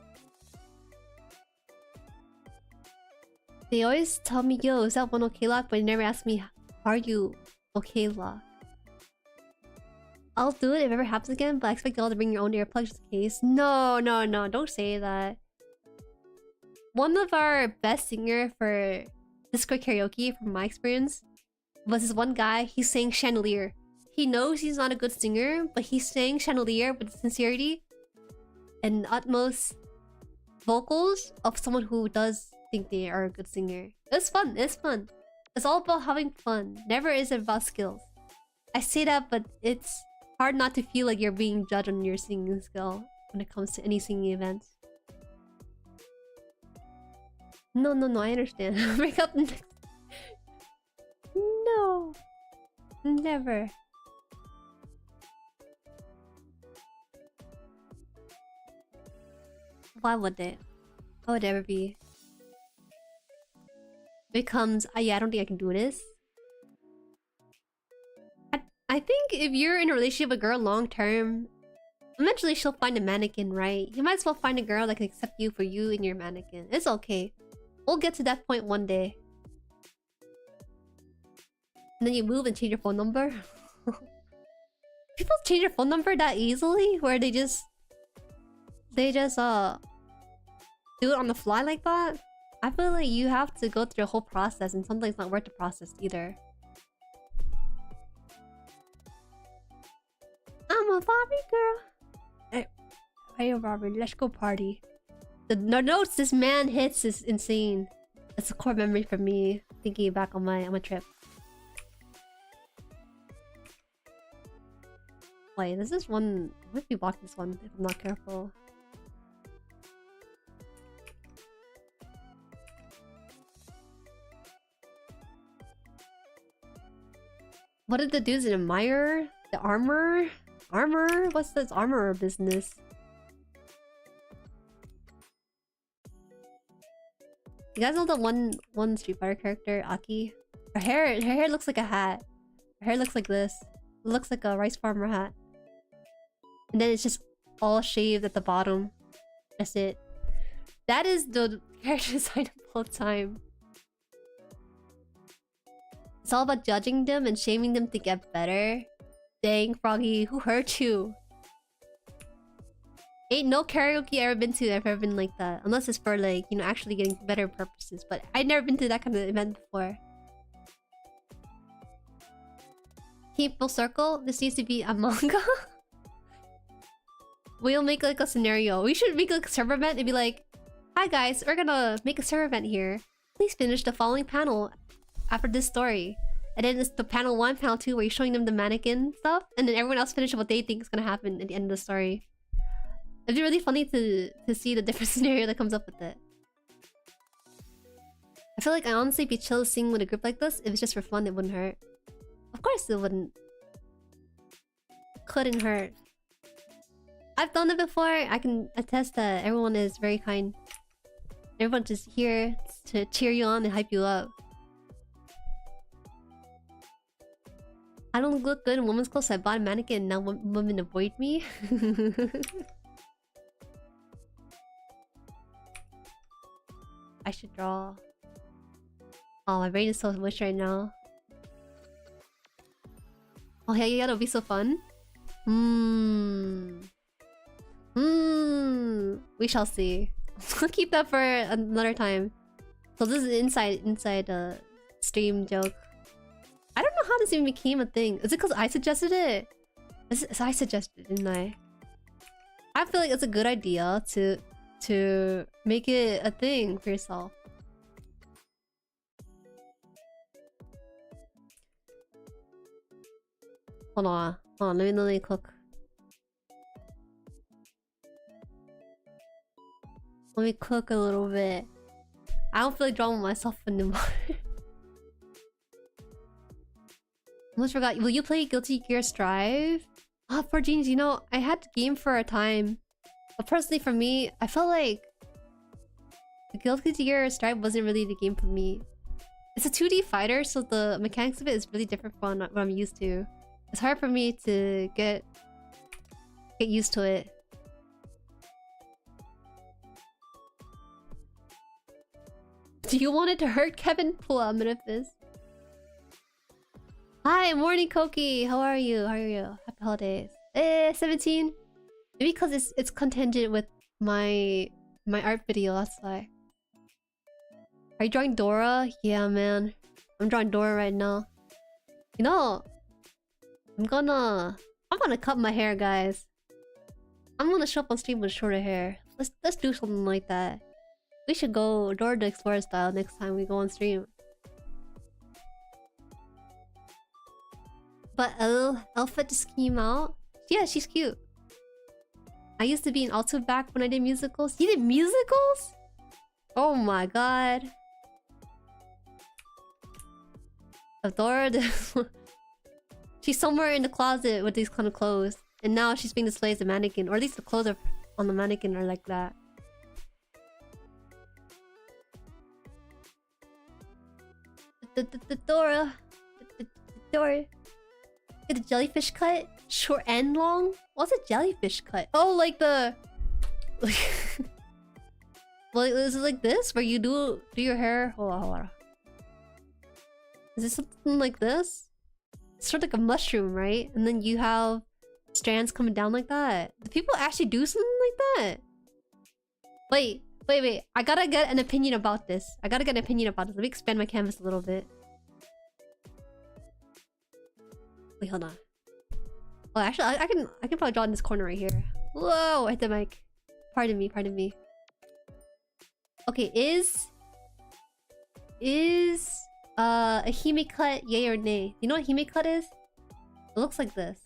They always tell me, yo, is that one OK lock? But they never ask me, are you OK lock? I'll do it if it ever happens again, but I expect y'all to bring your own earplugs just in case. No, don't say that. One of our best singer for Discord karaoke, from my experience, was this one guy. He sang Chandelier. He knows he's not a good singer, but he sang Chandelier with sincerity and utmost vocals of someone who does think they are a good singer. It's fun. It's all about having fun. Never is it about skills. I say that, but it's hard not to feel like you're being judged on your singing skill when it comes to any singing events. No, no, no, I understand. Break up next. No. Never. Why would it? Why would it ever be? Becomes, yeah, I don't think I can do this. I think if you're in a relationship with a girl long term, eventually she'll find a mannequin, right? You might as well find a girl that can accept you for you and your mannequin. It's okay. We'll get to that point one day. And then you move and change your phone number. People change their phone number that easily? Where they just do it on the fly like that? I feel like you have to go through the whole process, and sometimes it's not worth the process either. I'm a Barbie girl. Hey, Barbie, let's go party. The notes this man hits is insane. It's a core memory for me, thinking back on my trip. Wait, there's this one. I might be blocking this one if I'm not careful. What did the dudes admire? The armor? Armor? What's this armor business? You guys know the one Street Fighter character, Uggie? Her hair looks like a hat. Her hair looks like this. It looks like a rice farmer hat. And then it's just all shaved at the bottom. That's it. That is the character design of all time. It's all about judging them and shaming them to get better. Dang, Froggy, who hurt you? Ain't no karaoke I've ever been to I've ever been like that. Unless it's for like, you know, actually getting better purposes. But I've never been to that kind of event before. Keep full circle? This needs to be a manga? We'll make like a scenario. We should make like a server event and be like, hi guys, we're gonna make a server event here. Please finish the following panel after this story. And then it's the panel 1, panel 2 where you're showing them the mannequin stuff. And then everyone else finishes what they think is gonna happen at the end of the story. It'd be really funny to see the different scenario that comes up with it. I feel like I honestly be chill singing with a group like this. If it's just for fun, it wouldn't hurt. Of course it wouldn't. Couldn't hurt. I've done it before. I can attest that everyone is very kind. Everyone's just here to cheer you on and hype you up. I don't look good in women's clothes, so I bought a mannequin and now women avoid me. I should draw. Oh, my brain is so mush right now. Oh yeah, yeah, that'll be so fun. We shall see. I'll keep that for another time. So this is inside stream joke. I don't know how this even became a thing. Is it because I suggested it? I suggested it, didn't I? I feel like it's a good idea to make it a thing for yourself. Hold on, let me cook. Let me cook a little bit. I don't feel like drawing myself anymore. Almost forgot. Will you play Guilty Gear Strive? Ah, poor Genius. You know, I had the game for a time. But personally for me, I felt like the Guilty Gear Strive wasn't really the game for me. It's a 2D fighter, so the mechanics of it is really different from what I'm used to. It's hard for me to get used to it. Do you want it to hurt, Kevin? Pull out Manifest. Hi, morning, Koki. How are you? How are you? Happy holidays. 17. Maybe because it's contingent with my art video. That's why. Are you drawing Dora? Yeah, man. I'm drawing Dora right now. You know, I'm gonna cut my hair, guys. I'm gonna show up on stream with shorter hair. Let's do something like that. We should go Dora the Explorer style next time we go on stream. But Alpha just came out. Yeah, she's cute. I used to be an alto back when I did musicals. You did musicals? Oh my god. Adore this. She's somewhere in the closet with these kind of clothes. And now she's being displayed as a mannequin. Or at least the clothes are on the mannequin are like that. Dora. Dora. Get the jellyfish cut? Short and long? What's a jellyfish cut? Oh, like the... Like... Well, is it like this? Where you do your hair? Hold on. Is it something like this? It's sort of like a mushroom, right? And then you have strands coming down like that. Do people actually do something like that? Wait. I gotta get an opinion about this. Let me expand my canvas a little bit. Wait, hold on. Oh, actually, I can probably draw in this corner right here. Whoa, I hit the mic. Pardon me. Okay, is a hime cut yay or nay? You know what hime cut is? It looks like this.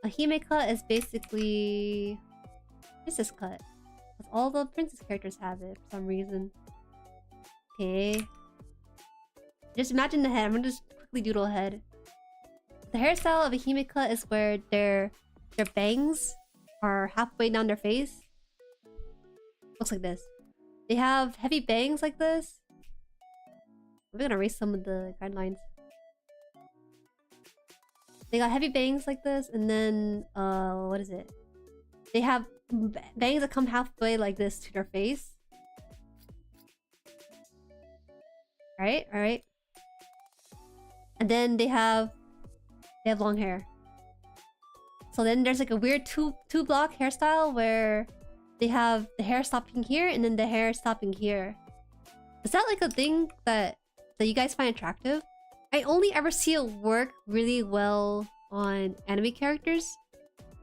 A hime cut is basically princess cut. Because all the princess characters have it for some reason. Okay. Just imagine the head. I'm gonna just quickly doodle a head. The hairstyle of a hime cut is where their bangs are halfway down their face. Looks like this. They have heavy bangs like this. I'm gonna erase some of the guidelines. They got heavy bangs like this, and then what is it? They have bangs that come halfway like this to their face. Alright. And then they have long hair. So then there's like a weird two block hairstyle where they have the hair stopping here and then the hair stopping here. Is that like a thing that you guys find attractive? I only ever see it work really well on anime characters.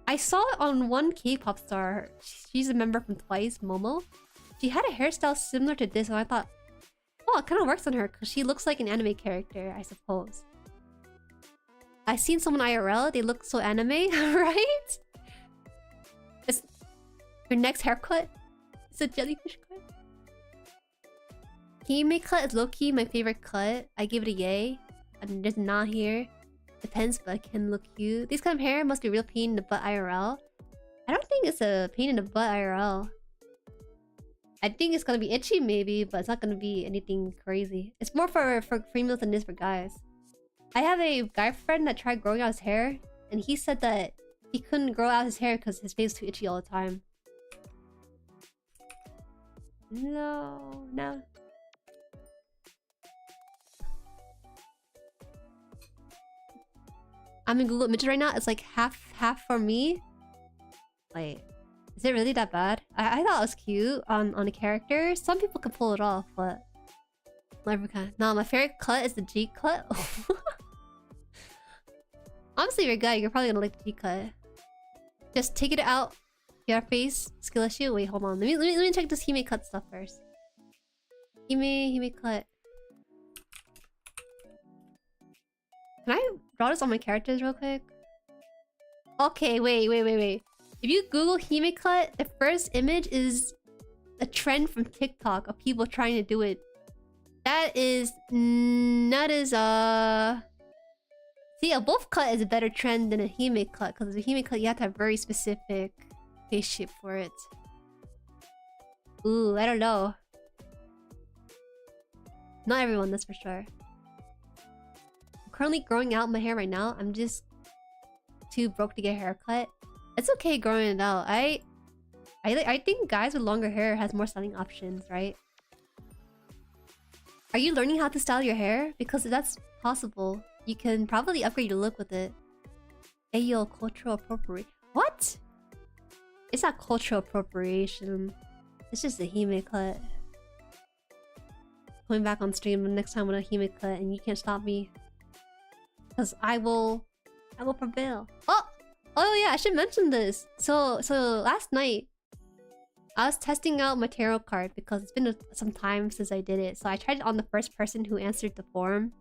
I saw it on one K-pop star. She's a member from Twice, Momo. She had a hairstyle similar to this and I thought, oh, it kind of works on her because she looks like an anime character, I suppose. I've seen someone IRL, they look so anime, right? It's your next haircut. It's a jellyfish cut. Hime cut is low-key my favorite cut. I give it a yay. I'm just not here. Depends, but it can look cute. These kind of hair must be a real pain in the butt IRL. I don't think it's a pain in the butt IRL. I think it's gonna be itchy maybe, but it's not gonna be anything crazy. It's more for females than it is for guys. I have a guy friend that tried growing out his hair, and he said that he couldn't grow out his hair because his face was too itchy all the time. No. I'm in Google Images right now. It's like half for me. Wait, is it really that bad? I thought it was cute on a character. Some people can pull it off, but not every kind. No, my favorite cut is the G cut. Honestly, if you're a guy, you're probably gonna like the G cut. Just take it out your face. Skill issue. Wait, hold on. Let me check this hime cut stuff first. Hime cut. Can I draw this on my characters real quick? Okay, wait. If you Google hime cut, the first image is a trend from TikTok of people trying to do it. That is see, a wolf cut is a better trend than a hime cut, because a hime cut you have to have very specific face shape for it. Ooh, I don't know. Not everyone, that's for sure. I'm currently growing out my hair right now. I'm just too broke to get a haircut. It's okay growing it out. I think guys with longer hair has more styling options, right? Are you learning how to style your hair? Because if that's possible, you can probably upgrade your look with it. Ayo, cultural appropriation. What? It's not cultural appropriation. It's just a hime cut. Coming back on stream next time with a hime cut, and you can't stop me. Because I will prevail. Oh yeah, I should mention this. So last night, I was testing out my tarot card because it's been some time since I did it. So I tried it on the first person who answered the forum.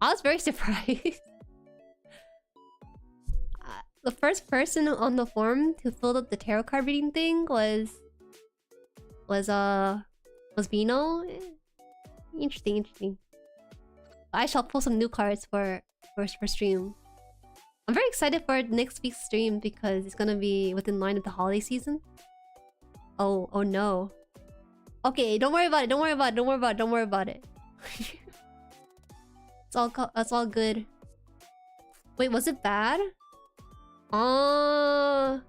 I was very surprised. The first person on the forum who filled up the tarot card reading thing was was Vino. Interesting, interesting. I shall pull some new cards for stream. I'm very excited for next week's stream because it's gonna be within line of the holiday season. Oh no. Okay, don't worry about it. Don't worry about it. Don't worry about it. Don't worry about it. It's all good. Wait, was it bad? Only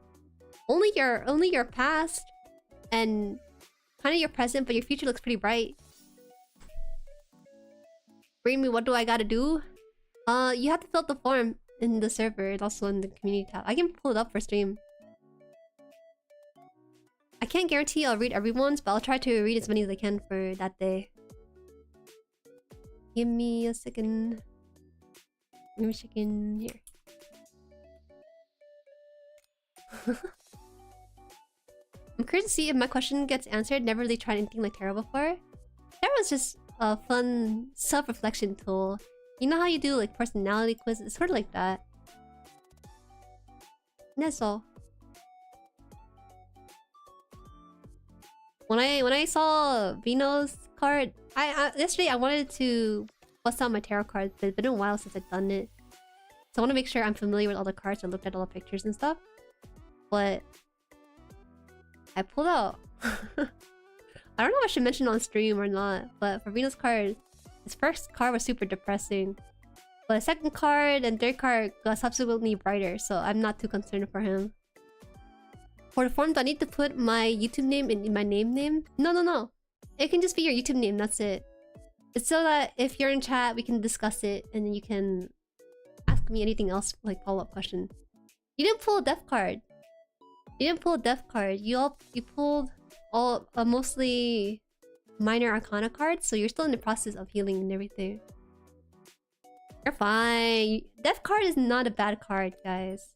your past and kind of your present, but your future looks pretty bright. Bring me, what do I gotta do? You have to fill out the form in the server. It's also in the community tab. I can pull it up for stream. I can't guarantee I'll read everyone's, but I'll try to read as many as I can for that day. Give me a second. Give me a second here. I'm curious to see if my question gets answered. Never really tried anything like Tarot before. Tarot is just a fun self-reflection tool. You know how you do like personality quizzes? It's sort of like that. And that's all. When I saw Vino's card, yesterday I wanted to bust out my tarot cards, but it's been a while since I've done it. So I want to make sure I'm familiar with all the cards. I looked at all the pictures and stuff. But I pulled out. I don't know if I should mention on stream or not, but for Vino's card, his first card was super depressing. But second card and third card got subsequently brighter, so I'm not too concerned for him. For the form, do I need to put my YouTube name in my name? No. It can just be your YouTube name, that's it. It's so that if you're in chat, we can discuss it, and then you can ask me anything else, like follow-up question. You didn't pull a death card. You pulled all mostly minor arcana cards, so you're still in the process of healing and everything. You're fine. Death card is not a bad card, guys.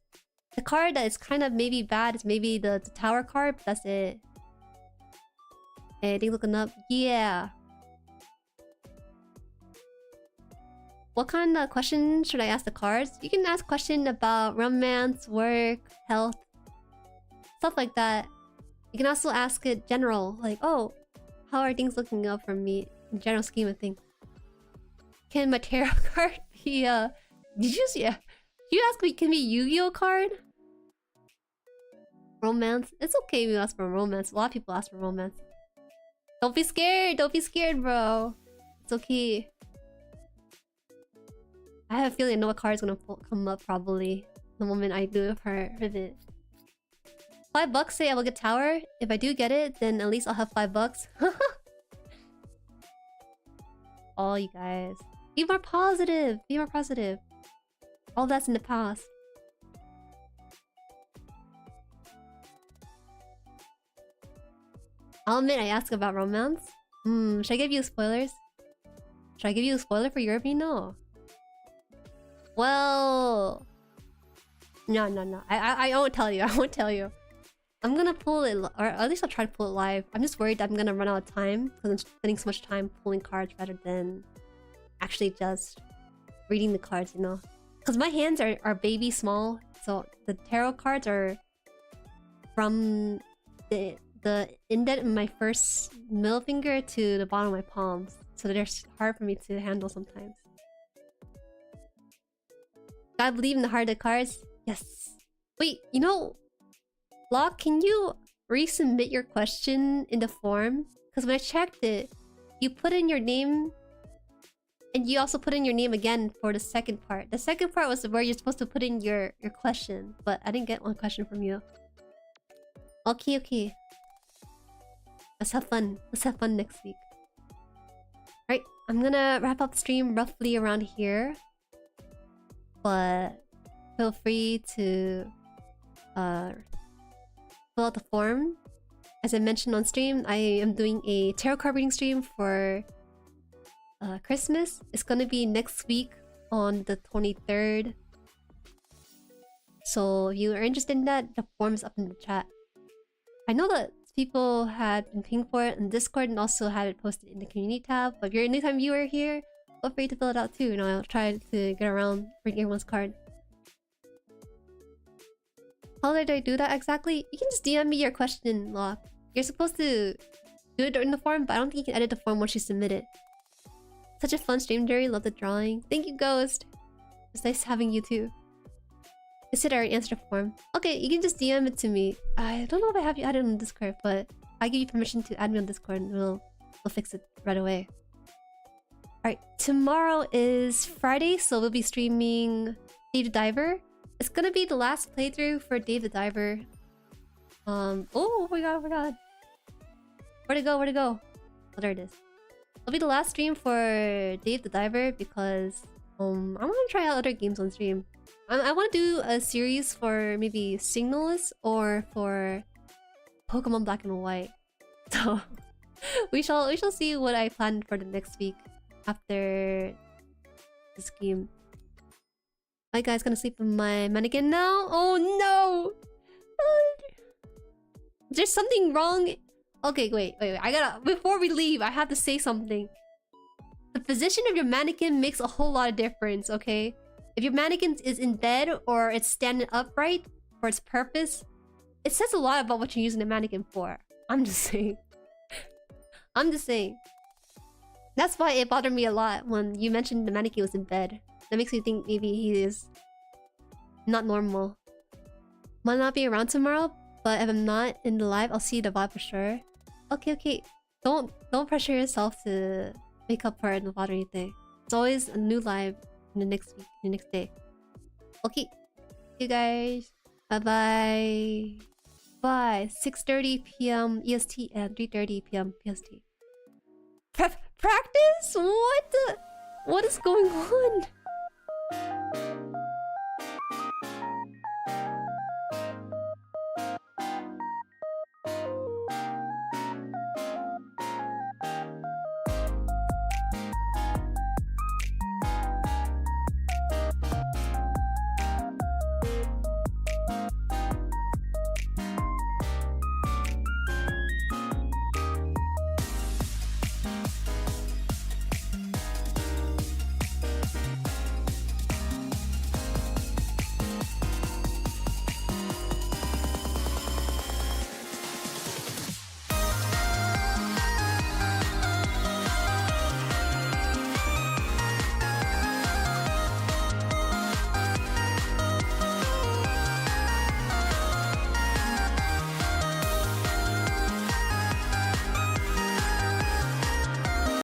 The card that is kind of maybe bad is maybe the tower card, but that's it. Hey, they looking up. Yeah. What kind of question should I ask the cards? You can ask questions about romance, work, health, stuff like that. You can also ask it general, like, oh, how are things looking up for me in general scheme of things? Can my tarot card be did you see? You ask me, can be Yu-Gi-Oh card? Romance? It's okay if you ask for romance. A lot of people ask for romance. Don't be scared! Don't be scared, bro! It's okay. I have a feeling I know what card is gonna come up probably the moment I do her it. $5 say I will get tower. If I do get it, then at least I'll have $5. Oh, you guys. Be more positive! Be more positive. All that's in the past. I'll admit I asked about romance. Should I give you spoilers? Should I give you a spoiler for Europe? No. Well... No. I won't tell you. I won't tell you. I'm gonna pull it, or at least I'll try to pull it live. I'm just worried that I'm gonna run out of time because I'm spending so much time pulling cards rather than actually just reading the cards, you know? Because my hands are baby small, so the tarot cards are from the indent in my first middle finger to the bottom of my palms, so they're hard for me to handle sometimes. I believe in the heart of the cards. Yes. Wait, you know, Lock, can you resubmit your question in the form? Because when I checked it, you put in your name, and you also put in your name again for the second part. The second part was where you're supposed to put in your question, but I didn't get one question from you. Okay. Let's have fun. Let's have fun next week. Alright, I'm gonna wrap up the stream roughly around here. But feel free to fill out the form. As I mentioned on stream, I am doing a tarot card reading stream for Christmas. It's gonna be next week on the 23rd. So if you are interested in that, the form is up in the chat. I know that people had been pinging for it in Discord and also had it posted in the community tab. But if you're a new time viewer here, feel free to fill it out too. You know, I'll try to get around reading everyone's card. How did I do that exactly? You can just DM me your question, Lock. You're supposed to do it in the form, but I don't think you can edit the form once you submit it. Such a fun stream, Jueri. Love the drawing. Thank you, Ghost. It's nice having you too. I said I already answered the form. Okay, you can just DM it to me. I don't know if I have you added on Discord, but I give you permission to add me on Discord and we'll fix it right away. Alright, tomorrow is Friday, so we'll be streaming Dave the Diver. It's gonna be the last playthrough for Dave the Diver. Oh my god, oh my god. Where'd it go? Where'd it go? Oh, there it is. It'll be the last stream for Dave the Diver because I want to try out other games on stream. I want to do a series for maybe Signals or for Pokemon Black and White. So we shall see what I plan for the next week after this game. My guy's gonna sleep with my mannequin now. Oh no! There's something wrong. Okay, wait. I gotta... Before we leave, I have to say something. The position of your mannequin makes a whole lot of difference, okay? If your mannequin is in bed or it's standing upright for its purpose, it says a lot about what you're using the mannequin for. I'm just saying. I'm just saying. That's why it bothered me a lot when you mentioned the mannequin was in bed. That makes me think maybe he is not normal. Might not be around tomorrow, but if I'm not in the live, I'll see the VOD for sure. Okay. Don't pressure yourself to wake up for the VOD or anything. It's always a new live in the next week, the next day. Okay. You guys. Bye. Bye. 6:30 p.m. EST and 3:30 p.m. PST. Practice? What is going on?